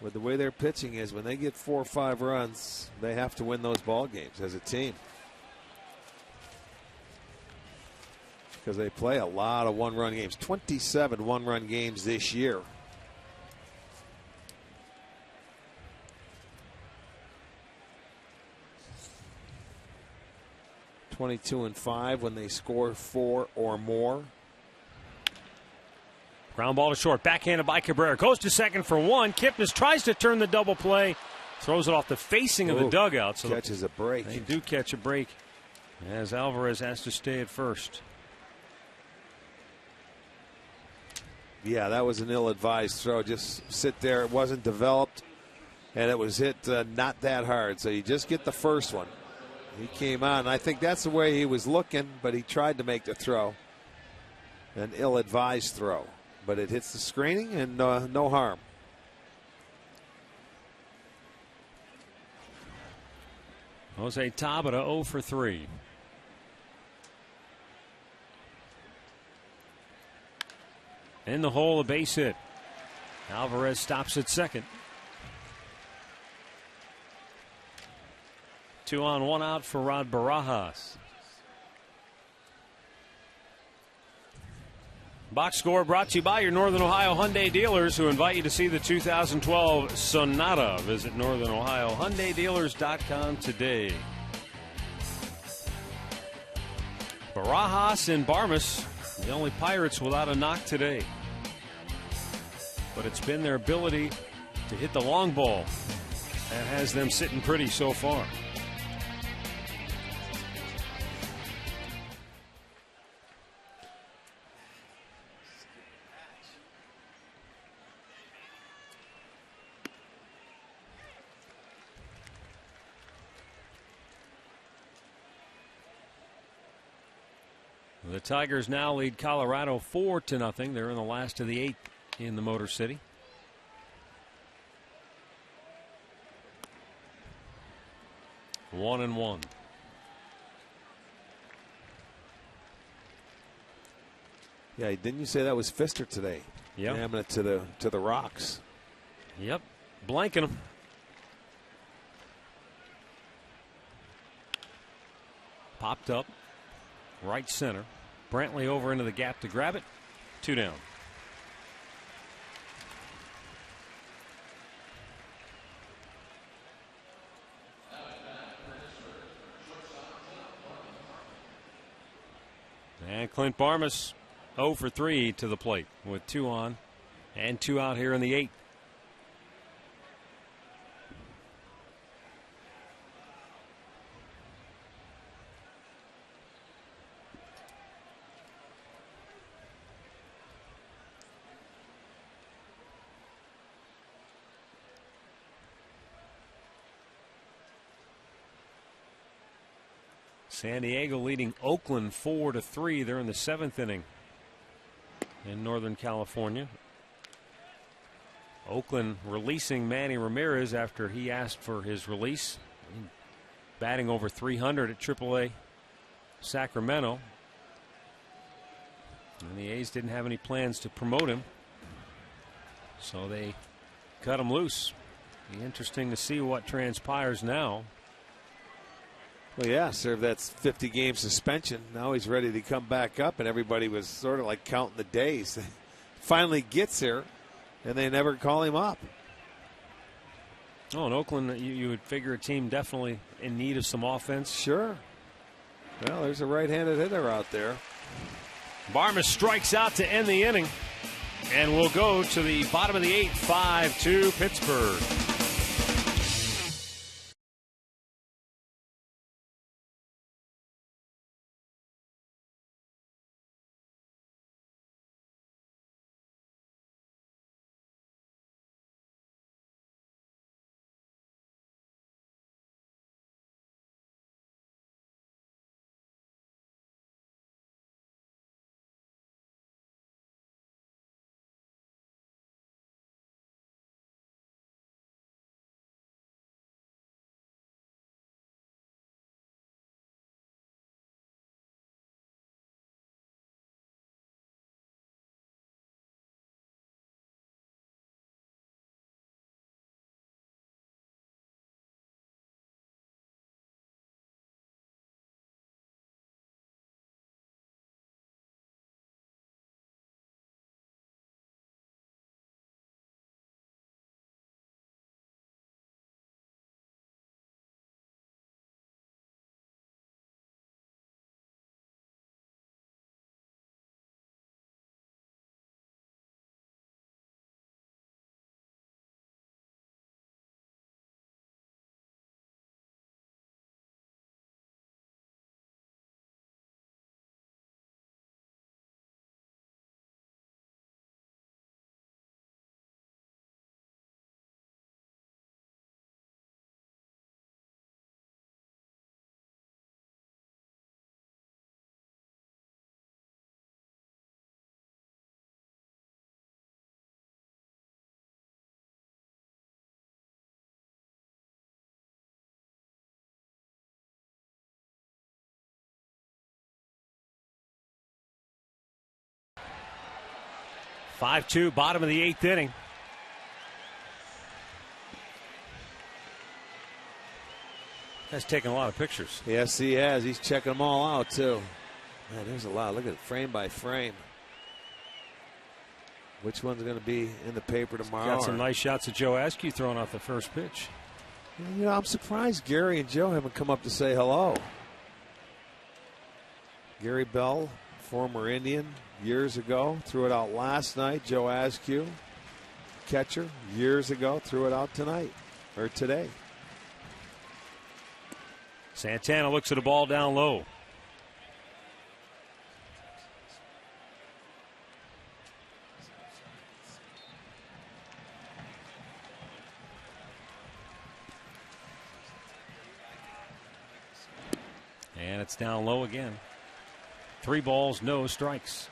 with the way their pitching is, when they get 4 or 5 runs, they have to win those ball games as a team. Because they play a lot of 1-run games. 27 1-run games this year. (22-5) when they score 4 or more. Ground ball to short, backhanded by Cabrera. Goes to second for 1. Kipnis tries to turn the double play. Throws it off the facing of the dugout. So catches a break. They do catch a break as Alvarez has to stay at first. Yeah, that was an ill-advised throw. Just sit there. It wasn't developed, and it was hit not that hard. So you just get the first one. He came on, and I think that's the way he was looking, but he tried to make the throw. An ill-advised throw, but it hits the screening and no harm. Jose Tabata 0 for 3. In the hole, a base hit. Alvarez stops at second. 2 on, 1 out for Rod Barajas. Box score brought to you by your Northern Ohio Hyundai dealers, who invite you to see the 2012 Sonata. Visit NorthernOhioHyundaiDealers.com today. Barajas and Barmas, the only Pirates without a knock today. But it's been their ability to hit the long ball that has them sitting pretty so far. The Tigers now lead Colorado 4-0. They're in the last of the 8th in the Motor City. One and 1. Yeah, didn't you say that was Pfister today? Yeah. Jamming it to the rocks. Yep, blanking them. Popped up, right center. Brantley over into the gap to grab it. 2 down. And Clint Barmas 0 for 3 to the plate with 2 on and 2 out here in the 8th. San Diego leading Oakland 4-3. They're in the 7th inning in Northern California. Oakland releasing Manny Ramirez after he asked for his release. Batting over 300 at AAA Sacramento. And the A's didn't have any plans to promote him, so they cut him loose. Be interesting to see what transpires now. Well, yeah, served that 50-game suspension. Now he's ready to come back up, and everybody was sort of like counting the days. Finally gets here, and they never call him up. Oh, in Oakland, you would figure a team definitely in need of some offense. Sure. Well, there's a right-handed hitter out there. Barmes strikes out to end the inning. And we'll go to the bottom of the 8th, 5-2 Pittsburgh. Five-2, bottom of the 8th inning. Guy's taking a lot of pictures. Yes, he has. He's checking them all out, too. Man, there's a lot. Look at it, frame by frame. Which one's going to be in the paper tomorrow? Got some nice shots of Joe Askew throwing off the first pitch. You know, I'm surprised Gary and Joe haven't come up to say hello. Gary Bell, former Indian, years ago, threw it out last night. Joe Askew, catcher, years ago, threw it out tonight, or today. Santana looks at a ball down low. And it's down low again. 3 balls, no strikes.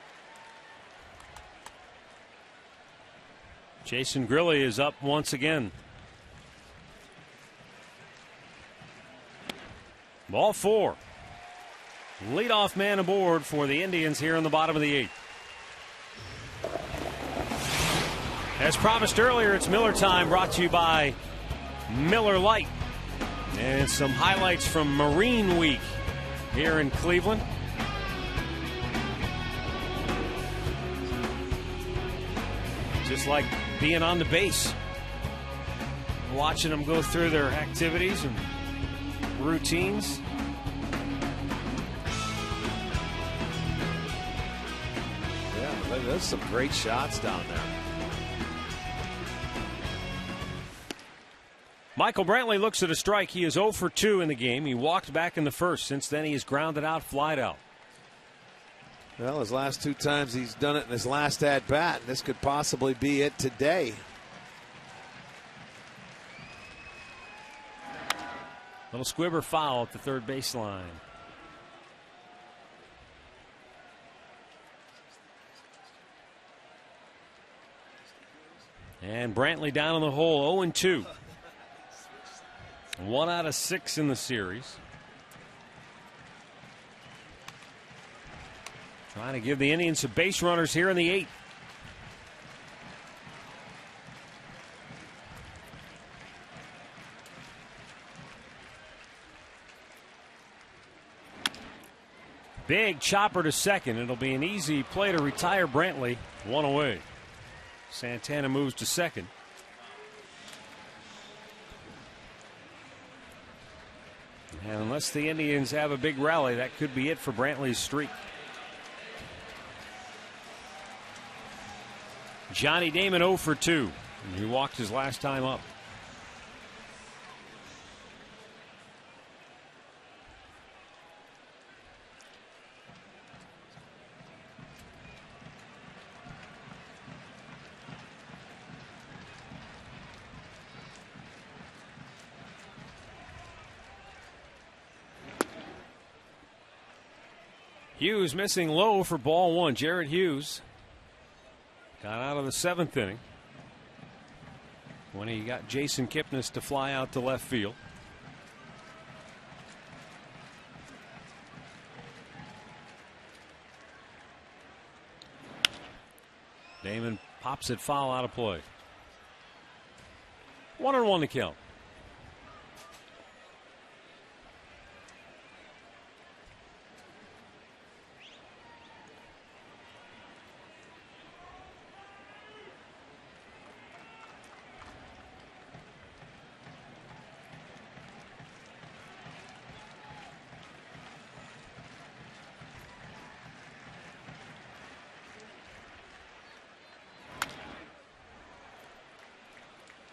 Jason Grilli is up once again. Ball 4. Leadoff man aboard for the Indians here in the bottom of the 8th. As promised earlier, it's Miller time, brought to you by Miller Lite. And some highlights from Marine Week here in Cleveland. Just like being on the base, watching them go through their activities and routines. Yeah, there's some great shots down there. Michael Brantley looks at a strike. He is 0 for 2 in the game. He walked back in the first. Since then, he has grounded out, flied out. Well, his last 2 times he's done it in his last at-bat, and this could possibly be it today. Little squibber foul at the third baseline. And Brantley down in the hole, 0-2. 1 out of 6 in the series. Trying to give the Indians some base runners here in the 8th. Big chopper to second. It'll be an easy play to retire Brantley. 1 away. Santana moves to second. And unless the Indians have a big rally, that could be it for Brantley's streak. Johnny Damon 0 for 2. And he walked his last time up. Hughes missing low for ball 1. Jared Hughes got out of the 7th inning when he got Jason Kipnis to fly out to left field. Damon pops it foul, out of play. 1-1 to count.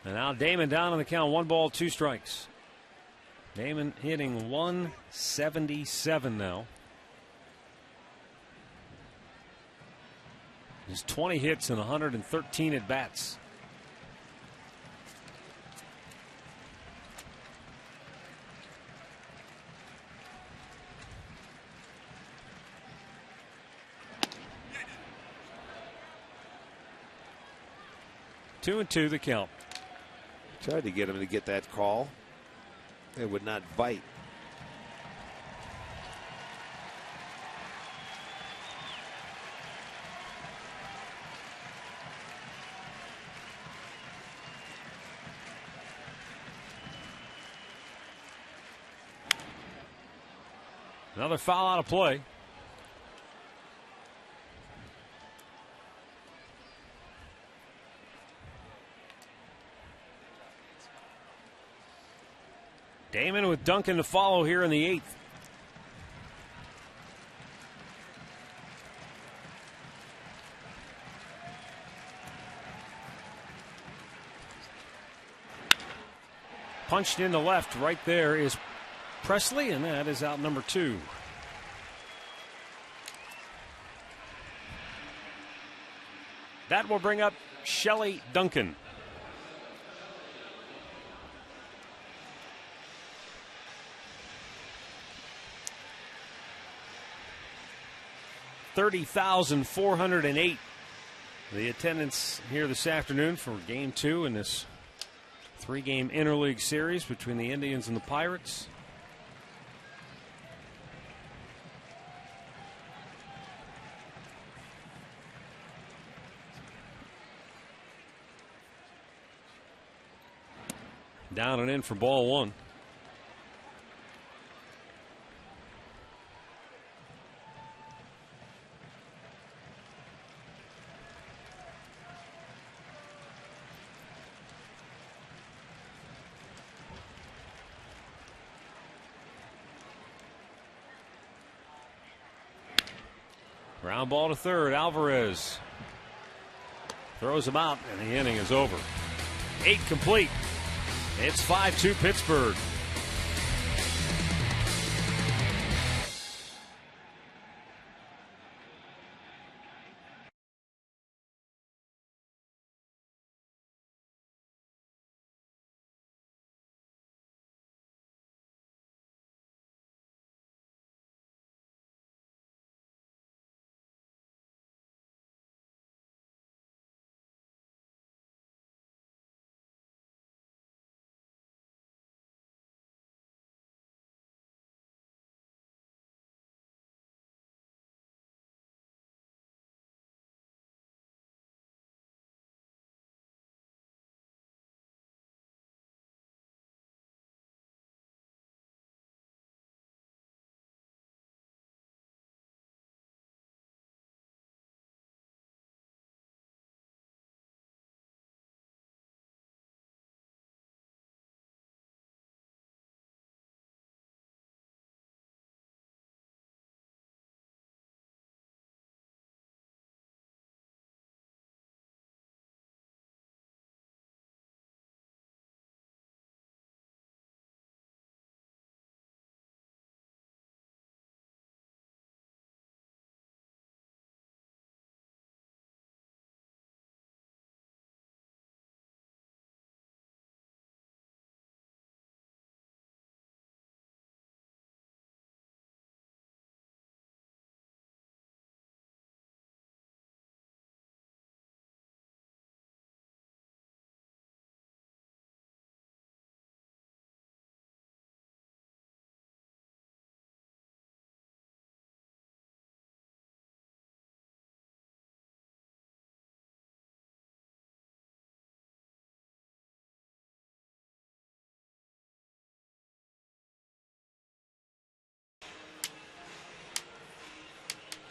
And now Damon down on the count. 1 ball, 2 strikes. Damon hitting 177 now. He's 20 hits and 113 at bats. Two and 2 the count. Tried to get him to get that call. It would not bite. Another foul, out of play. Damon with Duncan to follow here in the 8th. Punched into left. Right there is Presley, and that is out number 2. That will bring up Shelley Duncan. $30,408. The attendance here this afternoon for Game 2 in this 3-game interleague series between the Indians and the Pirates. Down and in for ball 1. Ground ball to third. Alvarez throws him out, and the inning is over. 8 complete. It's 5-2 Pittsburgh.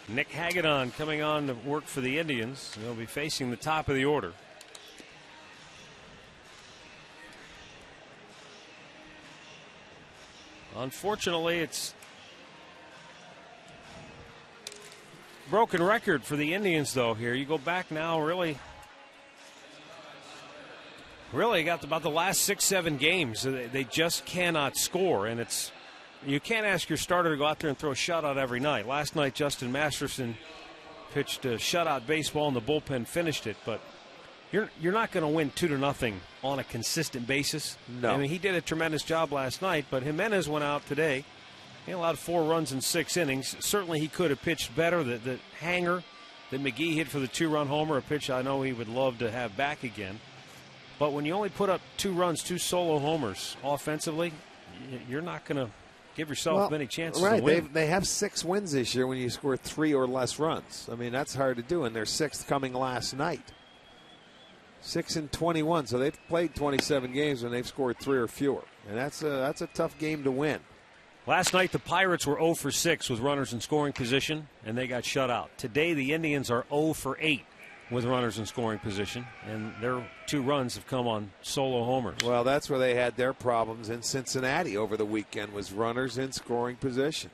Nick Hagedorn coming on to work for the Indians. They'll be facing the top of the order. Unfortunately, it's broken record for the Indians, though, here. You go back now, really got about the last 6-7 games. They just cannot score, and you can't ask your starter to go out there and throw a shutout every night. Last night, Justin Masterson pitched a shutout baseball, and the bullpen finished it, but you're not going to win 2-0 on a consistent basis. No. I mean, he did a tremendous job last night, but Jimenez went out today. He allowed 4 runs in 6 innings. Certainly he could have pitched better. The hanger that McGee hit for the 2-run homer, a pitch I know he would love to have back again. But when you only put up 2 runs, 2 solo homers offensively, you're not going to give yourself many chances to win. They have 6 wins this year when you score 3 or less runs. I mean, that's hard to do, and their 6th coming last night. 6-21, so they've played 27 games and they've scored 3 or fewer, and that's a tough game to win. Last night the Pirates were 0 for 6 with runners in scoring position, and they got shut out. Today the Indians are 0 for 8 with runners in scoring position, and their 2 runs have come on solo homers. Well, that's where they had their problems in Cincinnati over the weekend, was runners in scoring position.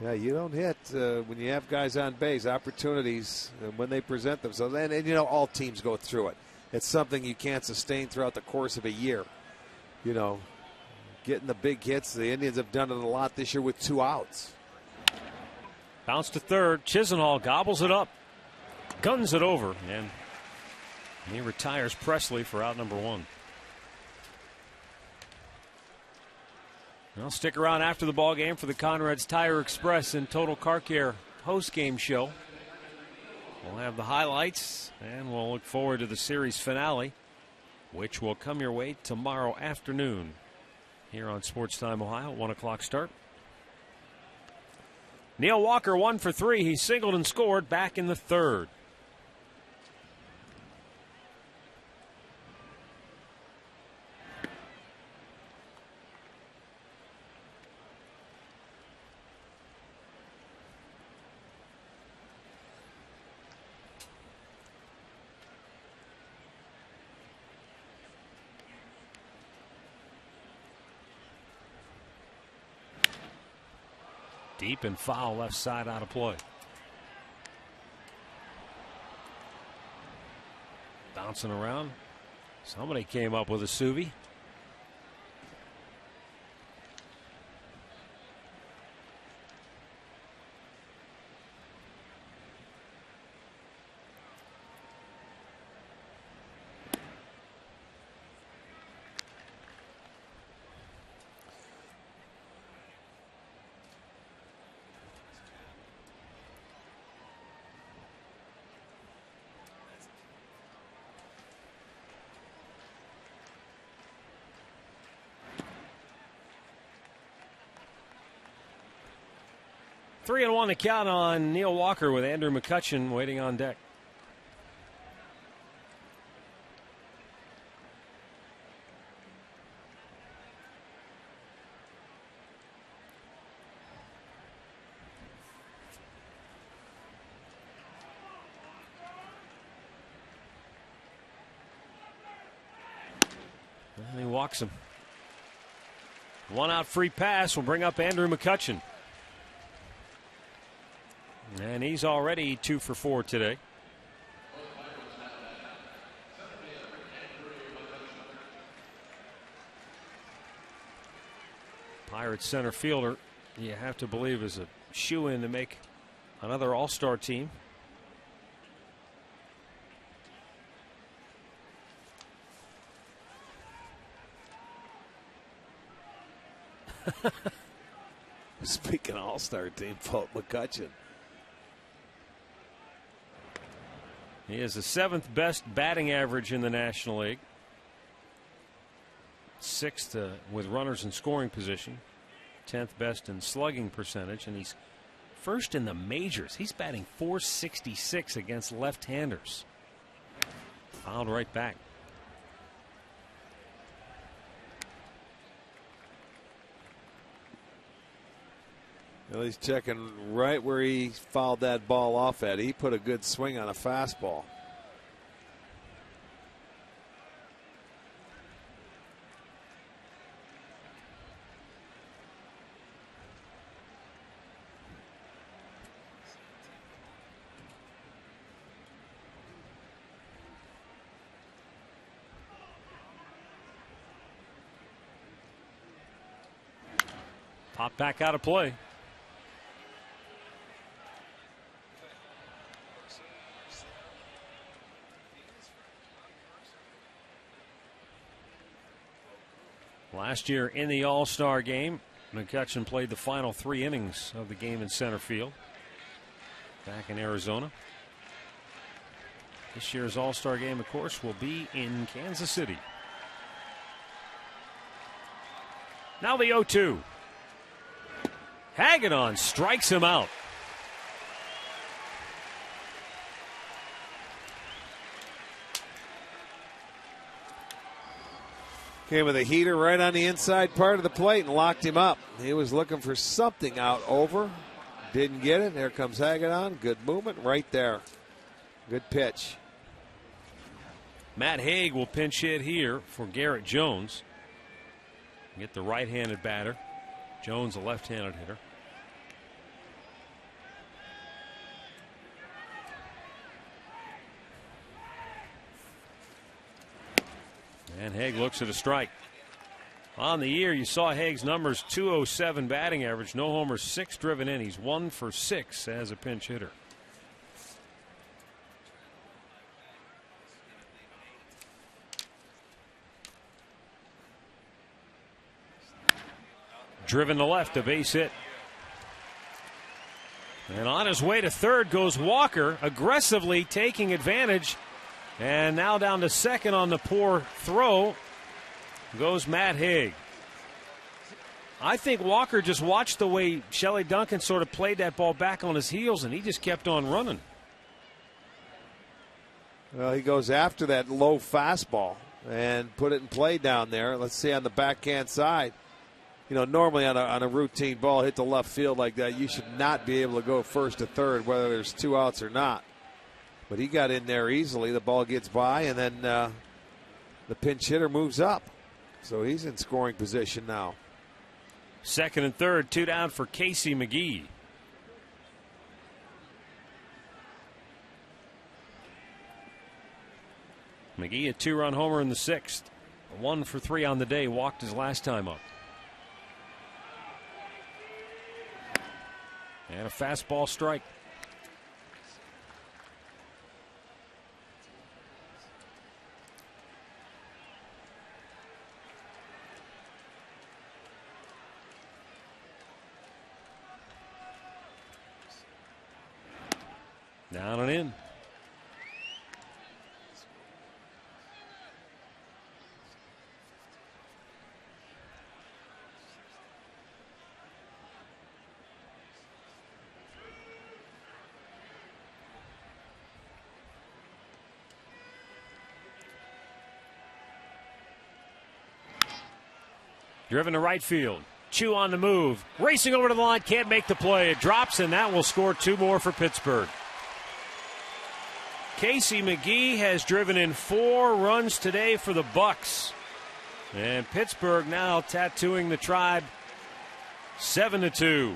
Yeah, you don't hit when you have guys on base, opportunities when they present themselves. And, you know, all teams go through it. It's something you can't sustain throughout the course of a year. You know, getting the big hits. The Indians have done it a lot this year with 2 outs. Bounce to third. Chisenhall gobbles it up, guns it over, and he retires Presley for out number 1. Well, stick around after the ball game for the Conrad's Tire Express and Total Car Care post-game show. We'll have the highlights, and we'll look forward to the series finale, which will come your way tomorrow afternoon here on Sports Time Ohio, 1 o'clock start. Neil Walker 1 for 3. He singled and scored back in the 3rd. Deep and foul left side out of play. Bouncing around. Somebody came up with a Suvi. Three and 1 to count on Neil Walker with Andrew McCutchen waiting on deck. And he walks him. 1 out free pass will bring up Andrew McCutchen. And he's already 2 for 4 today. Pirates center fielder, you have to believe, is a shoe-in to make another all-star team. Speaking of all-star team, Paul McCutchen. He is the 7th best batting average in the National League. 6th with runners in scoring position. 10th best in slugging percentage. And he's 1st in the majors. He's batting .466 against left-handers. Fouled right back. Well, he's checking right where he fouled that ball off at. He put a good swing on a fastball. Pop back out of play. Last year in the All-Star game, McCutcheon played the final 3 innings of the game in center field back in Arizona. This year's All-Star game, of course, will be in Kansas City. Now the 0-2. Hagedorn strikes him out. Came with a heater right on the inside part of the plate and locked him up. He was looking for something out over. Didn't get it. There comes Hagedorn. Good movement right there. Good pitch. Matt Haig will pinch hit here for Garrett Jones. Get the right-handed batter. Jones, a left-handed hitter. And Haig looks at a strike. On the year, you saw Haig's numbers: 207 batting average, no homers, 6 driven in. He's 1 for 6 as a pinch hitter. Driven to left, a base hit. And on his way to third goes Walker, aggressively taking advantage. And now down to second on the poor throw goes Matt Haig. I think Walker just watched the way Shelley Duncan sort of played that ball back on his heels, and he just kept on running. Well, he goes after that low fastball and put it in play down there. Let's see on the backhand side. You know, normally on a routine ball hit to left field like that, you should not be able to go first to third, whether there's 2 outs or not. But he got in there easily. The ball gets by, and then the pinch hitter moves up. So he's in scoring position now. Second and third, 2 down for Casey McGee. McGee, a 2-run homer in the 6th. 1 for 3 on the day, walked his last time up. And a fastball strike. Down and in. Driven to right field. Chu on the move. Racing over to the line. Can't make the play. It drops, and that will score 2 more for Pittsburgh. Casey McGee has driven in 4 runs today for the Bucks. And Pittsburgh now tattooing the Tribe 7-2.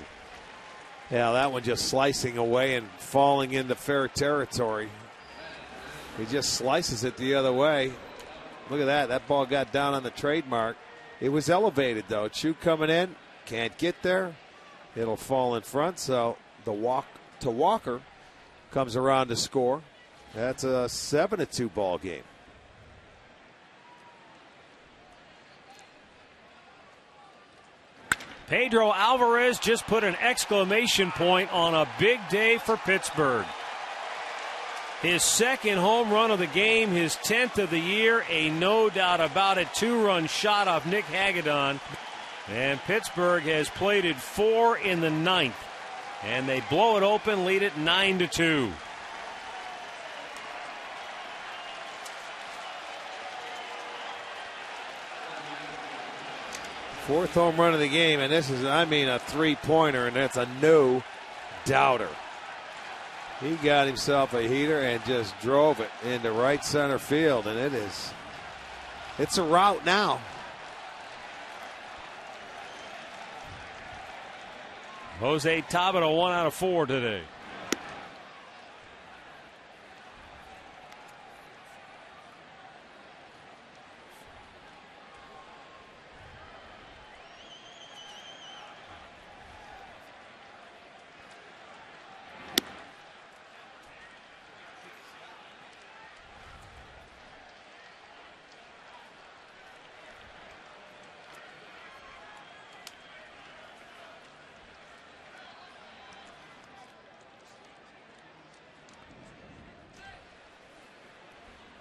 Yeah, that one just slicing away and falling into fair territory. He just slices it the other way. Look at that. That ball got down on the trademark. It was elevated, though. Chu coming in, can't get there. It'll fall in front, so the walk to Walker comes around to score. That's a 7-2 ball game. Pedro Alvarez just put an exclamation point on a big day for Pittsburgh. His 2nd home run of the game, his 10th of the year, a no doubt about it 2-run shot off Nick Hagedorn. And Pittsburgh has plated 4 in the 9th. And they blow it open, lead it 9-2. 4th home run of the game, and this is, I mean, a 3-pointer, and that's a no-doubter. He got himself a heater and just drove it into right center field, and it's a rout now. Jose Tabata 1 out of 4 today.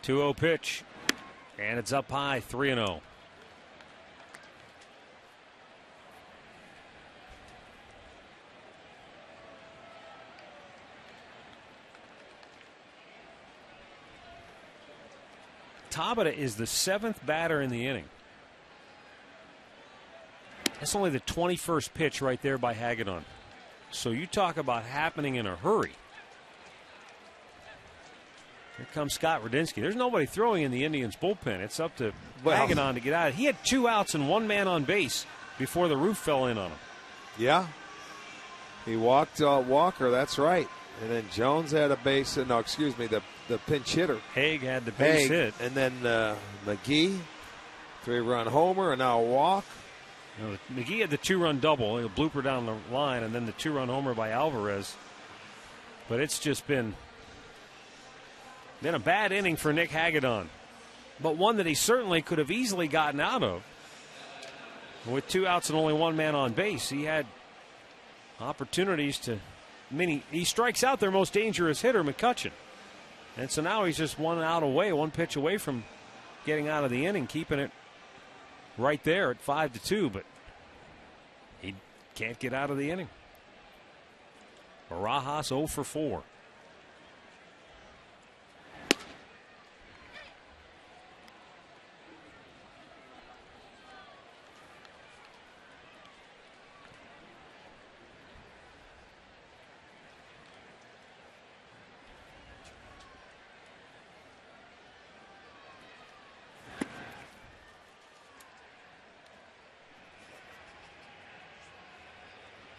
Two-zero pitch, and it's up high, 3-0. Tabata is the 7th batter in the inning. That's only the 21st pitch right there by Hagedorn. So you talk about happening in a hurry. Here comes Scott Radinsky. There's nobody throwing in the Indians' bullpen. It's up to Hagedorn to get out. He had 2 outs and 1 man on base before the roof fell in on him. Yeah. He walked Walker, that's right. And then Jones had a base, no, excuse me, the pinch hitter. Haig had the base hit. And then McGee, 3-run homer, and now a walk. No, McGee had the 2-run double, a blooper down the line, and then the 2-run homer by Alvarez. But it's just been a bad inning for Nick Hagedorn, but one that he certainly could have easily gotten out of. With 2 outs and only 1 man on base, he had opportunities to. I mean, he strikes out their most dangerous hitter, McCutchen, and so now he's just 1 out away, 1 pitch away from getting out of the inning, keeping it right there at 5-2, but he can't get out of the inning. Barajas 0 for 4.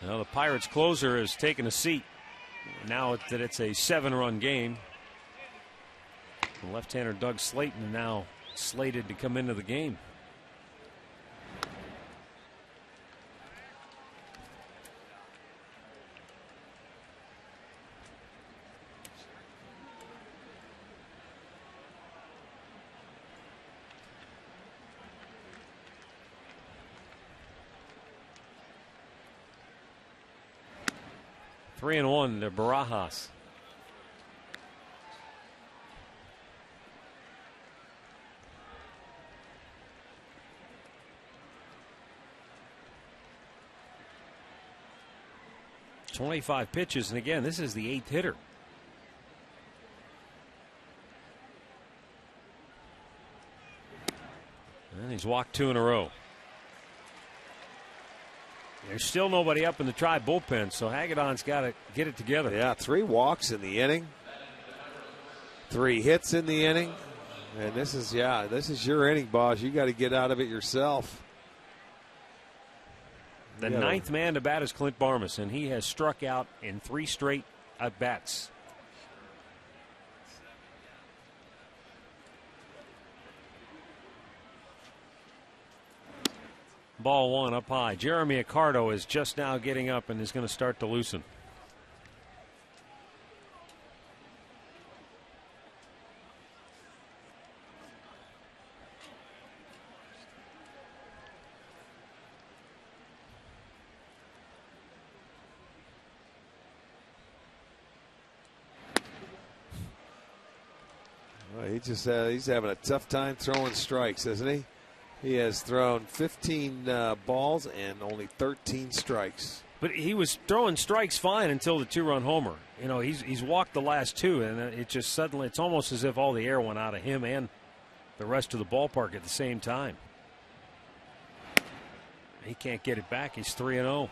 Well, the Pirates closer has taken a seat now that it's a 7-run game. The left-hander Doug Slayton is now slated to come into the game. Three and 1 to Barajas. .25 pitches, and again, this is the 8th hitter. And he's walked 2 in a row. There's still nobody up in the Tribe bullpen, so Hagedorn's got to get it together. Yeah, 3 walks in the inning, 3 hits in the inning, and this is your inning, boss. You got to get out of it yourself. The 9th man to bat is Clint Barmas, and he has struck out in 3 straight at bats. Ball 1 up high. Jeremy Accardo is just now getting up and is going to start to loosen. Well, he's having a tough time throwing strikes, isn't he? He has thrown 15 balls and only 13 strikes. But he was throwing strikes fine until the 2-run homer. You know, he's walked the last 2, and it just suddenly, it's almost as if all the air went out of him and the rest of the ballpark at the same time. He can't get it back. He's 3-0.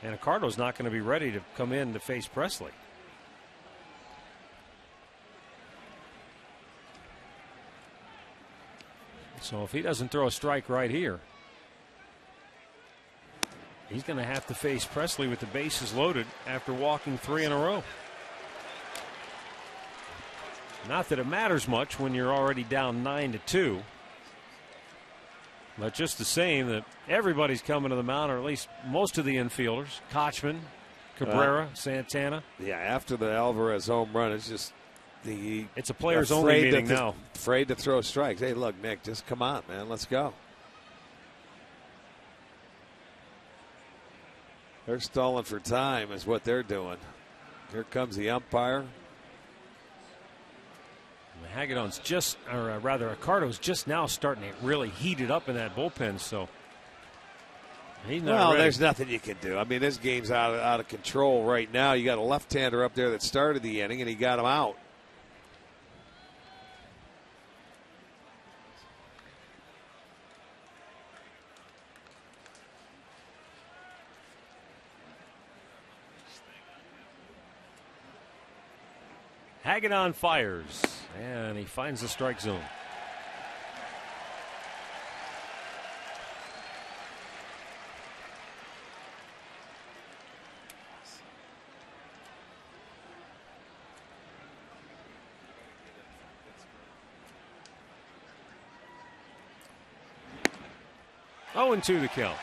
And Accardo's not going to be ready to come in to face Presley. So if he doesn't throw a strike right here, he's going to have to face Presley with the bases loaded after walking 3 in a row. Not that it matters much when you're already down 9-2. But just the same, that everybody's coming to the mound, or at least most of the infielders. Kochman, Cabrera, Santana. Yeah, after the Alvarez home run, it's just it's a players only meeting now. Afraid to throw strikes. Hey, look, Nick, just come on, man. Let's go. They're stalling for time is what they're doing. Here comes the umpire. Hagedorn's Accardo's just now starting to really heat it up in that bullpen, so he's not ready. There's nothing you can do. I mean, this game's out of control right now. You got a left-hander up there that started the inning, and he got him out. Hagedorn fires, and he finds the strike zone. Oh, 0-2 the count.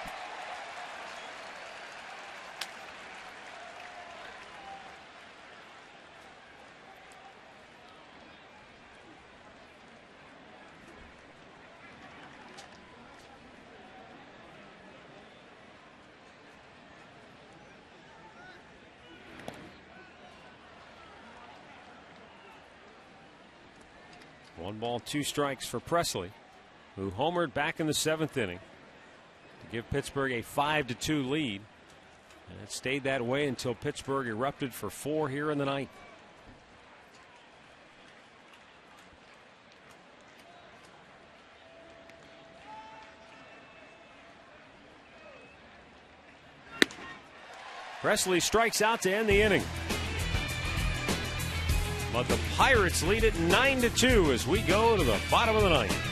One ball, 2 strikes for Presley, who homered back in the 7th inning to give Pittsburgh a 5-2 lead. And it stayed that way until Pittsburgh erupted for 4 here in the 9th. Presley strikes out to end the inning. But the Pirates lead it 9-2 as we go to the bottom of the 9th.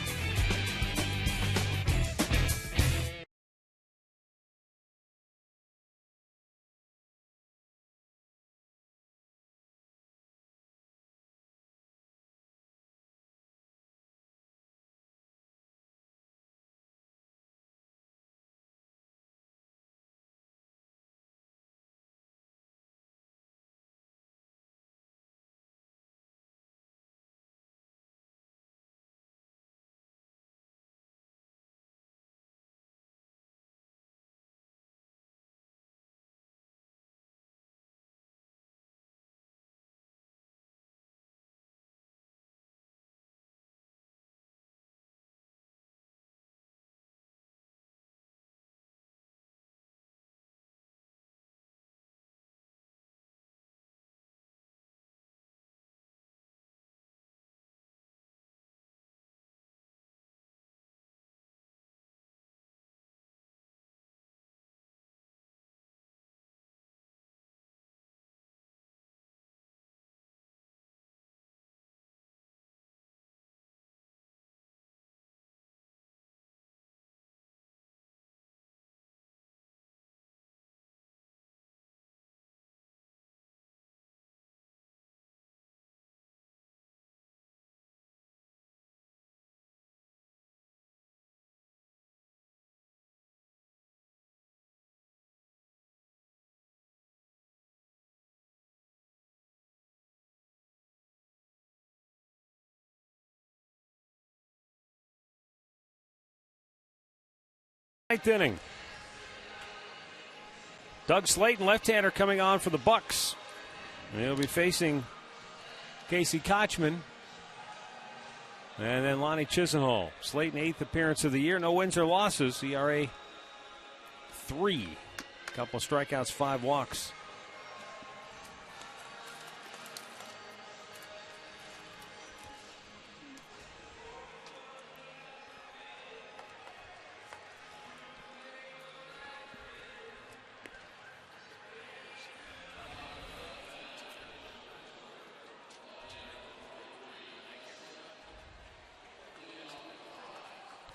Ninth inning. Doug Slayton, left-hander, coming on for the Bucks. And he'll be facing Casey Kochman. And then Lonnie Chisenhall. Slayton, 8th appearance of the year. No wins or losses. ERA 3. Couple strikeouts, 5 walks.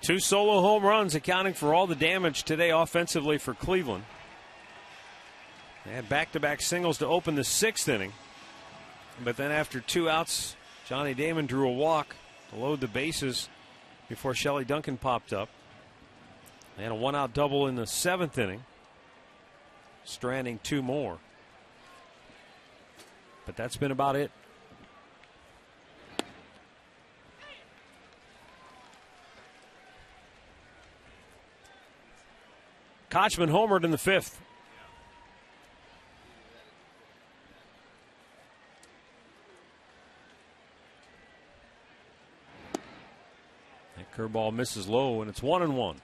2 solo home runs accounting for all the damage today offensively for Cleveland. They had back-to-back singles to open the 6th inning. But then after 2 outs, Johnny Damon drew a walk to load the bases before Shelley Duncan popped up. They had a 1-out double in the 7th inning, stranding 2 more. But that's been about it. Kochman homered in the 5th. That curveball misses low, and it's 1-1.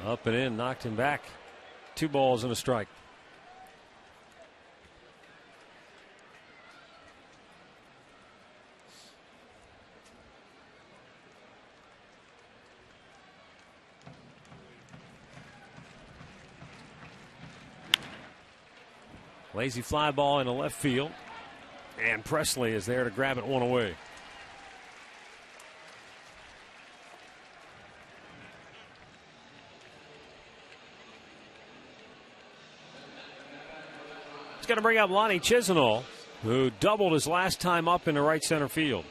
Up and in, knocked him back. 2 balls and a strike. Lazy fly ball into left field. And Presley is there to grab it one away. Going to bring up Lonnie Chisenhall, who doubled his last time up into right center field.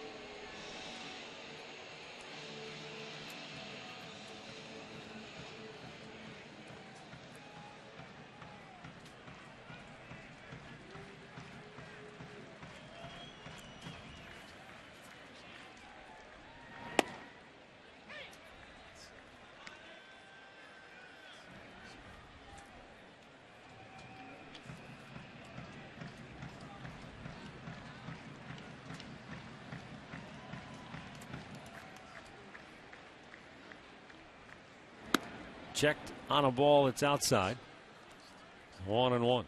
Checked on a ball that's outside. 1-1.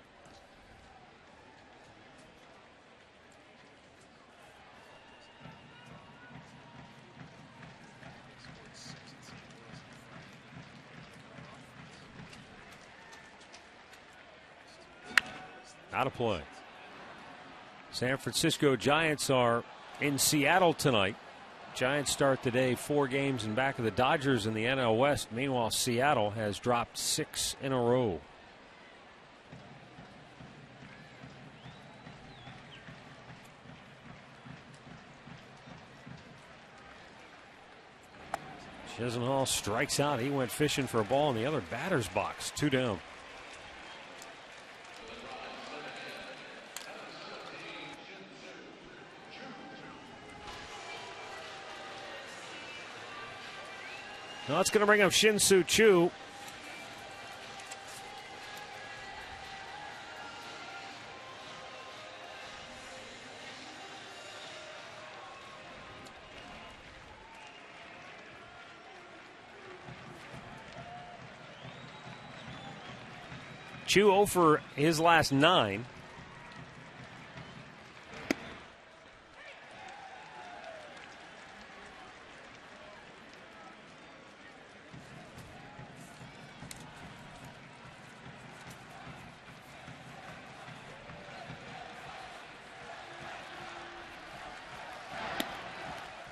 Out of play. San Francisco Giants are in Seattle tonight. Giants start the day 4 games in back of the Dodgers in the NL West. Meanwhile, Seattle has dropped 6 in a row. Chisenhall strikes out. He went fishing for a ball in the other batter's box. 2 down. Now it's going to bring up Shin-Soo Choo. Choo 0 for his last 9.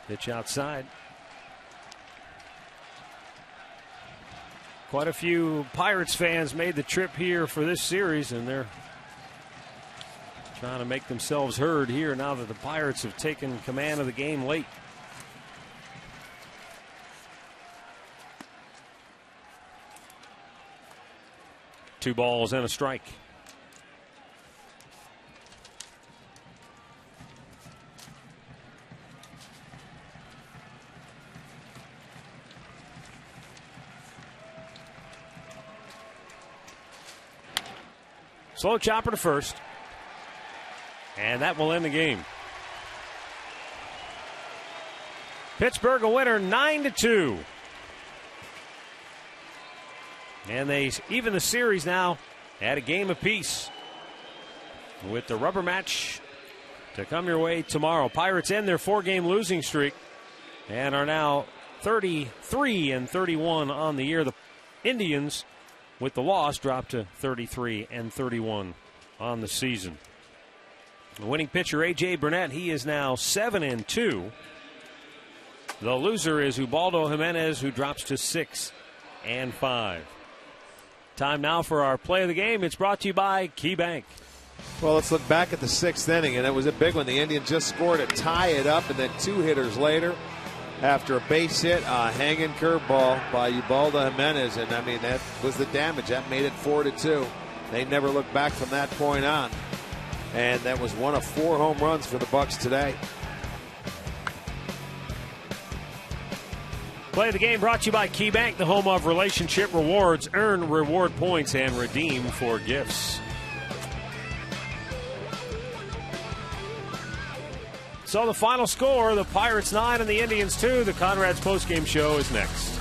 Pitch outside. Quite a few Pirates fans made the trip here for this series, and they're trying to make themselves heard here now that the Pirates have taken command of the game late. Two balls and a strike. Slow chopper to first. And that will end the game. Pittsburgh a winner 9-2. And they even the series now at a game apiece, with the rubber match to come your way tomorrow. Pirates end their 4-game losing streak and are now 33-31 on the year. The Indians, with the loss, dropped to 33-31 on the season. The winning pitcher, A.J. Burnett, he is now 7-2. The loser is Ubaldo Jimenez, who drops to 6-5. Time now for our play of the game. It's brought to you by KeyBank. Well, let's look back at the 6th inning, and it was a big one. The Indians just scored to tie it up, and then 2 hitters later, after a base hit, a hanging curveball by Ubaldo Jimenez, and I mean that was the damage. That made it 4-2. They never looked back from that point on, and that was one of 4 home runs for the Bucks today. Play of the game brought to you by KeyBank, the home of relationship rewards. Earn reward points and redeem for gifts. So the final score, the Pirates 9 and the Indians 2. The Conrad's postgame show is next.